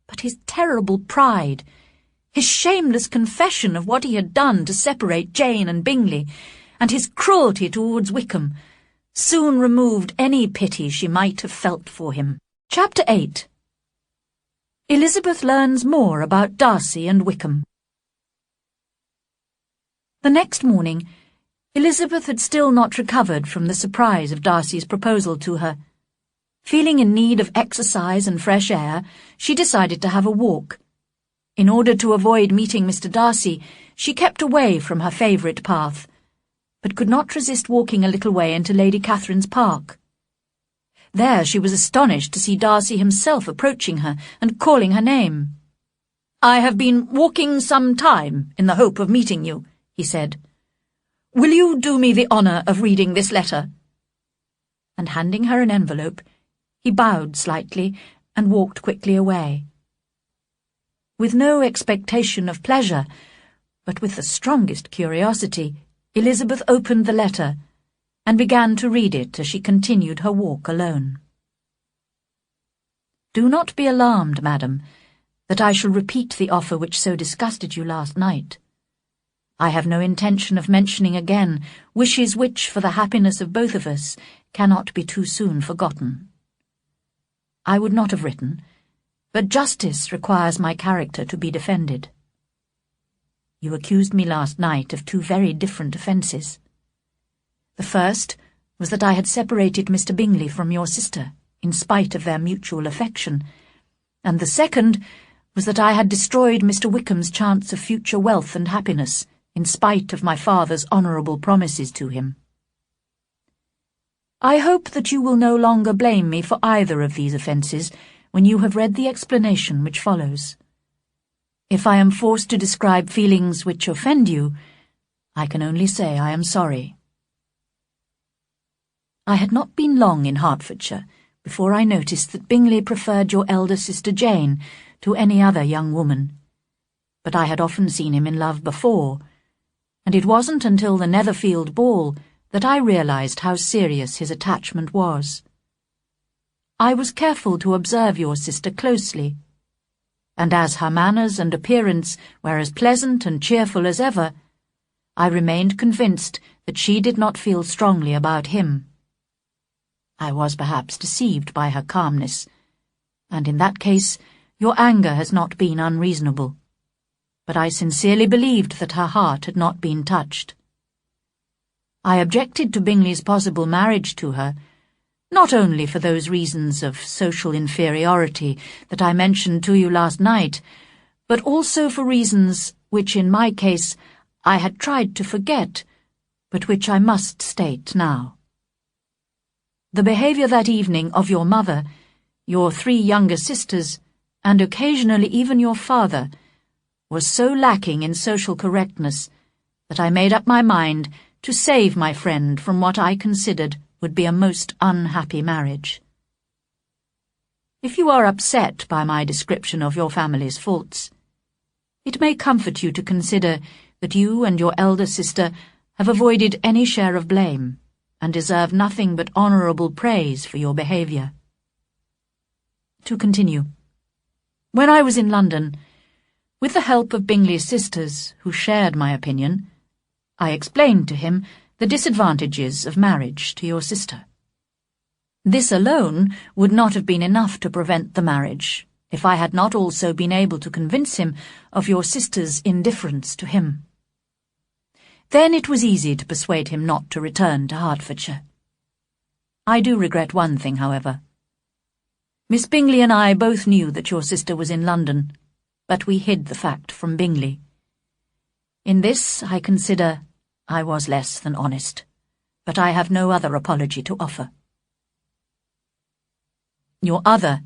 But his terrible pride, his shameless confession of what he had done to separate Jane and Bingley, and his cruelty towards Wickham, soon removed any pity she might have felt for him. Chapter 8. Elizabeth learns more about Darcy and Wickham. The next morning, Elizabeth had still not recovered from the surprise of Darcy's proposal to her. Feeling in need of exercise and fresh air, she decided to have a walk. In order to avoid meeting Mr. Darcy, she kept away from her favourite path, but could not resist walking a little way into Lady Catherine's park. There she was astonished to see Darcy himself approaching her and calling her name.
"I have been walking some time in the hope of meeting you," he said. "Will you do me the honour of reading this letter?"
And handing her an envelope, he bowed slightly and walked quickly away. With no expectation of pleasure, but with the strongest curiosity, Elizabeth opened the letter and began to read it as she continued her walk alone. "Do not be alarmed, madam, that I shall repeat the offer which so disgusted you last night. I have no intention of mentioning again wishes which, for the happiness of both of us, cannot be too soon forgotten. I would not have written, but justice requires my character to be defended. You accused me last night of two very different offences. The first was that I had separated Mr. Bingley from your sister, in spite of their mutual affection, and the second was that I had destroyed Mr. Wickham's chance of future wealth and happiness, in spite of my father's honourable promises to him. I hope that you will no longer blame me for either of these offences when you have read the explanation which follows. If I am forced to describe feelings which offend you, I can only say I am sorry. I had not been long in Hertfordshire before I noticed that Bingley preferred your elder sister Jane to any other young woman, but I had often seen him in love before, and it wasn't until the Netherfield ball that I realised how serious his attachment was. I was careful to observe your sister closely, and as her manners and appearance were as pleasant and cheerful as ever, I remained convinced that she did not feel strongly about him. I was perhaps deceived by her calmness, and in that case your anger has not been unreasonable, but I sincerely believed that her heart had not been touched. I objected to Bingley's possible marriage to her, not only for those reasons of social inferiority that I mentioned to you last night, but also for reasons which in my case I had tried to forget, but which I must state now. The behaviour that evening of your mother, your 3 younger sisters, and occasionally even your father, was so lacking in social correctness that I made up my mind to save my friend from what I considered would be a most unhappy marriage. If you are upset by my description of your family's faults, it may comfort you to consider that you and your elder sister have avoided any share of blame, and deserve nothing but honourable praise for your behaviour. To continue. When I was in London, with the help of Bingley's sisters, who shared my opinion, I explained to him the disadvantages of marriage to your sister. This alone would not have been enough to prevent the marriage, if I had not also been able to convince him of your sister's indifference to him. Then it was easy to persuade him not to return to Hertfordshire. I do regret one thing, however. Miss Bingley and I both knew that your sister was in London, but we hid the fact from Bingley. In this, I consider, I was less than honest, but I have no other apology to offer. Your other,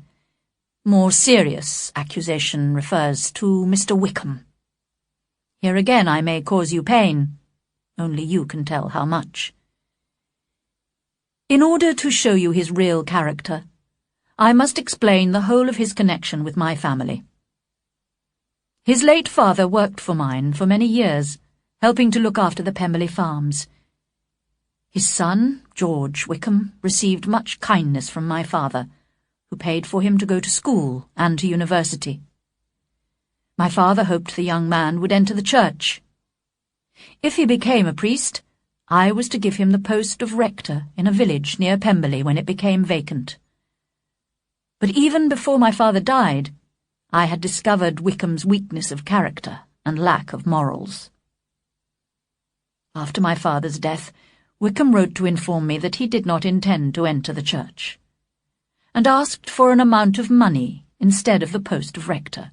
more serious accusation refers to Mr. Wickham. Here again I may cause you pain, only you can tell how much. In order to show you his real character, I must explain the whole of his connection with my family. His late father worked for mine for many years, helping to look after the Pemberley farms. His son, George Wickham, received much kindness from my father, who paid for him to go to school and to university. My father hoped the young man would enter the church. If he became a priest, I was to give him the post of rector in a village near Pemberley when it became vacant. But even before my father died, I had discovered Wickham's weakness of character and lack of morals. After my father's death, Wickham wrote to inform me that he did not intend to enter the church, and asked for an amount of money instead of the post of rector.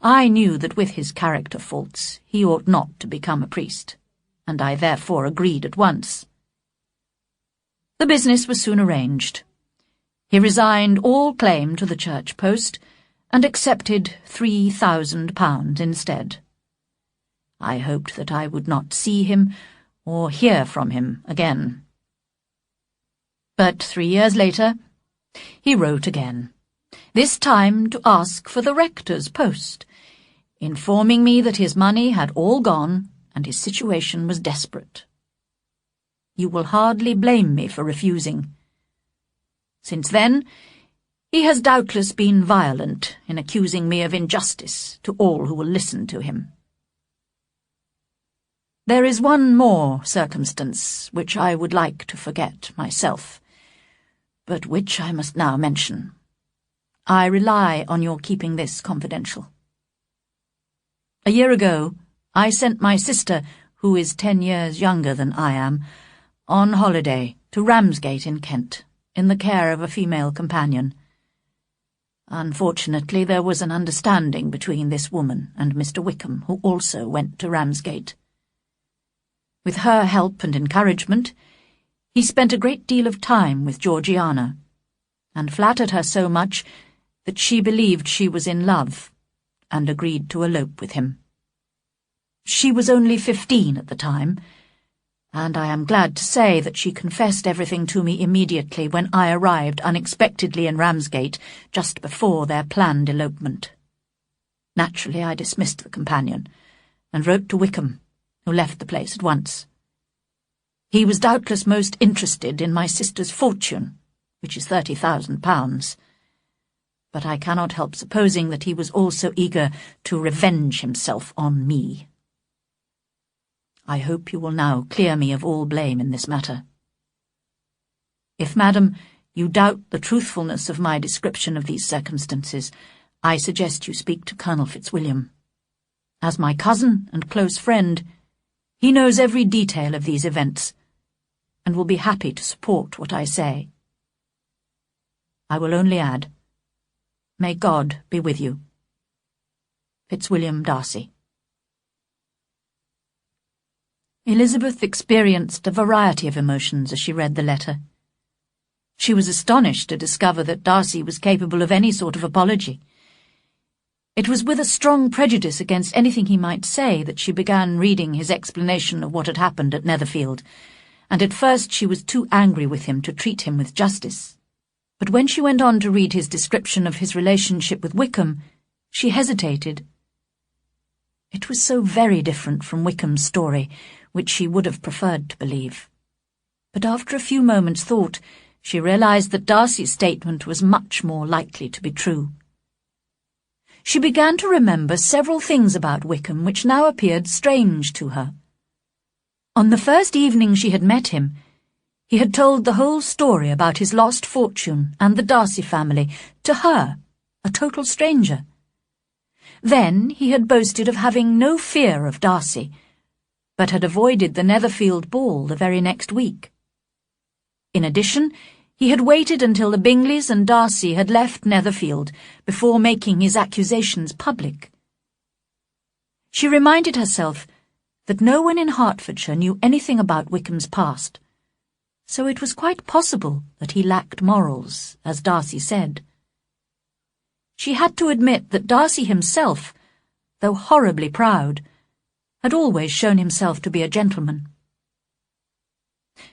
I knew that with his character faults he ought not to become a priest, and I therefore agreed at once. The business was soon arranged. He resigned all claim to the church post, and accepted £3,000 instead. I hoped that I would not see him or hear from him again. But 3 years later, he wrote again, this time to ask for the rector's post, informing me that his money had all gone and his situation was desperate. You will hardly blame me for refusing. Since then, he has doubtless been violent in accusing me of injustice to all who will listen to him. There is one more circumstance which I would like to forget myself, but which I must now mention. I rely on your keeping this confidential. A year ago, I sent my sister, who is 10 years younger than I am, on holiday to Ramsgate in Kent, in the care of a female companion. Unfortunately, there was an understanding between this woman and Mr. Wickham, who also went to Ramsgate. With her help and encouragement, he spent a great deal of time with Georgiana, and flattered her so much that she believed she was in love, and agreed to elope with him. She was only 15 at the time, and I am glad to say that she confessed everything to me immediately when I arrived unexpectedly in Ramsgate just before their planned elopement. Naturally, I dismissed the companion, and wrote to Wickham, who left the place at once. He was doubtless most interested in my sister's fortune, which is £30,000, but I cannot help supposing that he was also eager to revenge himself on me. I hope you will now clear me of all blame in this matter. If, madam, you doubt the truthfulness of my description of these circumstances, I suggest you speak to Colonel Fitzwilliam. As my cousin and close friend, he knows every detail of these events, and will be happy to support what I say. I will only add, may God be with you. Fitzwilliam Darcy. Elizabeth experienced a variety of emotions as she read the letter. She was astonished to discover that Darcy was capable of any sort of apology. It was with a strong prejudice against anything he might say that she began reading his explanation of what had happened at Netherfield, and at first she was too angry with him to treat him with justice. But when she went on to read his description of his relationship with Wickham, she hesitated. It was so very different from Wickham's story, which she would have preferred to believe. But after a few moments' thought, she realized that Darcy's statement was much more likely to be true. She began to remember several things about Wickham which now appeared strange to her. On the first evening she had met him, he had told the whole story about his lost fortune and the Darcy family to her, a total stranger. Then he had boasted of having no fear of Darcy, but had avoided the Netherfield ball the very next week. In addition, he had waited until the Bingleys and Darcy had left Netherfield before making his accusations public. She reminded herself that no one in Hertfordshire knew anything about Wickham's past, so it was quite possible that he lacked morals, as Darcy said. She had to admit that Darcy himself, though horribly proud, had always shown himself to be a gentleman.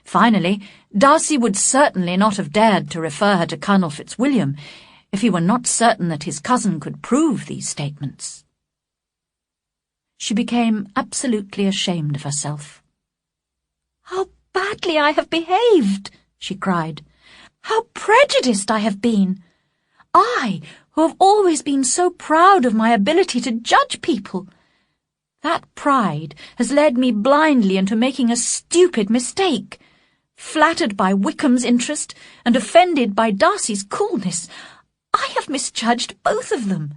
Finally, Darcy would certainly not have dared to refer her to Colonel Fitzwilliam if he were not certain that his cousin could prove these statements. She became absolutely ashamed of herself. "How badly I have behaved!" she cried. "How prejudiced I have been! I, who have always been so proud of my ability to judge people! That pride has led me blindly into making a stupid mistake. Flattered by Wickham's interest and offended by Darcy's coolness, I have misjudged both of them.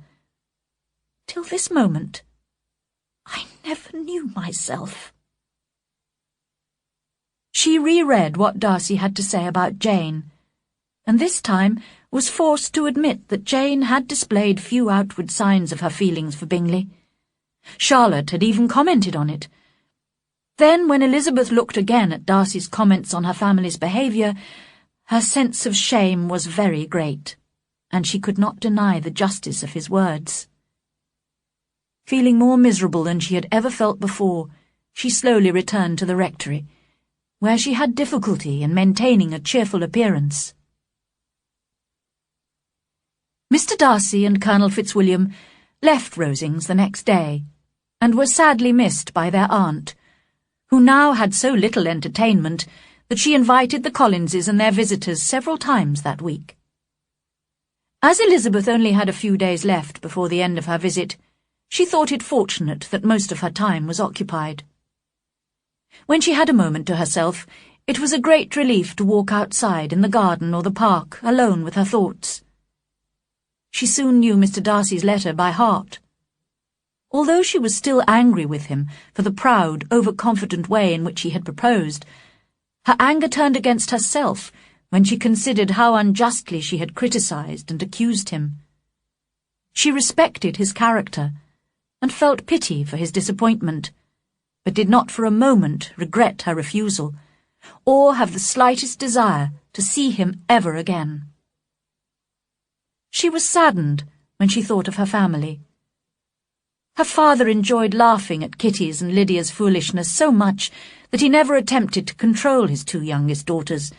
Till this moment, I never knew myself." She reread what Darcy had to say about Jane, and this time was forced to admit that Jane had displayed few outward signs of her feelings for Bingley. Charlotte had even commented on it. Then, when Elizabeth looked again at Darcy's comments on her family's behaviour, her sense of shame was very great, and she could not deny the justice of his words. Feeling more miserable than she had ever felt before, she slowly returned to the rectory, where she had difficulty in maintaining a cheerful appearance. Mr. Darcy and Colonel Fitzwilliam left Rosings the next day, and were sadly missed by their aunt, who now had so little entertainment that she invited the Collinses and their visitors several times that week. As Elizabeth only had a few days left before the end of her visit, she thought it fortunate that most of her time was occupied. When she had a moment to herself, it was a great relief to walk outside in the garden or the park, alone with her thoughts. She soon knew Mr. Darcy's letter by heart. Although she was still angry with him for the proud, overconfident way in which he had proposed, her anger turned against herself when she considered how unjustly she had criticised and accused him. She respected his character, and felt pity for his disappointment, but did not for a moment regret her refusal, or have the slightest desire to see him ever again. She was saddened when she thought of her family. Her father enjoyed laughing at Kitty's and Lydia's foolishness so much that he never attempted to control his two youngest daughters,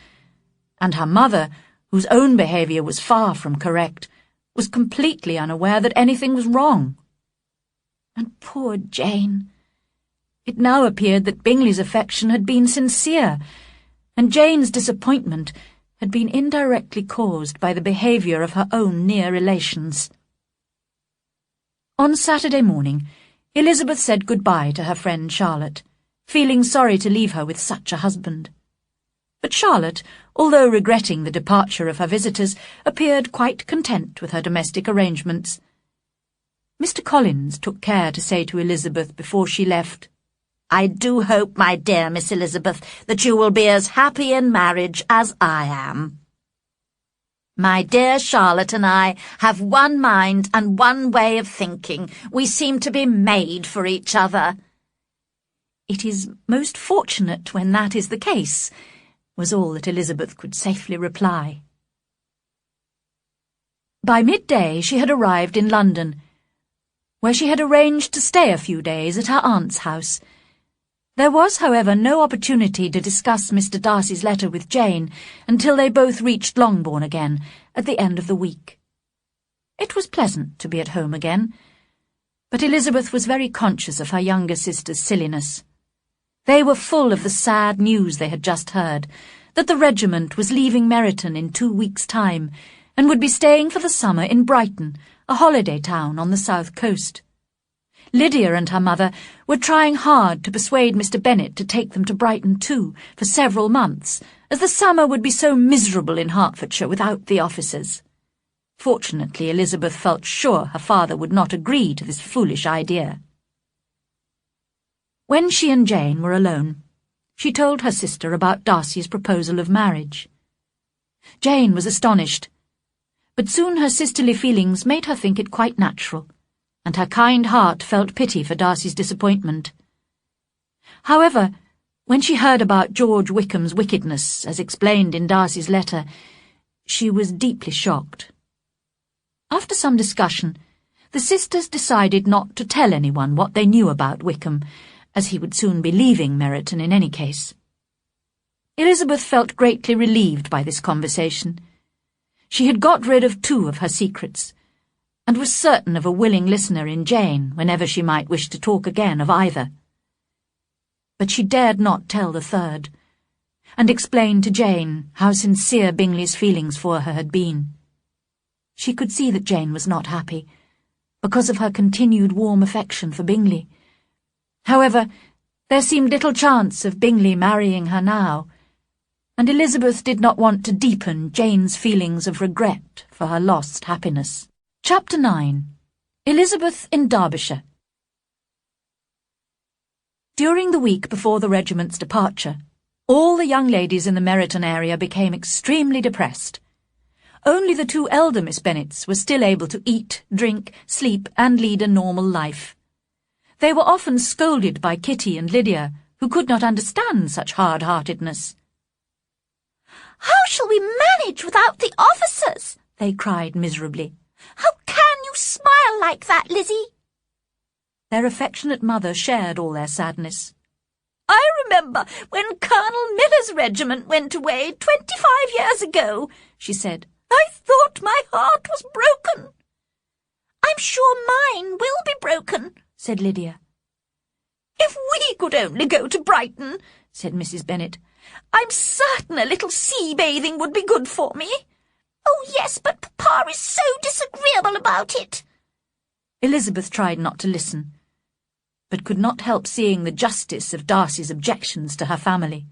and her mother, whose own behaviour was far from correct, was completely unaware that anything was wrong. And poor Jane! It now appeared that Bingley's affection had been sincere, and Jane's disappointment had been indirectly caused by the behaviour of her own near relations. On Saturday morning, Elizabeth said good-bye to her friend Charlotte, feeling sorry to leave her with such a husband. But Charlotte, although regretting the departure of her visitors, appeared quite content with her domestic arrangements. Mr. Collins took care to say to Elizabeth before she left, "I do hope, my dear Miss Elizabeth, that you will be as happy in marriage as I am. My dear Charlotte and I have one mind and one way of thinking. We seem to be made for each other." "It is most fortunate when that is the case," was all that Elizabeth could safely reply. By midday she had arrived in London, where she had arranged to stay a few days at her aunt's house. There was, however, no opportunity to discuss Mr. Darcy's letter with Jane until they both reached Longbourn again, at the end of the week. It was pleasant to be at home again, but Elizabeth was very conscious of her younger sister's silliness. They were full of the sad news they had just heard, that the regiment was leaving Meryton in 2 weeks' time and would be staying for the summer in Brighton, a holiday town on the south coast. Lydia and her mother were trying hard to persuade Mr. Bennet to take them to Brighton too for several months, as the summer would be so miserable in Hertfordshire without the officers. Fortunately, Elizabeth felt sure her father would not agree to this foolish idea. When she and Jane were alone, she told her sister about Darcy's proposal of marriage. Jane was astonished, but soon her sisterly feelings made her think it quite natural, and her kind heart felt pity for Darcy's disappointment. However, when she heard about George Wickham's wickedness, as explained in Darcy's letter, she was deeply shocked. After some discussion, the sisters decided not to tell anyone what they knew about Wickham, as he would soon be leaving Meryton in any case. Elizabeth felt greatly relieved by this conversation. She had got rid of 2 of her secrets, and was certain of a willing listener in Jane whenever she might wish to talk again of either. But she dared not tell the 3rd, and explain to Jane how sincere Bingley's feelings for her had been. She could see that Jane was not happy, because of her continued warm affection for Bingley. However, there seemed little chance of Bingley marrying her now, and Elizabeth did not want to deepen Jane's feelings of regret for her lost happiness. Chapter 9. Elizabeth in Derbyshire. During the week before the regiment's departure, all the young ladies in the Meryton area became extremely depressed. Only the 2 elder Miss Bennets were still able to eat, drink, sleep, and lead a normal life. They were often scolded by Kitty and Lydia, who could not understand such hard-heartedness.
"How shall we manage without the officers?"
they cried miserably.
"How can you smile like that, Lizzie?"
Their affectionate mother shared all their sadness.
"I remember when Colonel Miller's regiment went away 25 years ago," she said. "I thought my heart was broken."
"I'm sure mine will be broken," said Lydia.
"If we could only go to Brighton," said Mrs. Bennet. "I'm certain a little sea-bathing would be good for me."
"Oh, yes, but Papa is so disagreeable about it."
Elizabeth tried not to listen, but could not help seeing the justice of Darcy's objections to her family.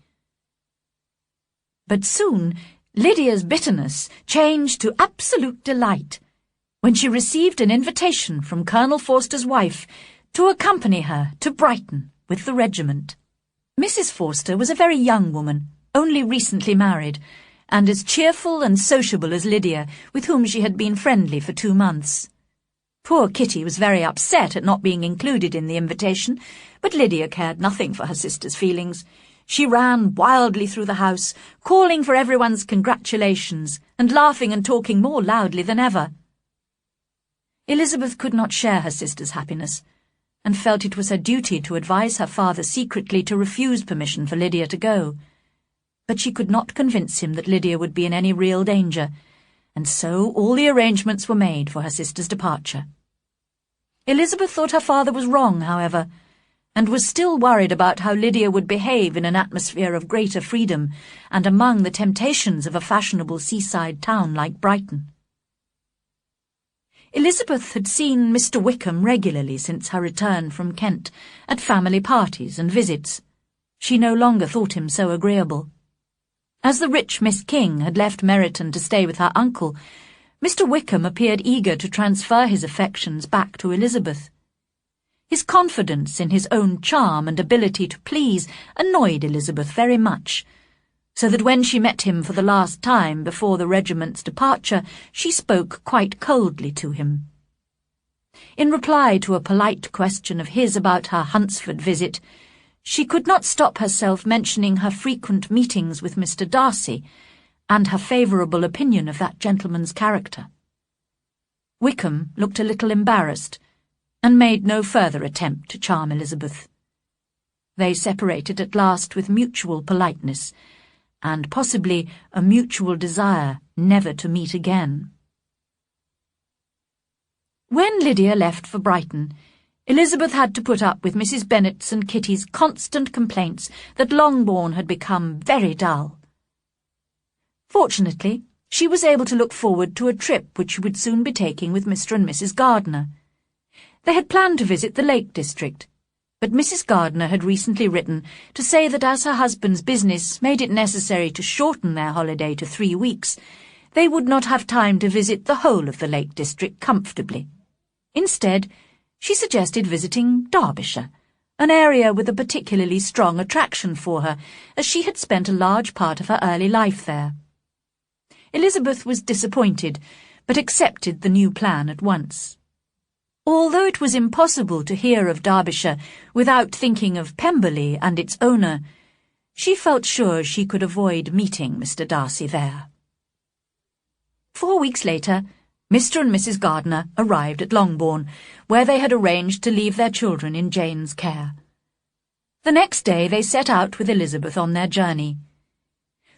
But soon Lydia's bitterness changed to absolute delight when she received an invitation from Colonel Forster's wife to accompany her to Brighton with the regiment. Mrs. Forster was a very young woman, only recently married, and as cheerful and sociable as Lydia, with whom she had been friendly for 2 months. Poor Kitty was very upset at not being included in the invitation, but Lydia cared nothing for her sister's feelings. She ran wildly through the house, calling for everyone's congratulations, and laughing and talking more loudly than ever. Elizabeth could not share her sister's happiness, and felt it was her duty to advise her father secretly to refuse permission for Lydia to go. But she could not convince him that Lydia would be in any real danger, and so all the arrangements were made for her sister's departure. Elizabeth thought her father was wrong, however, and was still worried about how Lydia would behave in an atmosphere of greater freedom and among the temptations of a fashionable seaside town like Brighton. Elizabeth had seen Mr. Wickham regularly since her return from Kent, at family parties and visits. She no longer thought him so agreeable. As the rich Miss King had left Meryton to stay with her uncle, Mr. Wickham appeared eager to transfer his affections back to Elizabeth. His confidence in his own charm and ability to please annoyed Elizabeth very much, so that when she met him for the last time before the regiment's departure, she spoke quite coldly to him. In reply to a polite question of his about her Hunsford visit, she could not stop herself mentioning her frequent meetings with Mr. Darcy, and her favourable opinion of that gentleman's character. Wickham looked a little embarrassed, and made no further attempt to charm Elizabeth. They separated at last with mutual politeness, and possibly a mutual desire never to meet again. When Lydia left for Brighton, Elizabeth had to put up with Mrs. Bennet's and Kitty's constant complaints that Longbourn had become very dull. Fortunately, she was able to look forward to a trip which she would soon be taking with Mr. and Mrs. Gardner. They had planned to visit the Lake District, but Mrs. Gardner had recently written to say that as her husband's business made it necessary to shorten their holiday to 3 weeks, they would not have time to visit the whole of the Lake District comfortably. Instead, she suggested visiting Derbyshire, an area with a particularly strong attraction for her, as she had spent a large part of her early life there. Elizabeth was disappointed, but accepted the new plan at once. Although it was impossible to hear of Derbyshire without thinking of Pemberley and its owner, she felt sure she could avoid meeting Mr. Darcy there. 4 weeks later, Mr. and Mrs. Gardner arrived at Longbourn, where they had arranged to leave their children in Jane's care. The next day they set out with Elizabeth on their journey.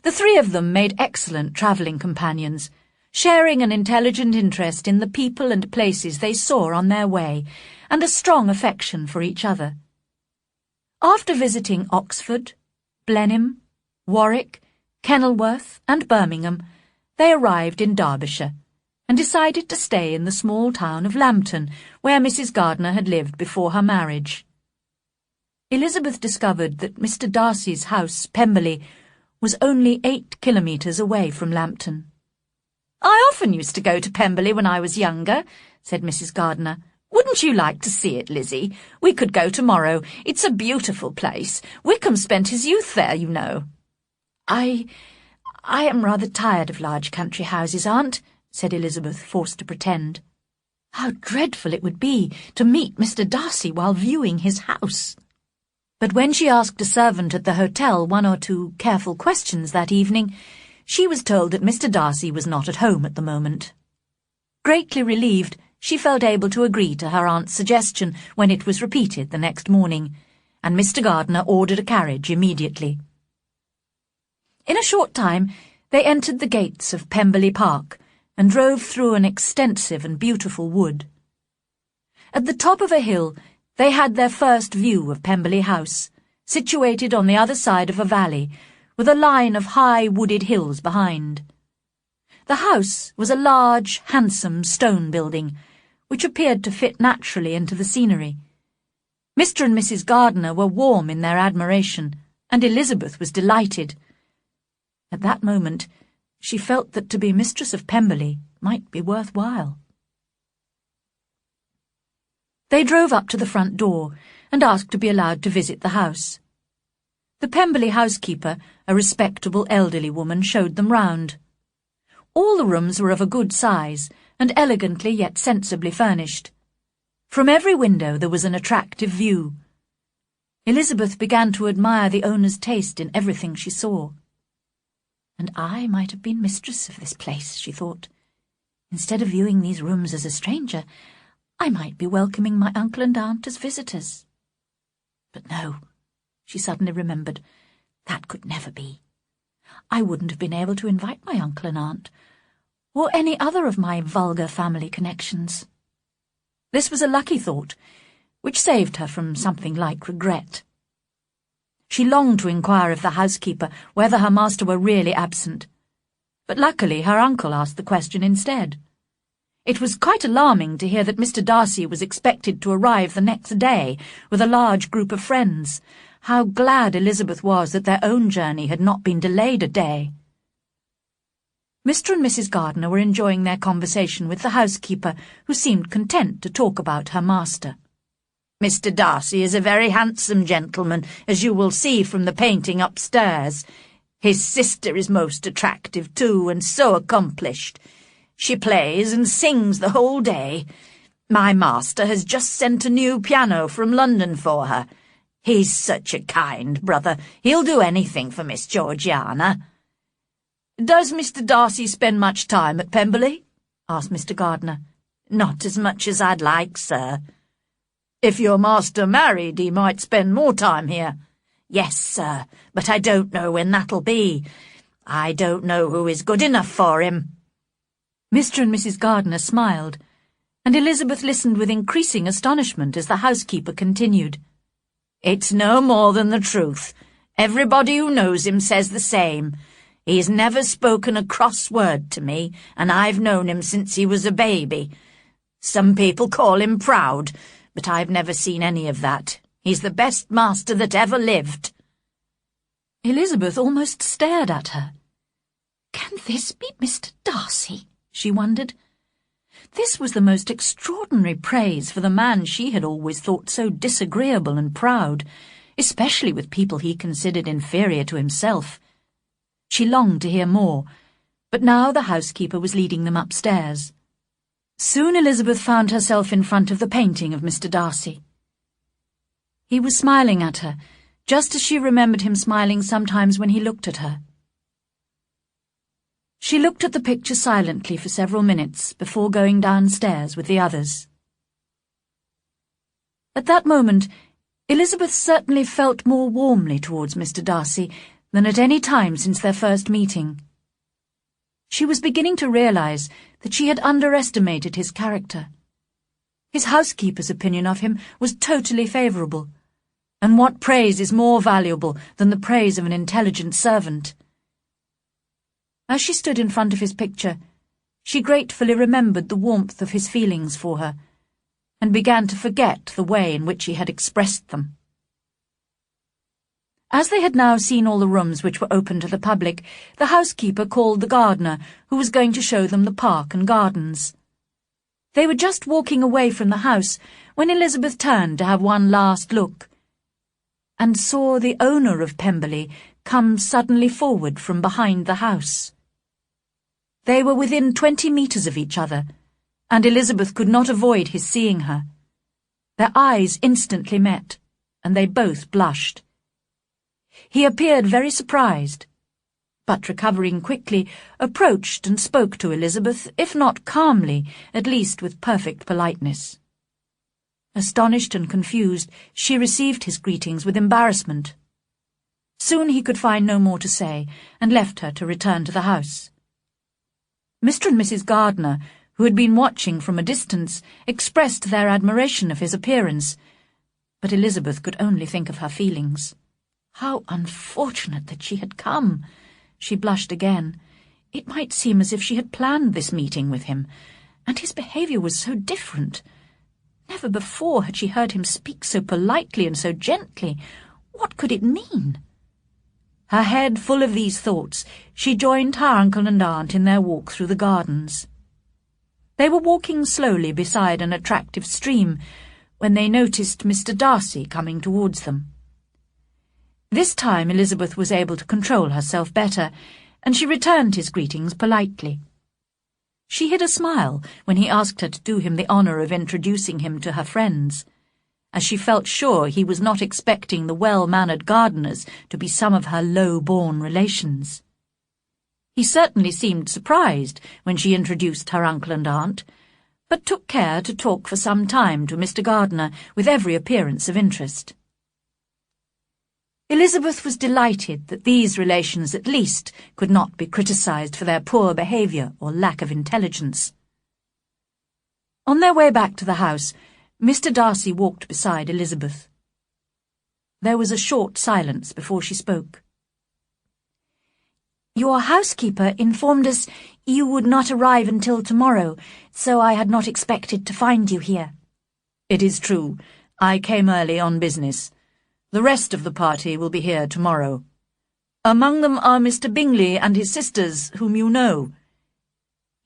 The three of them made excellent travelling companions, sharing an intelligent interest in the people and places they saw on their way, and a strong affection for each other. After visiting Oxford, Blenheim, Warwick, Kenilworth, and Birmingham, they arrived in Derbyshire, and decided to stay in the small town of Lambton, where Mrs. Gardner had lived before her marriage. Elizabeth discovered that Mr. Darcy's house, Pemberley, was only 8 kilometres away from Lambton. "I often used to go to Pemberley when I was younger," said Mrs. Gardner. "Wouldn't you like to see it, Lizzie? We could go tomorrow. It's a beautiful place. Wickham spent his youth there, you know." I am rather tired of large country houses, Aunt," said Elizabeth, forced to pretend. How dreadful it would be to meet Mr. Darcy while viewing his house. But when she asked a servant at the hotel 1 or 2 careful questions that evening, she was told that Mr. Darcy was not at home at the moment. Greatly relieved, she felt able to agree to her aunt's suggestion when it was repeated the next morning, and Mr. Gardner ordered a carriage immediately. In a short time, they entered the gates of Pemberley Park and drove through an extensive and beautiful wood. At the top of a hill, they had their first view of Pemberley House, situated on the other side of a valley, with a line of high wooded hills behind. The house was a large, handsome stone building, which appeared to fit naturally into the scenery. Mr. and Mrs. Gardner were warm in their admiration, and Elizabeth was delighted. At that moment, she felt that to be mistress of Pemberley might be worthwhile. They drove up to the front door and asked to be allowed to visit the house. The Pemberley housekeeper, a respectable elderly woman, showed them round. All the rooms were of a good size, and elegantly yet sensibly furnished. From every window there was an attractive view. Elizabeth began to admire the owner's taste in everything she saw. And I might have been mistress of this place, she thought. Instead of viewing these rooms as a stranger, I might be welcoming my uncle and aunt as visitors. But no, she suddenly remembered, that could never be. I wouldn't have been able to invite my uncle and aunt, or any other of my vulgar family connections. This was a lucky thought, which saved her from something like regret. She longed to inquire of the housekeeper whether her master were really absent, but luckily her uncle asked the question instead. It was quite alarming to hear that Mr. Darcy was expected to arrive the next day with a large group of friends. How glad Elizabeth was that their own journey had not been delayed a day. Mr. and Mrs. Gardner were enjoying their conversation with the housekeeper, who seemed content to talk about her master. "Mr. Darcy is a very handsome gentleman, as you will see from the painting upstairs. His sister is most attractive too, and so accomplished. She plays and sings the whole day. My master has just sent a new piano from London for her. He's such a kind brother. He'll do anything for Miss Georgiana." "Does Mr. Darcy spend much time at Pemberley?" asked Mr. Gardner. "Not as much as I'd like, sir." "If your master married, he might spend more time here." "Yes, sir, but I don't know when that'll be. I don't know who is good enough for him." Mr. and Mrs. Gardner smiled, and Elizabeth listened with increasing astonishment as the housekeeper continued. "It's no more than the truth. Everybody who knows him says the same.
He's never spoken a cross word to me, and I've known him since he was a baby. Some people call him proud, but I've never seen any of that. He's the best master that ever lived."
Elizabeth almost stared at her. Can this be Mr. Darcy? She wondered. This was the most extraordinary praise for the man she had always thought so disagreeable and proud, especially with people he considered inferior to himself. She longed to hear more, but now the housekeeper was leading them upstairs. Soon Elizabeth found herself in front of the painting of Mr. Darcy. He was smiling at her, just as she remembered him smiling sometimes when he looked at her. She looked at the picture silently for several minutes before going downstairs with the others. At that moment, Elizabeth certainly felt more warmly towards Mr. Darcy than at any time since their first meeting. She was beginning to realize that she had underestimated his character. His housekeeper's opinion of him was totally favorable, and what praise is more valuable than the praise of an intelligent servant? As she stood in front of his picture, she gratefully remembered the warmth of his feelings for her, and began to forget the way in which he had expressed them. As they had now seen all the rooms which were open to the public, the housekeeper called the gardener, who was going to show them the park and gardens. They were just walking away from the house when Elizabeth turned to have one last look, and saw the owner of Pemberley come suddenly forward from behind the house. They were within 20 metres of each other, and Elizabeth could not avoid his seeing her. Their eyes instantly met, and they both blushed. He appeared very surprised, but recovering quickly, approached and spoke to Elizabeth, if not calmly, at least with perfect politeness. Astonished and confused, she received his greetings with embarrassment. Soon he could find no more to say, and left her to return to the house. Mr. and Mrs. Gardiner, who had been watching from a distance, expressed their admiration of his appearance, but Elizabeth could only think of her feelings. How unfortunate that she had come! She blushed again. It might seem as if she had planned this meeting with him, and his behaviour was so different. Never before had she heard him speak so politely and so gently. What could it mean? Her head full of these thoughts, she joined her uncle and aunt in their walk through the gardens. They were walking slowly beside an attractive stream when they noticed Mr. Darcy coming towards them. This time Elizabeth was able to control herself better, and she returned his greetings politely. She hid a smile when he asked her to do him the honour of introducing him to her friends, as she felt sure he was not expecting the well-mannered gardeners to be some of her low-born relations. He certainly seemed surprised when she introduced her uncle and aunt, but took care to talk for some time to Mr. Gardiner with every appearance of interest. Elizabeth was delighted that these relations at least could not be criticised for their poor behaviour or lack of intelligence. On their way back to the house, Mr. Darcy walked beside Elizabeth. There was a short silence before she spoke. "Your housekeeper informed us you would not arrive until tomorrow, so I had not expected to find you here."
"It is true. I came early on business. The rest of the party will be here tomorrow. Among them are Mr. Bingley and his sisters, whom you know,"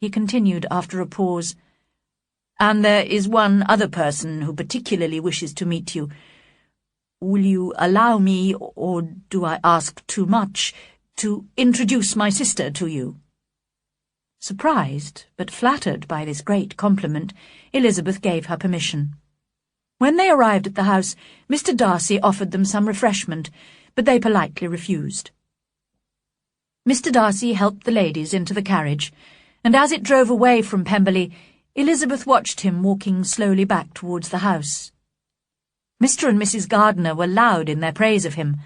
he continued after a pause. "And there is one other person who particularly wishes to meet you. Will you allow me, or do I ask too much, to introduce my sister to you?" Surprised, but flattered by this great compliment, Elizabeth gave her permission. When they arrived at the house, Mr. Darcy offered them some refreshment, but they politely refused. Mr. Darcy helped the ladies into the carriage, and as it drove away from Pemberley, Elizabeth watched him walking slowly back towards the house. Mr. and Mrs. Gardiner were loud in their praise of him,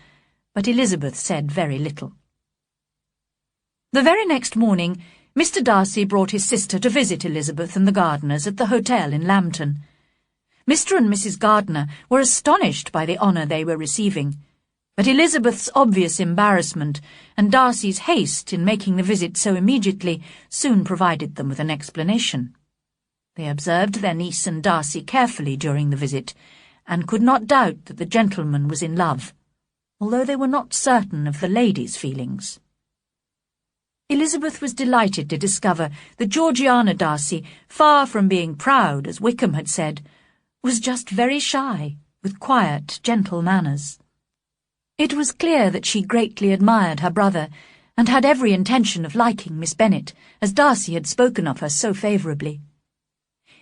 but Elizabeth said very little. The very next morning, Mr. Darcy brought his sister to visit Elizabeth and the Gardiners at the hotel in Lambton. Mr. and Mrs. Gardiner were astonished by the honour they were receiving,
But Elizabeth's obvious embarrassment and Darcy's haste in making the visit so immediately soon provided them with an explanation. They observed their niece and Darcy carefully during the visit, and could not doubt that the gentleman was in love, although they were not certain of the lady's feelings. Elizabeth was delighted to discover that Georgiana Darcy, far from being proud, as Wickham had said, was just very shy, with quiet, gentle manners. It was clear that she greatly admired her brother, and had every intention of liking Miss Bennet, as Darcy had spoken of her so favourably.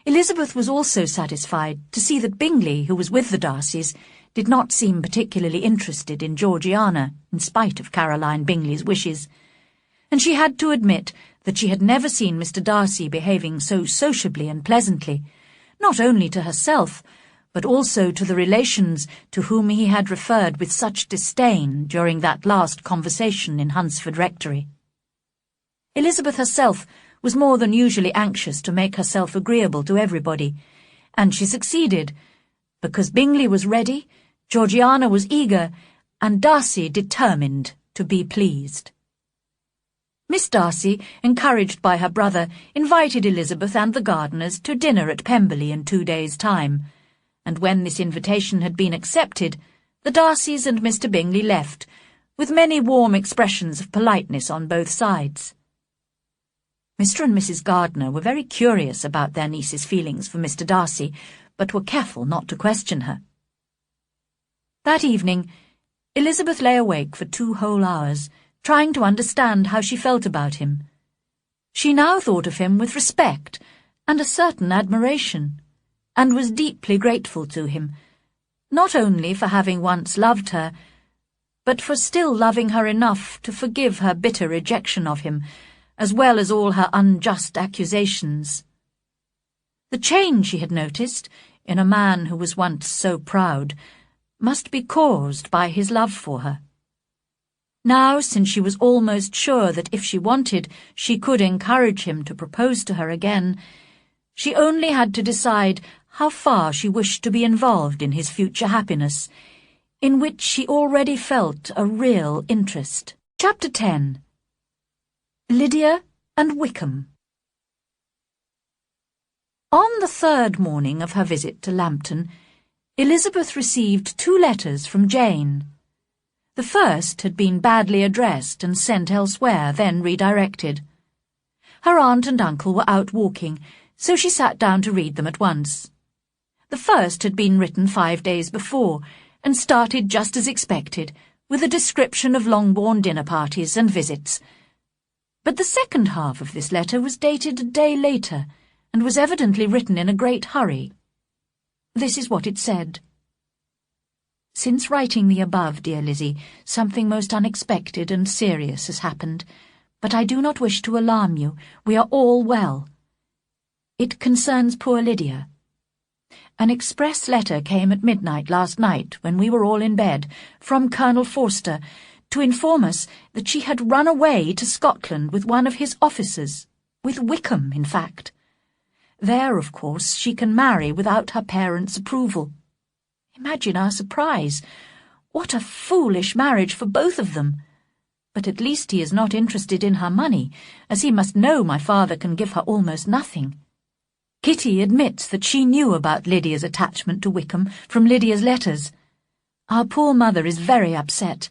Elizabeth was also satisfied to see that Bingley, who was with the Darcys, did not seem particularly interested in Georgiana, in spite of Caroline Bingley's wishes, and she had to admit that she had never seen Mr. Darcy behaving so sociably and pleasantly, not only to herself, but also to the relations to whom he had referred with such disdain during that last conversation in Hunsford Rectory. Elizabeth herself was more than usually anxious to make herself agreeable to everybody, and she succeeded, because Bingley was ready, Georgiana was eager, and Darcy determined to be pleased. Miss Darcy, encouraged by her brother, invited Elizabeth and the Gardiners to dinner at Pemberley in 2 days' time, and when this invitation had been accepted, the Darcys and Mr. Bingley left, with many warm expressions of politeness on both sides. Mr. and Mrs. Gardiner were very curious about their niece's feelings for Mr. Darcy, but were careful not to question her. That evening, Elizabeth lay awake for 2 whole hours, trying to understand how she felt about him. She now thought of him with respect and a certain admiration, and was deeply grateful to him, not only for having once loved her, but for still loving her enough to forgive her bitter rejection of him, as well as all her unjust accusations. The change she had noticed, in a man who was once so proud, must be caused by his love for her. Now, since she was almost sure that if she wanted, she could encourage him to propose to her again, she only had to decide how far she wished to be involved in his future happiness, in which she already felt a real interest. Chapter 10. Lydia and Wickham. On the 3rd morning of her visit to Lambton, Elizabeth received 2 letters from Jane. The first had been badly addressed and sent elsewhere, then redirected. Her aunt and uncle were out walking, so she sat down to read them at once. The first had been written 5 days before, and started just as expected, with a description of Longbourn dinner parties and visits. But the second half of this letter was dated a day later, and was evidently written in a great hurry. This is what it said. Since writing the above, dear Lizzie, something most unexpected and serious has happened, but I do not wish to alarm you. We are all well. It concerns poor Lydia. An express letter came at midnight last night, when we were all in bed, from Colonel Forster, to inform us that she had run away to Scotland with one of his officers, with Wickham, in fact. There, of course, she can marry without her parents' approval. Imagine our surprise. What a foolish marriage for both of them! But at least he is not interested in her money, as he must know my father can give her almost nothing. Kitty admits that she knew about Lydia's attachment to Wickham from Lydia's letters. Our poor mother is very upset.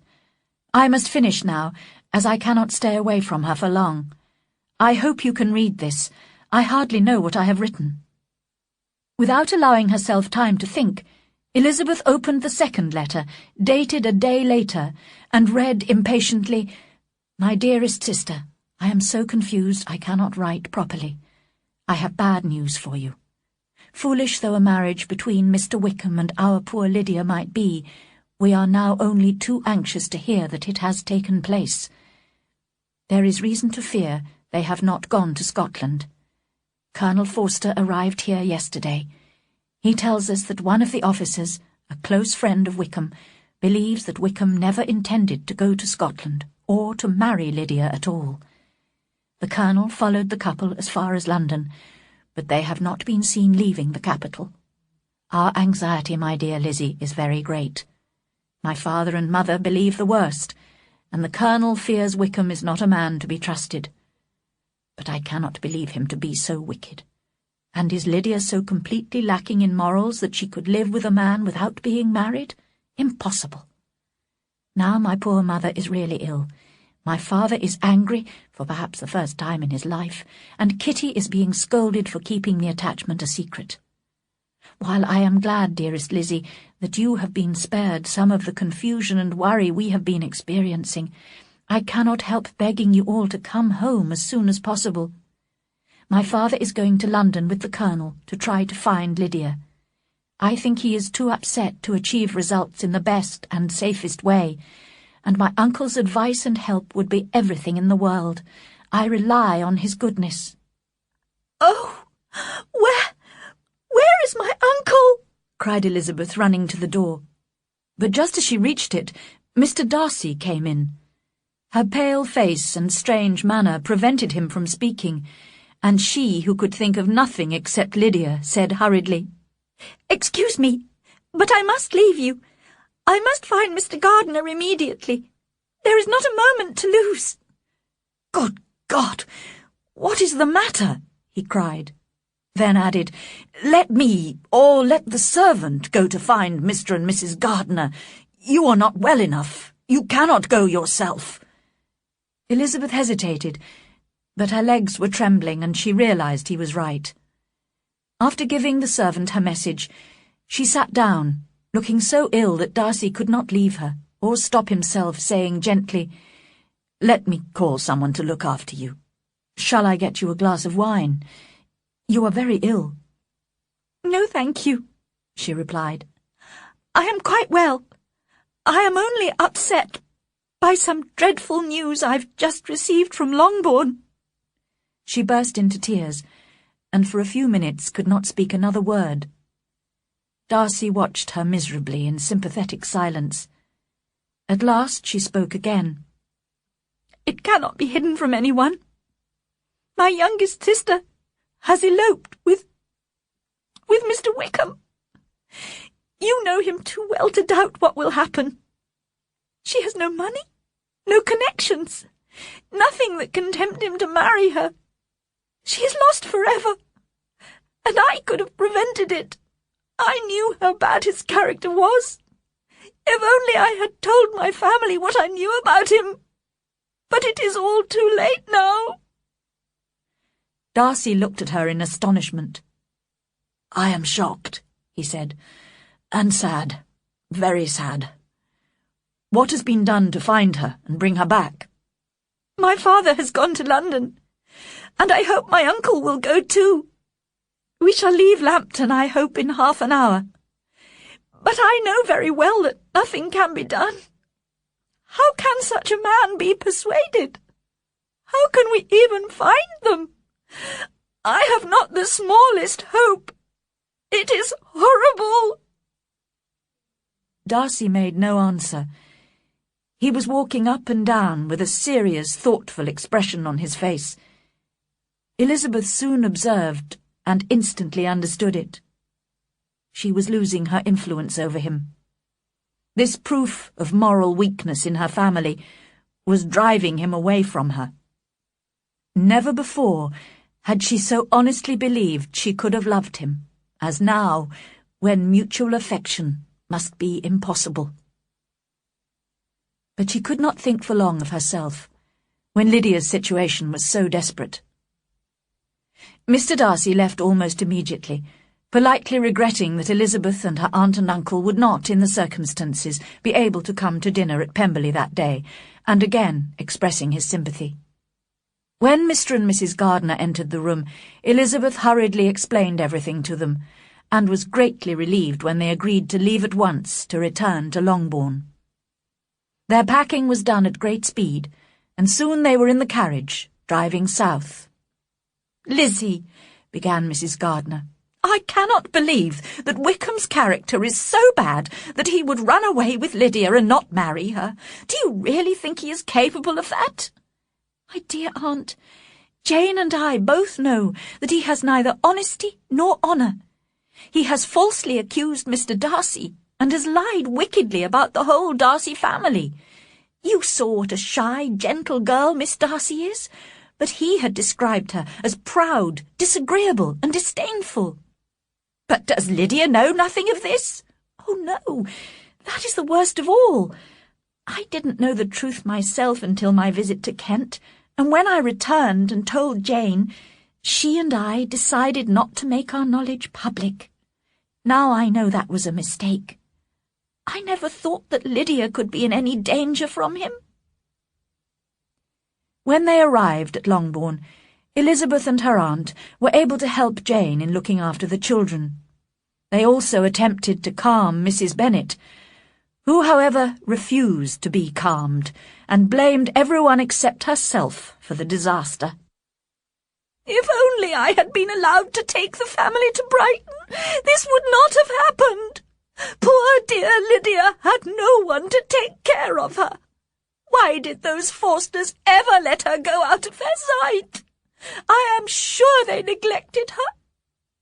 I must finish now, as I cannot stay away from her for long. I hope you can read this. I hardly know what I have written. Without allowing herself time to think, Elizabeth opened the second letter, dated a day later, and read impatiently, "My dearest sister, I am so confused I cannot write properly. I have bad news for you. Foolish though a marriage between Mr. Wickham and our poor Lydia might be, we are now only too anxious to hear that it has taken place. There is reason to fear they have not gone to Scotland. Colonel Forster arrived here yesterday. He tells us that one of the officers, a close friend of Wickham, believes that Wickham never intended to go to Scotland or to marry Lydia at all. The Colonel followed the couple as far as London, but they have not been seen leaving the capital. Our anxiety, my dear Lizzie, is very great.
My father and mother believe the worst, and the Colonel fears Wickham is not a man to be trusted. But I cannot believe him to be so wicked. And is Lydia so completely lacking in morals that she could live with a man without being married? Impossible. Now my poor mother is really ill. My father is angry, for perhaps the first time in his life, and Kitty is being scolded for keeping the attachment a secret. While I am glad, dearest Lizzie, that you have been spared some of the confusion and worry we have been experiencing, I cannot help begging you all to come home as soon as possible. My father is going to London with the Colonel to try to find Lydia. I think he is too upset to achieve results in the best and safest way, and my uncle's advice and help would be everything in the world. I rely on his goodness.
Oh, where is my uncle?
Cried Elizabeth, running to the door. But just as she reached it, Mr. Darcy came in. Her pale face and strange manner prevented him from speaking, and she, who could think of nothing except Lydia, said hurriedly,
"Excuse me, but I must leave you. I must find Mr. Gardiner immediately. There is not a moment to lose."
"Good God! What is the matter?" he cried. Then added, "Let me, or let the servant, go to find Mr. and Mrs. Gardiner. You are not well enough. You cannot go yourself." Elizabeth hesitated, but her legs were trembling, and she realized he was right. After giving the servant her message, she sat down, looking so ill that Darcy could not leave her, or stop himself, saying gently, "Let me call someone to look after you. Shall I get you a glass of wine? You are very ill."
"No, thank you,"
she replied.
"I am quite well. I am only upset by some dreadful news I've just received from Longbourn."
She burst into tears, and for a few minutes could not speak another word. Darcy watched her miserably in sympathetic silence. At last she spoke again.
"It cannot be hidden from anyone. My youngest sister has eloped with Mr. Wickham. You know him too well to doubt what will happen. She has no money, no connections, nothing that can tempt him to marry her. She is lost forever, and I could have prevented it. I knew how bad his character was. If only I had told my family what I knew about him. But it is all too late now."
Darcy looked at her in astonishment. "I am shocked," he said, "and sad, very sad. What has been done to find her and bring her back?"
"My father has gone to London, and I hope my uncle will go too. We shall leave Lambton, I hope, in half an hour. But I know very well that nothing can be done. How can such a man be persuaded? How can we even find them? I have not the smallest hope. It is horrible."
Darcy made no answer. He was walking up and down with a serious, thoughtful expression on his face. Elizabeth soon observed and instantly understood it. She was losing her influence over him. This proof of moral weakness in her family was driving him away from her. Never before had she so honestly believed she could have loved him, as now, when mutual affection must be impossible. But she could not think for long of herself, when Lydia's situation was so desperate. Mr. Darcy left almost immediately, politely regretting that Elizabeth and her aunt and uncle would not, in the circumstances, be able to come to dinner at Pemberley that day, and again expressing his sympathy. When Mr. and Mrs. Gardiner entered the room, Elizabeth hurriedly explained everything to them, and was greatly relieved when they agreed to leave at once to return to Longbourn. Their packing was done at great speed, and soon they were in the carriage, driving south.
"Lizzie,"
began Mrs. Gardiner,
"I cannot believe that Wickham's character is so bad that he would run away with Lydia and not marry her. Do you really think he is capable of that?"
"My dear aunt, Jane and I both know that he has neither honesty nor honour. He has falsely accused Mr. Darcy, and has lied wickedly about the whole Darcy family. You saw what a shy, gentle girl Miss Darcy is, but he had described her as proud, disagreeable, and disdainful. But does Lydia know nothing of this? Oh, no, that is the worst of all. I didn't know the truth myself until my visit to Kent, and when I returned and told Jane, she and I decided not to make our knowledge public. Now I know that was a mistake. I never thought that Lydia could be in any danger from him. When they arrived at Longbourn, Elizabeth and her aunt were able to help Jane in looking after the children. They also attempted to calm Mrs. Bennet, who, however, refused to be calmed and blamed everyone except herself for the disaster. "If only I had been allowed to take the family to Brighton, this would not have happened. Poor dear Lydia had no one to take care of her. Why did those Forsters ever let her go out of their sight? I am sure they neglected her.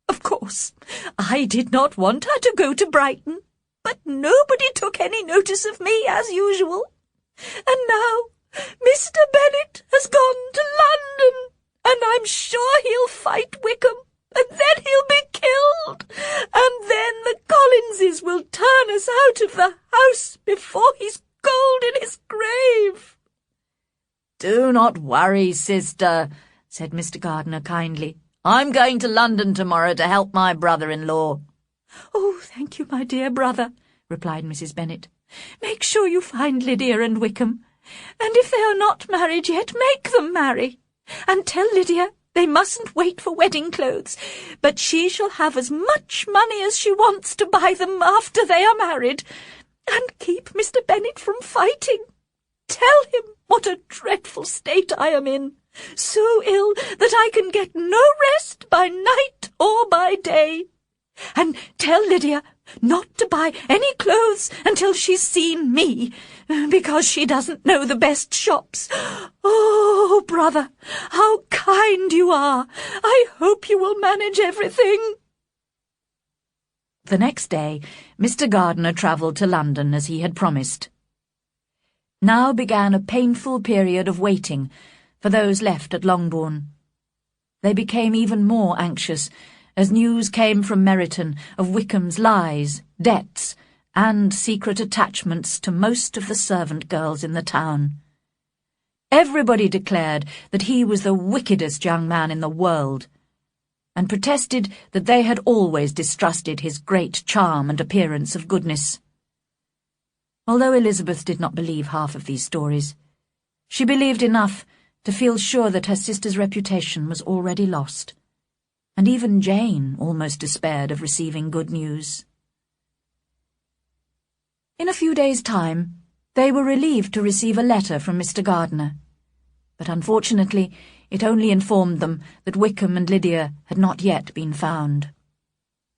Of course, I did not want her to go to Brighton, but nobody took any notice of me as usual. And now Mr. Bennet has gone to London, and I'm sure he'll fight Wickham, and then he'll be killed, and then the Collinses will turn us out of the house before he's cold in his grave." "Do not worry, sister," said Mr. Gardiner kindly. "I'm going to London tomorrow to help my brother-in-law." "Oh, thank you, my dear brother," replied Mrs. Bennet. "Make sure you find Lydia and Wickham, and if they are not married yet, make them marry. And tell Lydia they mustn't wait for wedding clothes, but she shall have as much money as she wants to buy them after they are married. And keep Mr. Bennet from fighting. Tell him what a dreadful state I am in, so ill that I can get no rest by night or by day. And tell Lydia not to buy any clothes until she's seen me, because she doesn't know the best shops. Oh, brother, how kind you are! I hope you will manage everything." The next day, Mr. Gardiner travelled to London as he had promised. Now began a painful period of waiting for those left at Longbourn. They became even more anxious as news came from Meryton of Wickham's lies, debts, and secret attachments to most of the servant girls in the town. Everybody declared that he was the wickedest young man in the world, and protested that they had always distrusted his great charm and appearance of goodness. Although Elizabeth did not believe half of these stories, she believed enough to feel sure that her sister's reputation was already lost, and even Jane almost despaired of receiving good news. In a few days' time, they were relieved to receive a letter from Mr. Gardiner, but unfortunately it only informed them that Wickham and Lydia had not yet been found.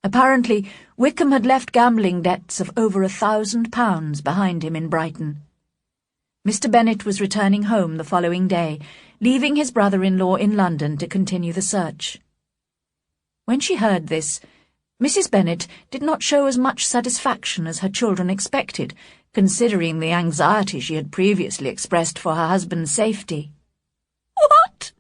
Apparently, Wickham had left gambling debts of over £1,000 behind him in Brighton. Mr. Bennet was returning home the following day, leaving his brother-in-law in London to continue the search. When she heard this, Mrs. Bennet did not show as much satisfaction as her children expected, considering the anxiety she had previously expressed for her husband's safety. "What?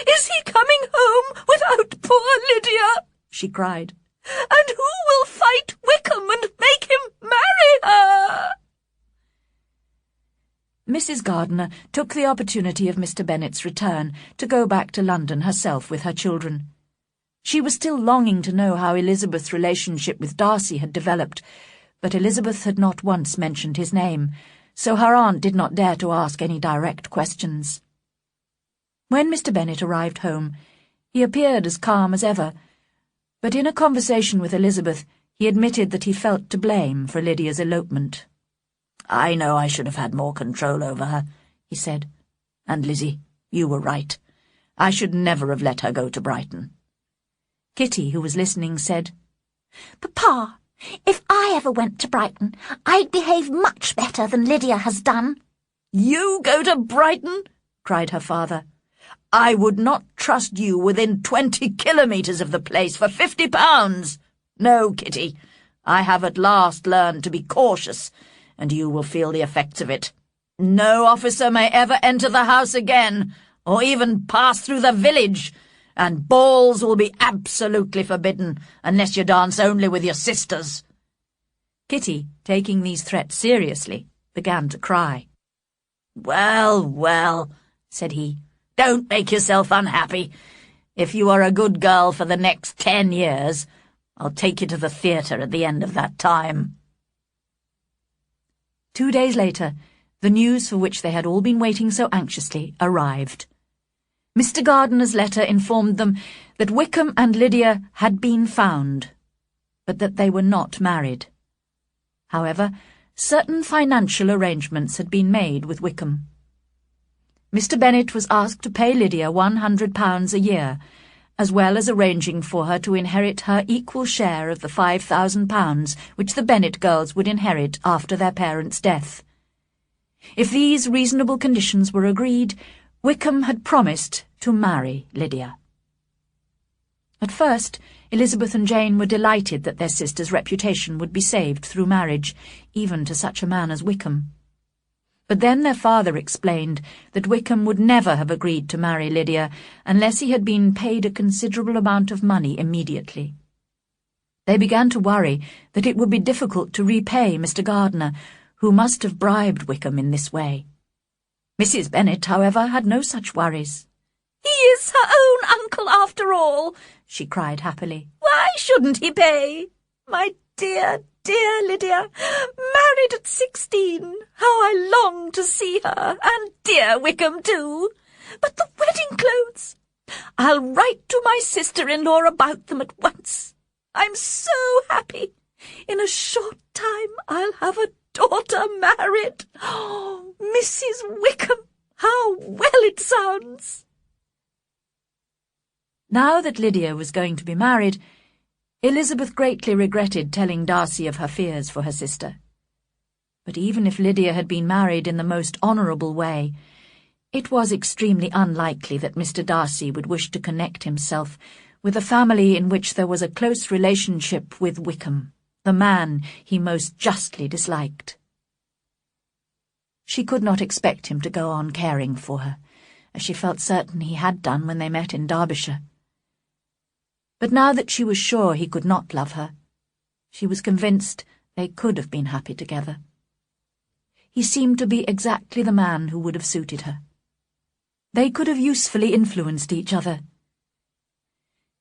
Is he coming home without poor Lydia?" she cried. "And who will fight Wickham and make him marry her?" Mrs. Gardiner took the opportunity of Mr. Bennet's return to go back to London herself with her children. She was still longing to know how Elizabeth's relationship with Darcy had developed, but Elizabeth had not once mentioned his name, so her aunt did not dare to ask any direct questions. When Mr. Bennet arrived home, he appeared as calm as ever, but in a conversation with Elizabeth he admitted that he felt to blame for Lydia's elopement. "I know I should have had more control over her," he said. "And Lizzie, you were right. I should never have let her go to Brighton." Kitty, who was listening, said, "Papa, if I ever went to Brighton, I'd behave much better than Lydia has done." "You go to Brighton?" cried her father. "I would not trust you within 20 kilometres of the place for £50. No, Kitty, I have at last learned to be cautious, and you will feel the effects of it. No officer may ever enter the house again, or even pass through the village, and balls will be absolutely forbidden, unless you dance only with your sisters."
Kitty, taking these threats seriously, began to cry.
"Well, well," said he, "don't make yourself unhappy. If you are a good girl for the next 10 years, I'll take you to the theatre at the end of that time."
2 days later, the news for which they had all been waiting so anxiously arrived. Mr. Gardiner's letter informed them that Wickham and Lydia had been found, but that they were not married. However, certain financial arrangements had been made with Wickham. Mr. Bennet was asked to pay Lydia £100 a year, as well as arranging for her to inherit her equal share of the £5,000 which the Bennet girls would inherit after their parents' death. If these reasonable conditions were agreed, Wickham had promised to marry Lydia. At first, Elizabeth and Jane were delighted that their sister's reputation would be saved through marriage, even to such a man as Wickham. But then their father explained that Wickham would never have agreed to marry Lydia unless he had been paid a considerable amount of money immediately. They began to worry that it would be difficult to repay Mr. Gardiner, who must have bribed Wickham in this way. Mrs. Bennet, however, had no such worries.
"He is her own uncle after all," she cried happily. "Why shouldn't he pay? My dear, dear Lydia, married at 16. How I long to see her, and dear Wickham too. But the wedding clothes! I'll write to my sister-in-law about them at once. I'm so happy. In a short time I'll have a daughter married. Oh, Mrs. Wickham, how well it sounds!"
Now that Lydia was going to be married, Elizabeth greatly regretted telling Darcy of her fears for her sister. But even if Lydia had been married in the most honourable way, it was extremely unlikely that Mr. Darcy would wish to connect himself with a family in which there was a close relationship with Wickham, the man he most justly disliked. She could not expect him to go on caring for her, as she felt certain he had done when they met in Derbyshire. But now that she was sure he could not love her, she was convinced they could have been happy together. He seemed to be exactly the man who would have suited her. They could have usefully influenced each other.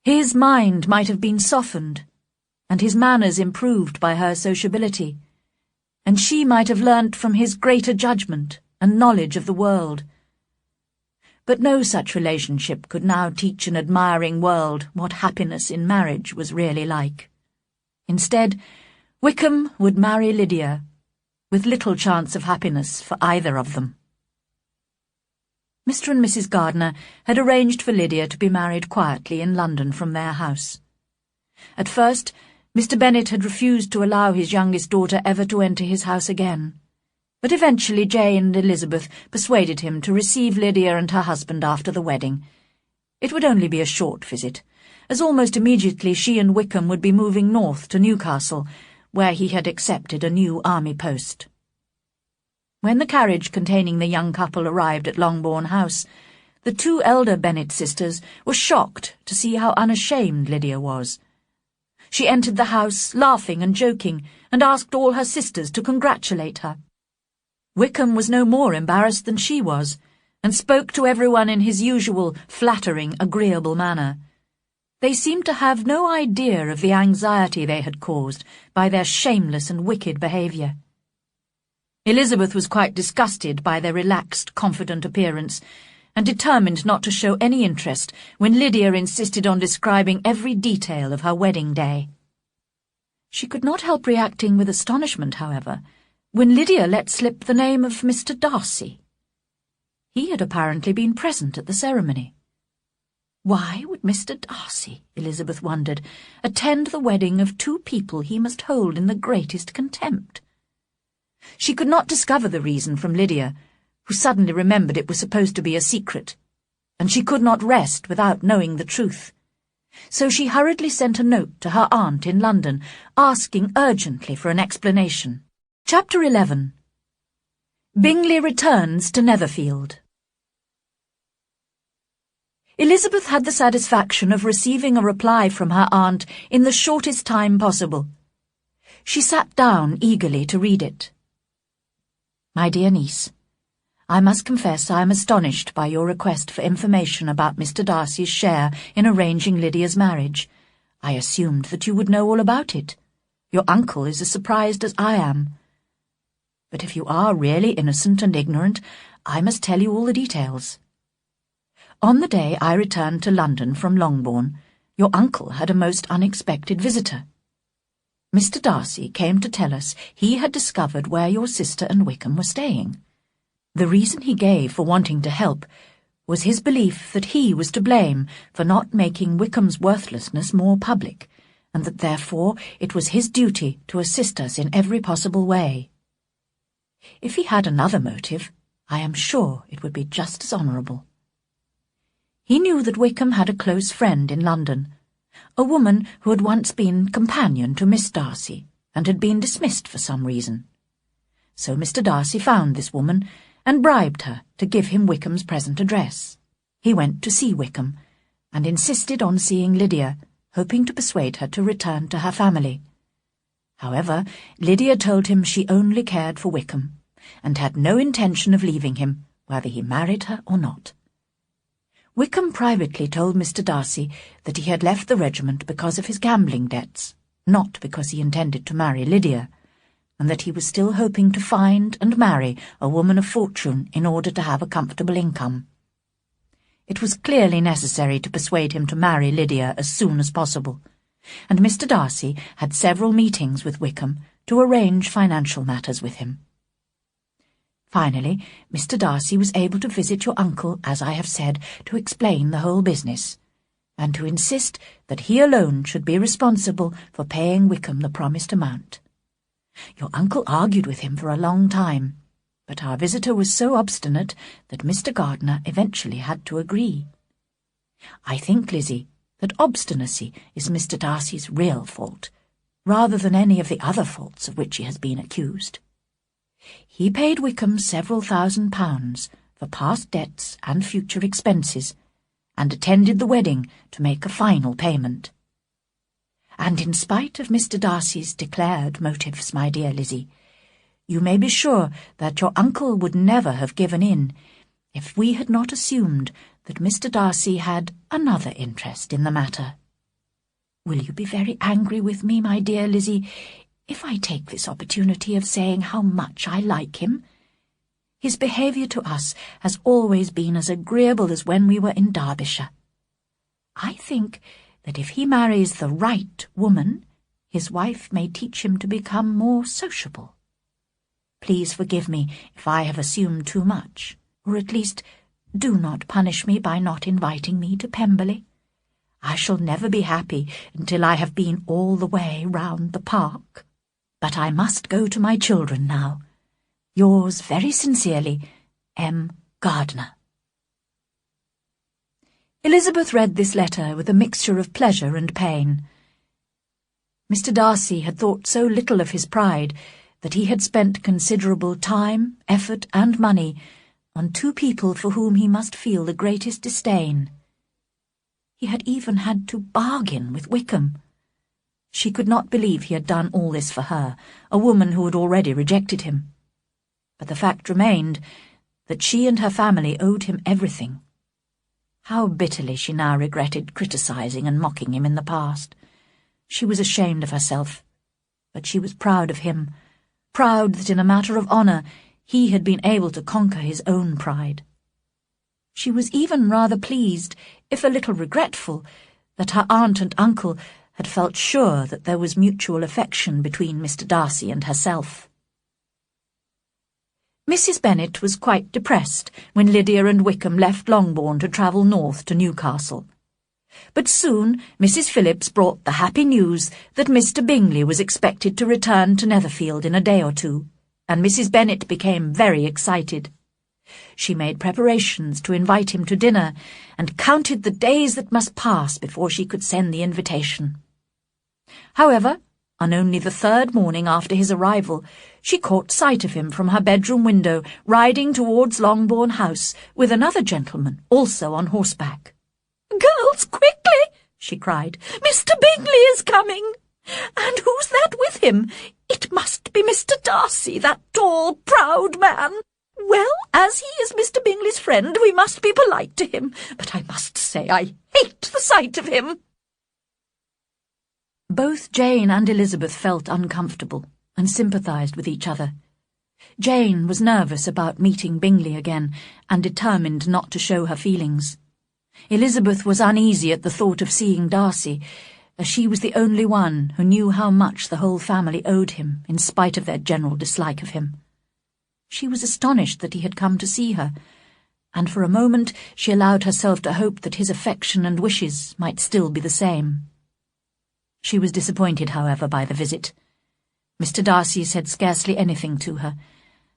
His mind might have been softened, and his manners improved by her sociability, and she might have learnt from his greater judgment and knowledge of the world. But no such relationship could now teach an admiring world what happiness in marriage was really like. Instead, Wickham would marry Lydia, with little chance of happiness for either of them. Mr. and Mrs. Gardiner had arranged for Lydia to be married quietly in London from their house. At first, Mr. Bennet had refused to allow his youngest daughter ever to enter his house again, but eventually Jane and Elizabeth persuaded him to receive Lydia and her husband after the wedding. It would only be a short visit, as almost immediately she and Wickham would be moving north to Newcastle, where he had accepted a new army post. When the carriage containing the young couple arrived at Longbourn House, the two elder Bennet sisters were shocked to see how unashamed Lydia was. She entered the house, laughing and joking, and asked all her sisters to congratulate her. Wickham was no more embarrassed than she was, and spoke to everyone in his usual flattering, agreeable manner. They seemed to have no idea of the anxiety they had caused by their shameless and wicked behaviour. Elizabeth was quite disgusted by their relaxed, confident appearance, and determined not to show any interest when Lydia insisted on describing every detail of her wedding day. She could not help reacting with astonishment, however, when Lydia let slip the name of Mr. Darcy. He had apparently been present at the ceremony. Why would Mr. Darcy, Elizabeth wondered, attend the wedding of two people he must hold in the greatest contempt? She could not discover the reason from Lydia, who suddenly remembered it was supposed to be a secret, and she could not rest without knowing the truth. So she hurriedly sent a note to her aunt in London, asking urgently for an explanation. Chapter 11. Bingley returns to Netherfield. Elizabeth had the satisfaction of receiving a reply from her aunt in the shortest time possible. She sat down eagerly to read it. My dear niece, I must confess I am astonished by your request for information about Mr. Darcy's share in arranging Lydia's marriage. I assumed that you would know all about it. Your uncle is as surprised as I am. But if you are really innocent and ignorant, I must tell you all the details. On the day I returned to London from Longbourn, your uncle had a most unexpected visitor. Mr. Darcy came to tell us he had discovered where your sister and Wickham were staying. The reason he gave for wanting to help was his belief that he was to blame for not making Wickham's worthlessness more public, and that therefore it was his duty to assist us in every possible way. If he had another motive, I am sure it would be just as honourable. He knew that Wickham had a close friend in London, a woman who had once been companion to Miss Darcy and had been dismissed for some reason. So Mr. Darcy found this woman and bribed her to give him Wickham's present address. He went to see Wickham and insisted on seeing Lydia, hoping to persuade her to return to her family. However, Lydia told him she only cared for Wickham and had no intention of leaving him, whether he married her or not. Wickham privately told Mr. Darcy that he had left the regiment because of his gambling debts, not because he intended to marry Lydia, and that he was still hoping to find and marry a woman of fortune in order to have a comfortable income. It was clearly necessary to persuade him to marry Lydia as soon as possible, and Mr. Darcy had several meetings with Wickham to arrange financial matters with him. Finally, Mr. Darcy was able to visit your uncle, as I have said, to explain the whole business, and to insist that he alone should be responsible for paying Wickham the promised amount. Your uncle argued with him for a long time, but our visitor was so obstinate that Mr. Gardiner eventually had to agree. I think, Lizzie, that obstinacy is Mr. Darcy's real fault, rather than any of the other faults of which he has been accused. He paid Wickham several £1,000s for past debts and future expenses, and attended the wedding to make a final payment. And in spite of Mr. Darcy's declared motives, my dear Lizzie, you may be sure that your uncle would never have given in if we had not assumed that Mr. Darcy had another interest in the matter. Will you be very angry with me, my dear Lizzie, if I take this opportunity of saying how much I like him? His behaviour to us has always been as agreeable as when we were in Derbyshire. I think that if he marries the right woman, his wife may teach him to become more sociable. Please forgive me if I have assumed too much, or at least do not punish me by not inviting me to Pemberley. I shall never be happy until I have been all the way round the park. But I must go to my children now. Yours very sincerely, M. Gardiner. Elizabeth read this letter with a mixture of pleasure and pain. Mr. Darcy had thought so little of his pride that he had spent considerable time, effort, and money on two people for whom he must feel the greatest disdain. He had even had to bargain with Wickham. She could not believe he had done all this for her, a woman who had already rejected him. But the fact remained that she and her family owed him everything. How bitterly she now regretted criticising and mocking him in the past. She was ashamed of herself, but she was proud of him, proud that in a matter of honour he had been able to conquer his own pride. She was even rather pleased, if a little regretful, that her aunt and uncle had felt sure that there was mutual affection between Mr. Darcy and herself. Mrs. Bennet was quite depressed when Lydia and Wickham left Longbourn to travel north to Newcastle. But soon Mrs. Phillips brought the happy news that Mr. Bingley was expected to return to Netherfield in a day or two, and Mrs. Bennet became very excited. She made preparations to invite him to dinner, and counted the days that must pass before she could send the invitation. However, on only the third morning after his arrival, she caught sight of him from her bedroom window, riding towards Longbourn House with another gentleman, also on horseback. "Girls, quickly!" she cried. "Mr. Bingley is coming! And who's that with him? It must be Mr. Darcy, that tall, proud man. Well, as he is Mr. Bingley's friend, we must be polite to him, but I must say I hate the sight of him." Both Jane and Elizabeth felt uncomfortable and sympathised with each other. Jane was nervous about meeting Bingley again and determined not to show her feelings. Elizabeth was uneasy at the thought of seeing Darcy, as she was the only one who knew how much the whole family owed him in spite of their general dislike of him. She was astonished that he had come to see her, and for a moment she allowed herself to hope that his affection and wishes might still be the same. She was disappointed, however, by the visit. Mr. Darcy said scarcely anything to her,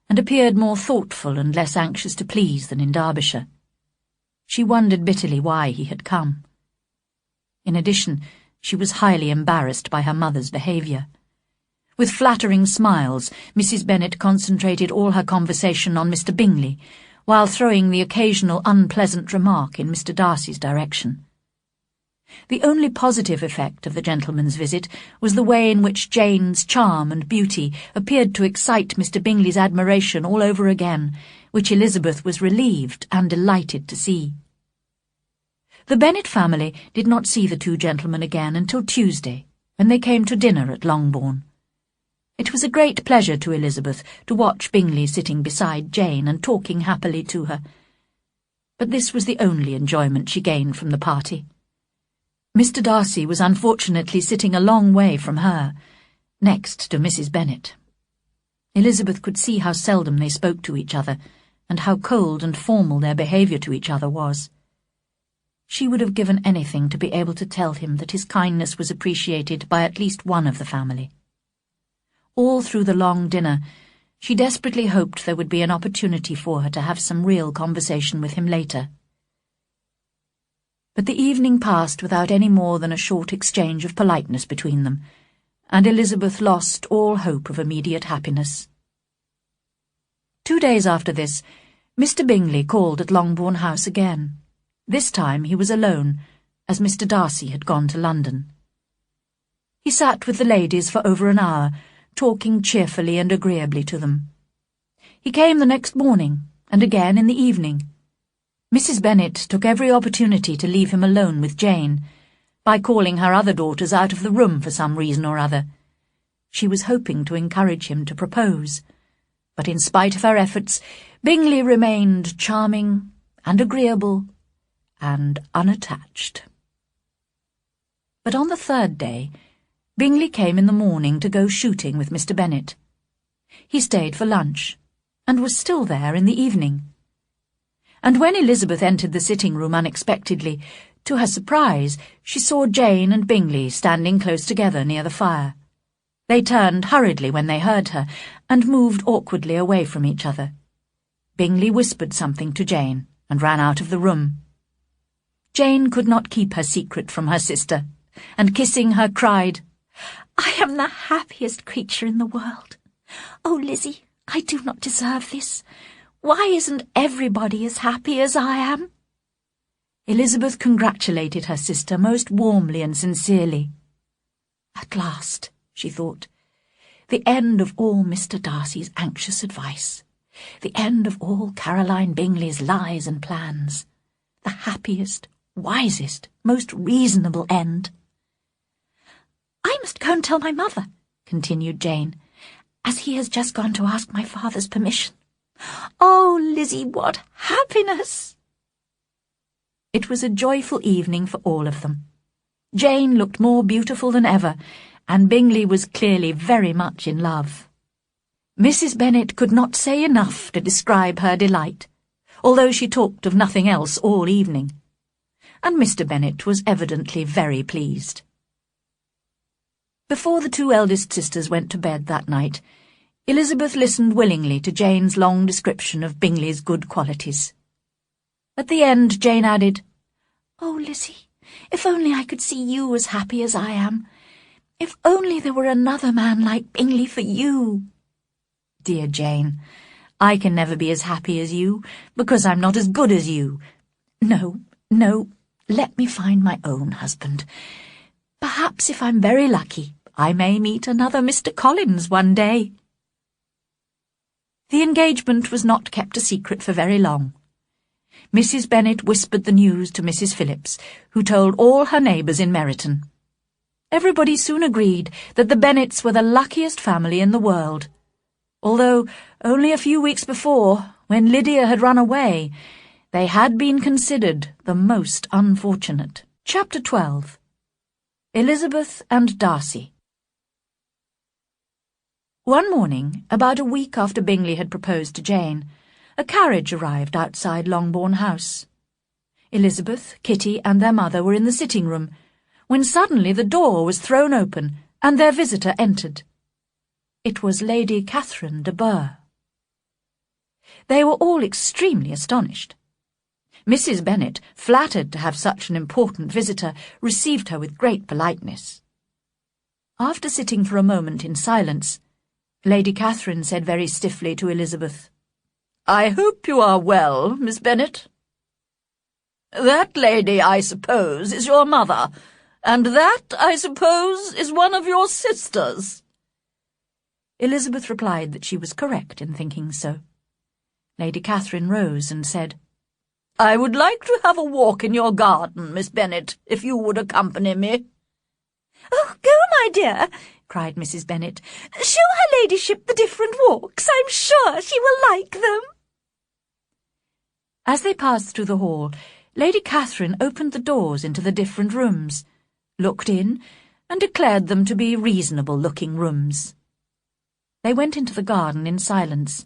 and appeared more thoughtful and less anxious to please than in Derbyshire. She wondered bitterly why he had come. In addition, she was highly embarrassed by her mother's behaviour. With flattering smiles, Mrs. Bennet concentrated all her conversation on Mr. Bingley, while throwing the occasional unpleasant remark in Mr. Darcy's direction. The only positive effect of the gentleman's visit was the way in which Jane's charm and beauty appeared to excite Mr. Bingley's admiration all over again, which Elizabeth was relieved and delighted to see. The Bennet family did not see the two gentlemen again until Tuesday, when they came to dinner at Longbourn. It was a great pleasure to Elizabeth to watch Bingley sitting beside Jane and talking happily to her, but this was the only enjoyment she gained from the party. Mr. Darcy was unfortunately sitting a long way from her, next to Mrs. Bennet. Elizabeth could see how seldom they spoke to each other, and how cold and formal their behaviour to each other was. She would have given anything to be able to tell him that his kindness was appreciated by at least one of the family. All through the long dinner, she desperately hoped there would be an opportunity for her to have some real conversation with him later. But the evening passed without any more than a short exchange of politeness between them, and Elizabeth lost all hope of immediate happiness. 2 days after this, Mr. Bingley called at Longbourn House again. This time he was alone, as Mr. Darcy had gone to London. He sat with the ladies for over an hour, talking cheerfully and agreeably to them. He came the next morning, and again in the evening. Mrs. Bennet took every opportunity to leave him alone with Jane, by calling her other daughters out of the room for some reason or other. She was hoping to encourage him to propose, but in spite of her efforts, Bingley remained charming and agreeable and unattached. But on the third day, Bingley came in the morning to go shooting with Mr. Bennet. He stayed for lunch, and was still there in the evening. And when Elizabeth entered the sitting-room unexpectedly, to her surprise, she saw Jane and Bingley standing close together near the fire. They turned hurriedly when they heard her, and moved awkwardly away from each other. Bingley whispered something to Jane, and ran out of the room. Jane could not keep her secret from her sister, and kissing her cried,
"I am the happiest creature in the world. Oh, Lizzie, I do not deserve this. Why isn't everybody as happy as I am?"
Elizabeth congratulated her sister most warmly and sincerely. At last, she thought, the end of all Mr. Darcy's anxious advice, the end of all Caroline Bingley's lies and plans, the happiest, wisest, most reasonable end.
"I must go and tell my mother," continued Jane, "as he has just gone to ask my father's permission. Oh, Lizzie, what happiness!"
It was a joyful evening for all of them. Jane looked more beautiful than ever, and Bingley was clearly very much in love. Mrs. Bennet could not say enough to describe her delight, although she talked of nothing else all evening, and Mr. Bennet was evidently very pleased. Before the two eldest sisters went to bed that night, Elizabeth listened willingly to Jane's long description of Bingley's good qualities. At the end, Jane added, "Oh, Lizzie, if only I could see you as happy as I am. If only there were another man like Bingley for you." "Dear Jane, I can never be as happy as you, because I'm not as good as you. No, let me find my own husband. Perhaps if I'm very lucky, I may meet another Mr. Collins one day." The engagement was not kept a secret for very long. Mrs. Bennet whispered the news to Mrs. Phillips, who told all her neighbours in Meryton. Everybody soon agreed that the Bennets were the luckiest family in the world, although only a few weeks before, when Lydia had run away, they had been considered the most unfortunate. Chapter 12. Elizabeth and Darcy. One morning, about a week after Bingley had proposed to Jane, a carriage arrived outside Longbourn House. Elizabeth, Kitty, and their mother were in the sitting-room, when suddenly the door was thrown open and their visitor entered. It was Lady Catherine de Bourgh. They were all extremely astonished. Mrs. Bennet, flattered to have such an important visitor, received her with great politeness. After sitting for a moment in silence, Lady Catherine said very stiffly to Elizabeth, "I hope you are well, Miss Bennet. That lady, I suppose, is your mother, and that, I suppose, is one of your sisters." Elizabeth replied that she was correct in thinking so. Lady Catherine rose and said, "I would like to have a walk in your garden, Miss Bennet, if you would accompany me."
"Oh, go, my dear," cried Mrs. Bennet. "Show her ladyship the different walks. I'm sure she will like them."
As they passed through the hall, Lady Catherine opened the doors into the different rooms, looked in, and declared them to be reasonable-looking rooms. They went into the garden in silence.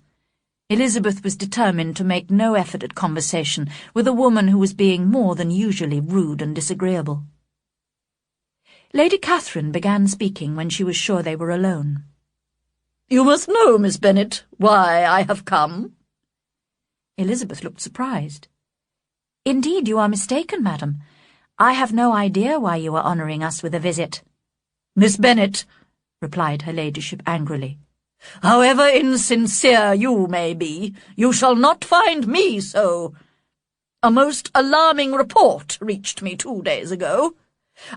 Elizabeth was determined to make no effort at conversation with a woman who was being more than usually rude and disagreeable. Lady Catherine began speaking when she was sure they were alone.
"You must know, Miss Bennet, why I have come."
Elizabeth looked surprised. "Indeed, you are mistaken, madam. I have no idea why you are honouring us with a visit."
"Miss Bennet," replied her ladyship angrily, "however insincere you may be, you shall not find me so. A most alarming report reached me 2 days ago.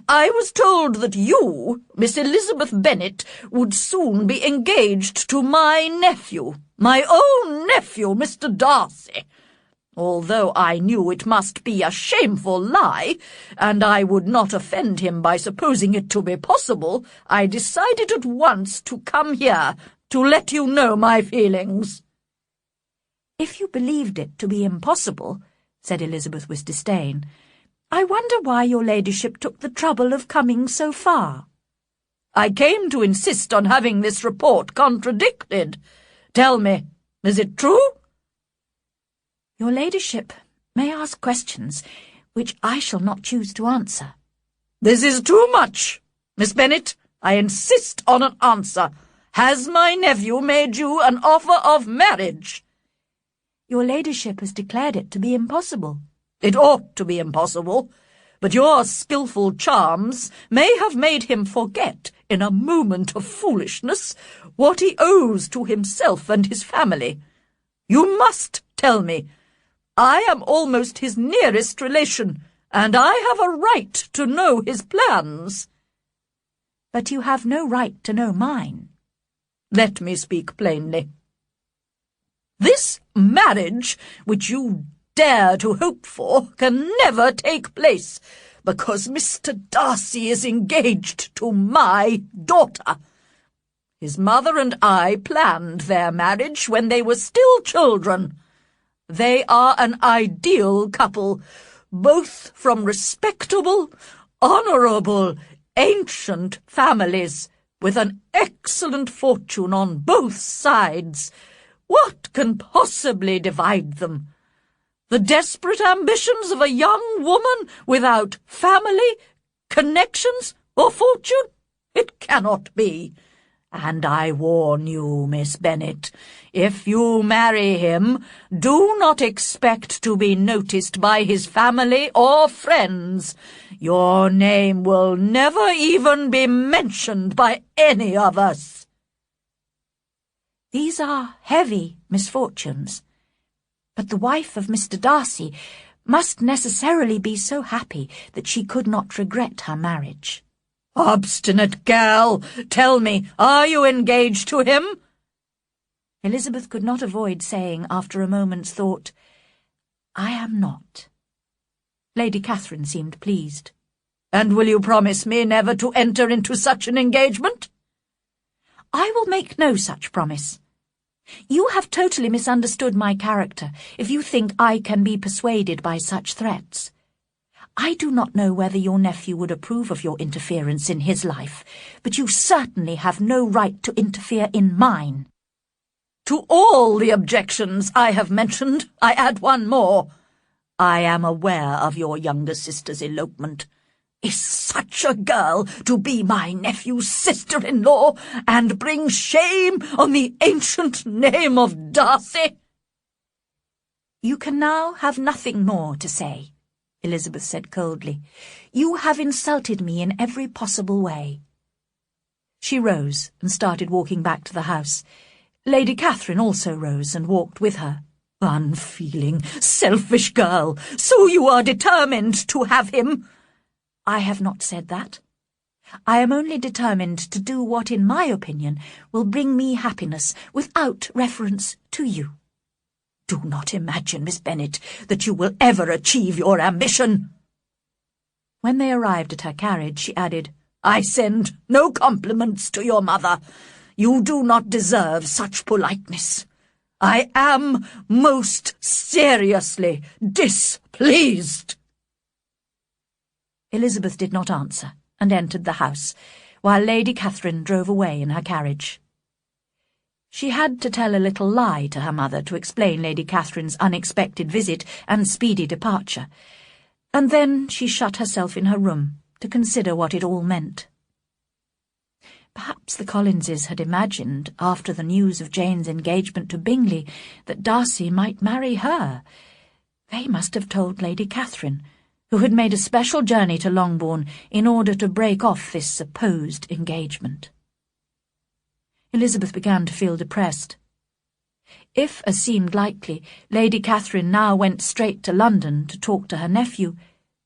I was told that you, Miss Elizabeth Bennet, would soon be engaged to my nephew, my own nephew, Mr. Darcy. Although I knew it must be a shameful lie, and I would not offend him by supposing it to be possible, I decided at once to come here to let you know my feelings."
"If you believed it to be impossible," said Elizabeth with disdain, "I wonder why your ladyship took the trouble of coming so far."
"I came to insist on having this report contradicted. Tell me, is it true?"
"Your ladyship may ask questions which I shall not choose to answer."
"This is too much. Miss Bennet, I insist on an answer. Has my nephew made you an offer of marriage?"
"Your ladyship has declared it to be impossible."
"It ought to be impossible, but your skilful charms may have made him forget, in a moment of foolishness, what he owes to himself and his family. You must tell me. I am almost his nearest relation, and I have a right to know his plans."
"But you have no right to know mine."
"Let me speak plainly. This marriage, which you dare to hope for, can never take place, because Mr. Darcy is engaged to my daughter. His mother and I planned their marriage when they were still children. They are an ideal couple, both from respectable, honourable, ancient families, with an excellent fortune on both sides. What can possibly divide them? The desperate ambitions of a young woman without family, connections, or fortune? It cannot be. And I warn you, Miss Bennet, if you marry him, do not expect to be noticed by his family or friends. Your name will never even be mentioned by any of us.
These are heavy misfortunes, but the wife of Mr. Darcy must necessarily be so happy that she could not regret her marriage.
Obstinate girl! Tell me, are you engaged to him?
Elizabeth could not avoid saying, after a moment's thought, "I am not." Lady Catherine seemed pleased.
And will you promise me never to enter into such an engagement?
I will make no such promise. You have totally misunderstood my character if you think I can be persuaded by such threats. I do not know whether your nephew would approve of your interference in his life, but you certainly have no right to interfere in mine.
To all the objections I have mentioned, I add one more. I am aware of your younger sister's elopement. Is such a girl to be my nephew's sister-in-law and bring shame on the ancient name of Darcy?
You can now have nothing more to say, Elizabeth said coldly. You have insulted me in every possible way. She rose and started walking back to the house. Lady Catherine also rose and walked with her.
Unfeeling, selfish girl, so you are determined to have him?
I have not said that. I am only determined to do what, in my opinion, will bring me happiness without reference to you.
Do not imagine, Miss Bennet, that you will ever achieve your ambition.
When they arrived at her carriage, she added,
I send no compliments to your mother. You do not deserve such politeness. I am most seriously displeased.
Elizabeth did not answer, and entered the house, while Lady Catherine drove away in her carriage. She had to tell a little lie to her mother to explain Lady Catherine's unexpected visit and speedy departure, and then she shut herself in her room to consider what it all meant. Perhaps the Collinses had imagined, after the news of Jane's engagement to Bingley, that Darcy might marry her. They must have told Lady Catherine, who had made a special journey to Longbourn in order to break off this supposed engagement. Elizabeth began to feel depressed. If, as seemed likely, Lady Catherine now went straight to London to talk to her nephew,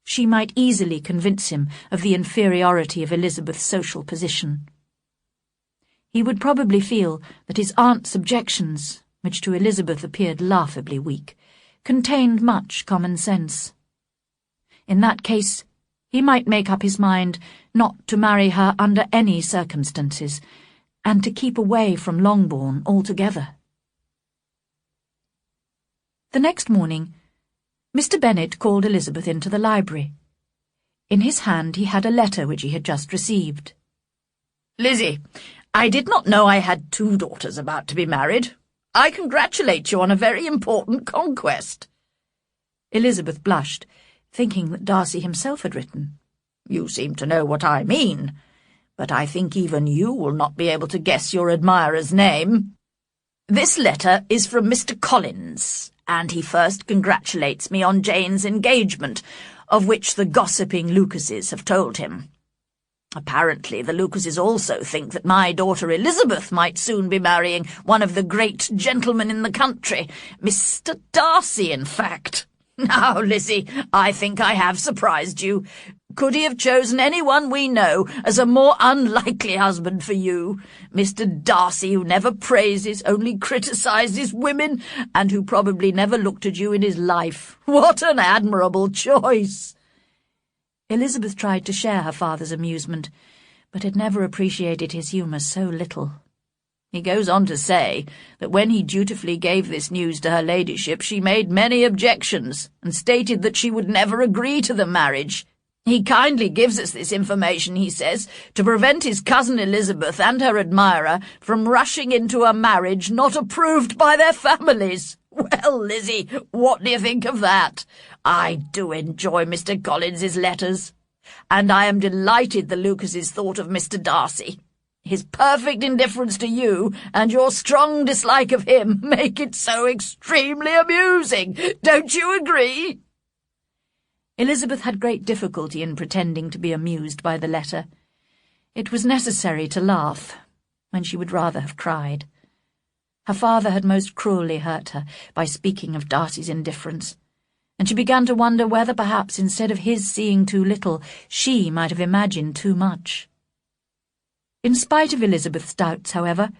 she might easily convince him of the inferiority of Elizabeth's social position. He would probably feel that his aunt's objections, which to Elizabeth appeared laughably weak, contained much common sense. In that case, he might make up his mind not to marry her under any circumstances, and to keep away from Longbourn altogether. The next morning, Mr. Bennet called Elizabeth into the library. In his hand he had a letter which he had just received.
Lizzie, I did not know I had 2 daughters about to be married. I congratulate you on a very important conquest.
Elizabeth blushed, thinking that Darcy himself had written.
You seem to know what I mean, but I think even you will not be able to guess your admirer's name. This letter is from Mr. Collins, and he first congratulates me on Jane's engagement, of which the gossiping Lucases have told him. Apparently the Lucases also think that my daughter Elizabeth might soon be marrying one of the great gentlemen in the country, Mr. Darcy, in fact. Now, Lizzie, I think I have surprised you. Could he have chosen anyone we know as a more unlikely husband for you? Mr. Darcy, who never praises, only criticises women, and who probably never looked at you in his life. What an admirable choice!
Elizabeth tried to share her father's amusement, but had never appreciated his humour so little.
He goes on to say that when he dutifully gave this news to her ladyship, she made many objections, and stated that she would never agree to the marriage. He kindly gives us this information, he says, to prevent his cousin Elizabeth and her admirer from rushing into a marriage not approved by their families. Well, Lizzie, what do you think of that? I do enjoy Mr. Collins's letters, and I am delighted the Lucases thought of Mr. Darcy. His perfect indifference to you and your strong dislike of him make it so extremely amusing. Don't you agree?"
Elizabeth had great difficulty in pretending to be amused by the letter. It was necessary to laugh, when she would rather have cried. Her father had most cruelly hurt her by speaking of Darcy's indifference, and she began to wonder whether perhaps instead of his seeing too little, she might have imagined too much. In spite of Elizabeth's doubts, however,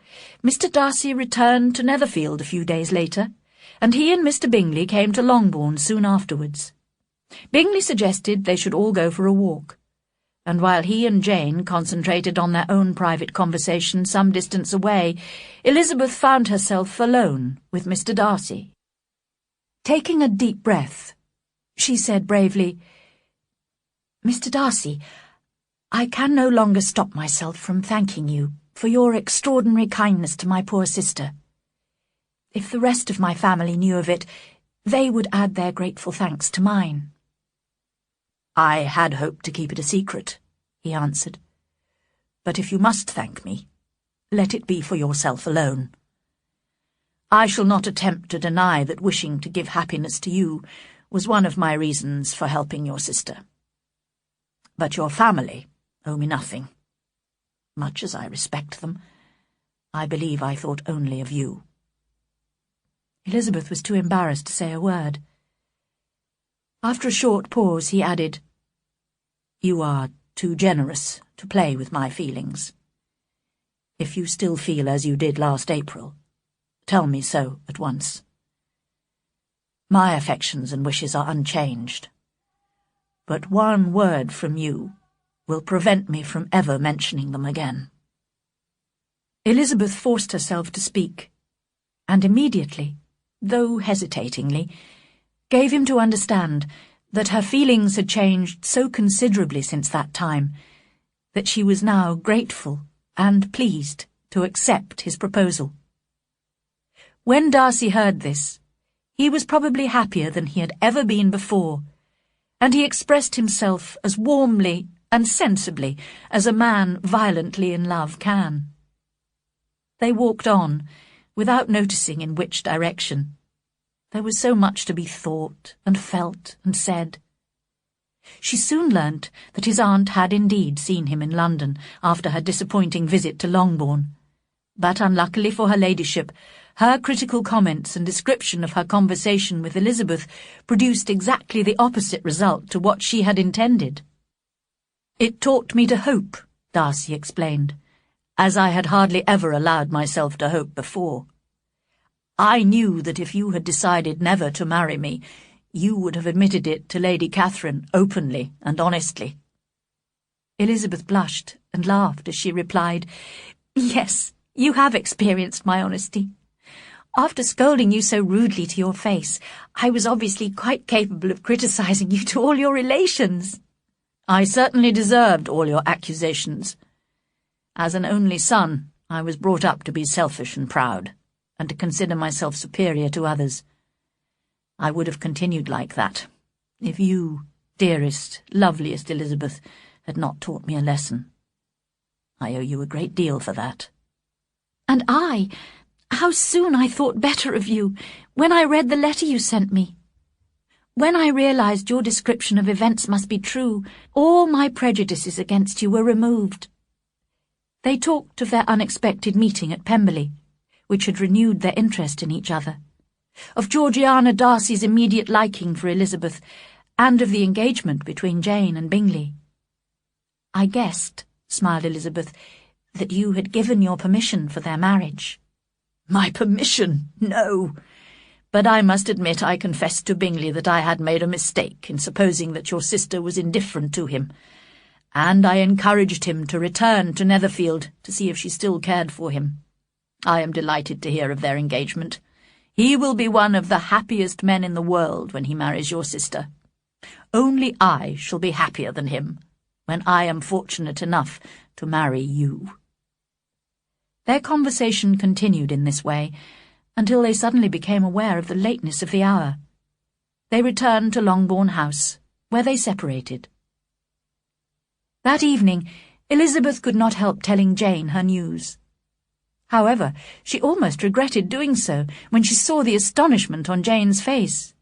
Mr. Darcy returned to Netherfield a few days later, and he and Mr. Bingley came to Longbourn soon afterwards. Bingley suggested they should all go for a walk, and while he and Jane concentrated on their own private conversation some distance away, Elizabeth found herself alone with Mr. Darcy. Taking a deep breath, she said bravely, "Mr. Darcy, I can no longer stop myself from thanking you for your extraordinary kindness to my poor sister. If the rest of my family knew of it, they would add their grateful thanks to mine." "I had hoped to keep it a secret," he answered. "But if you must thank me, let it be for yourself alone. I shall not attempt to deny that wishing to give happiness to you was one of my reasons for helping your sister. But your family owe me nothing. Much as I respect them, I believe I thought only of you." Elizabeth was too embarrassed to say a word. After a short pause, he added, "You are too generous to play with my feelings. If you still feel as you did last April, tell me so at once. My affections and wishes are unchanged, but one word from you will prevent me from ever mentioning them again." Elizabeth forced herself to speak, and immediately, though hesitatingly, gave him to understand that her feelings had changed so considerably since that time that she was now grateful and pleased to accept his proposal. When Darcy heard this, he was probably happier than he had ever been before, and he expressed himself as warmly and sensibly as a man violently in love can. They walked on, without noticing in which direction. There was so much to be thought and felt and said. She soon learnt that his aunt had indeed seen him in London after her disappointing visit to Longbourn, but unluckily for her ladyship, her critical comments and description of her conversation with Elizabeth produced exactly the opposite result to what she had intended. "It taught me to hope," Darcy explained, "as I had hardly ever allowed myself to hope before. I knew that if you had decided never to marry me, you would have admitted it to Lady Catherine openly and honestly." Elizabeth blushed and laughed as she replied, "Yes, you have experienced my honesty. After scolding you so rudely to your face, I was obviously quite capable of criticizing you to all your relations." "I certainly deserved all your accusations. As an only son, I was brought up to be selfish and proud, and to consider myself superior to others. I would have continued like that, if you, dearest, loveliest Elizabeth, had not taught me a lesson. I owe you a great deal for that." "And how soon I thought better of you, when I read the letter you sent me. When I realized your description of events must be true, all my prejudices against you were removed." They talked of their unexpected meeting at Pemberley, which had renewed their interest in each other, of Georgiana Darcy's immediate liking for Elizabeth, and of the engagement between Jane and Bingley. "I guessed," smiled Elizabeth, "that you had given your permission for their marriage."
"My permission? No. But I must admit I confessed to Bingley that I had made a mistake in supposing that your sister was indifferent to him, and I encouraged him to return to Netherfield to see if she still cared for him. I am delighted to hear of their engagement. He will be one of the happiest men in the world when he marries your sister. Only I shall be happier than him when I am fortunate enough to marry you."
Their conversation continued in this way, until they suddenly became aware of the lateness of the hour. They returned to Longbourn House, where they separated. That evening, Elizabeth could not help telling Jane her news. However, she almost regretted doing so when she saw the astonishment on Jane's face.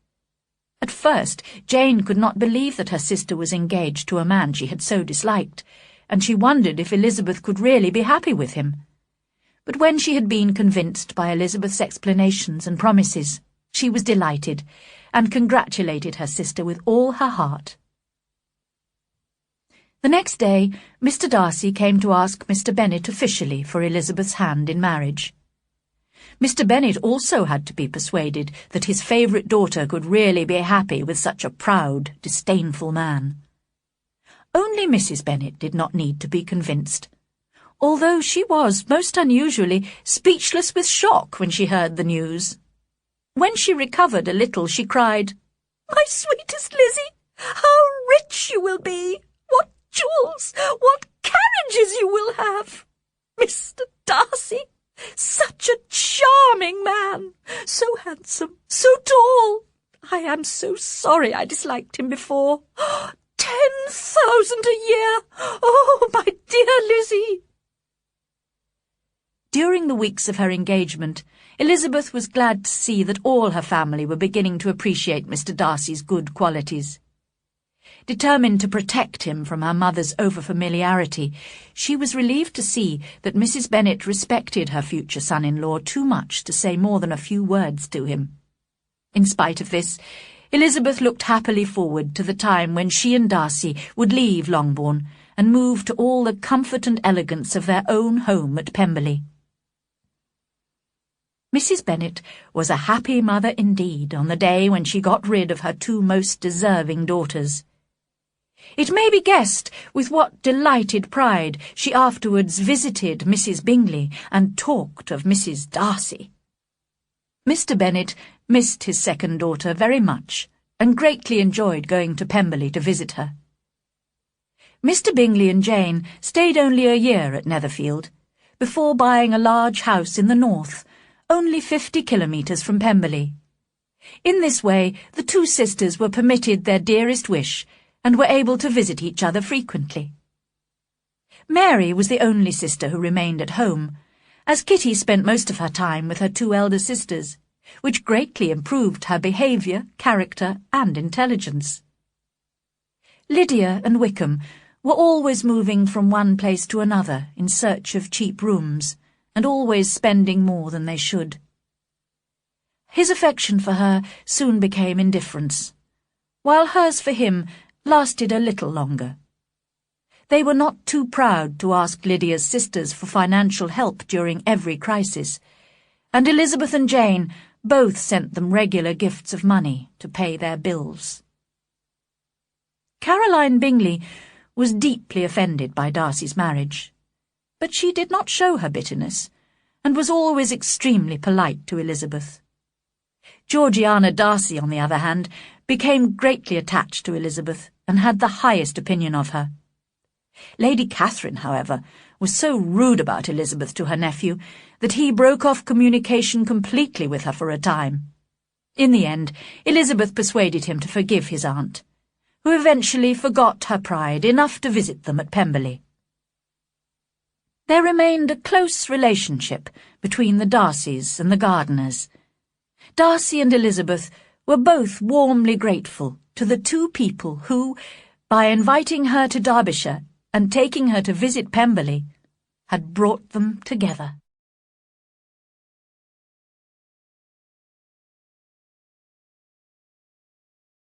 At first, Jane could not believe that her sister was engaged to a man she had so disliked, and she wondered if Elizabeth could really be happy with him. But when she had been convinced by Elizabeth's explanations and promises, she was delighted, and congratulated her sister with all her heart. The next day, Mr. Darcy came to ask Mr. Bennet officially for Elizabeth's hand in marriage. Mr. Bennet also had to be persuaded that his favourite daughter could really be happy with such a proud, disdainful man. Only Mrs. Bennet did not need to be convinced, although she was, most unusually, speechless with shock when she heard the news. When she recovered a little, she cried, "My sweetest Lizzie, how rich you will be! What jewels, what carriages you will have! Mr. Darcy, such a charming man, so handsome, so tall. I am so sorry I disliked him before. 10,000 a year! Oh, my dear Lizzie!" During the weeks of her engagement, Elizabeth was glad to see that all her family were beginning to appreciate Mr. Darcy's good qualities. Determined to protect him from her mother's over-familiarity, she was relieved to see that Mrs. Bennet respected her future son-in-law too much to say more than a few words to him. In spite of this, Elizabeth looked happily forward to the time when she and Darcy would leave Longbourn and move to all the comfort and elegance of their own home at Pemberley. Mrs. Bennet was a happy mother indeed on the day when she got rid of her two most deserving daughters. It may be guessed with what delighted pride she afterwards visited Mrs. Bingley and talked of Mrs. Darcy. Mr. Bennet missed his second daughter very much and greatly enjoyed going to Pemberley to visit her. Mr. Bingley and Jane stayed only a year at Netherfield, before buying a large house in the north, only 50 kilometres from Pemberley. In this way, the two sisters were permitted their dearest wish and were able to visit each other frequently. Mary was the only sister who remained at home, as Kitty spent most of her time with her two elder sisters, which greatly improved her behaviour, character, and intelligence. Lydia and Wickham were always moving from one place to another in search of cheap rooms, and always spending more than they should. His affection for her soon became indifference, while hers for him lasted a little longer. They were not too proud to ask Lydia's sisters for financial help during every crisis, and Elizabeth and Jane both sent them regular gifts of money to pay their bills. Caroline Bingley was deeply offended by Darcy's marriage, but she did not show her bitterness, and was always extremely polite to Elizabeth. Georgiana Darcy, on the other hand, became greatly attached to Elizabeth, and had the highest opinion of her. Lady Catherine, however, was so rude about Elizabeth to her nephew that he broke off communication completely with her for a time. In the end, Elizabeth persuaded him to forgive his aunt, who eventually forgot her pride enough to visit them at Pemberley. There remained a close relationship between the Darcys and the Gardiners. Darcy and Elizabeth were both warmly grateful to the two people who, by inviting her to Derbyshire and taking her to visit Pemberley, had brought them together.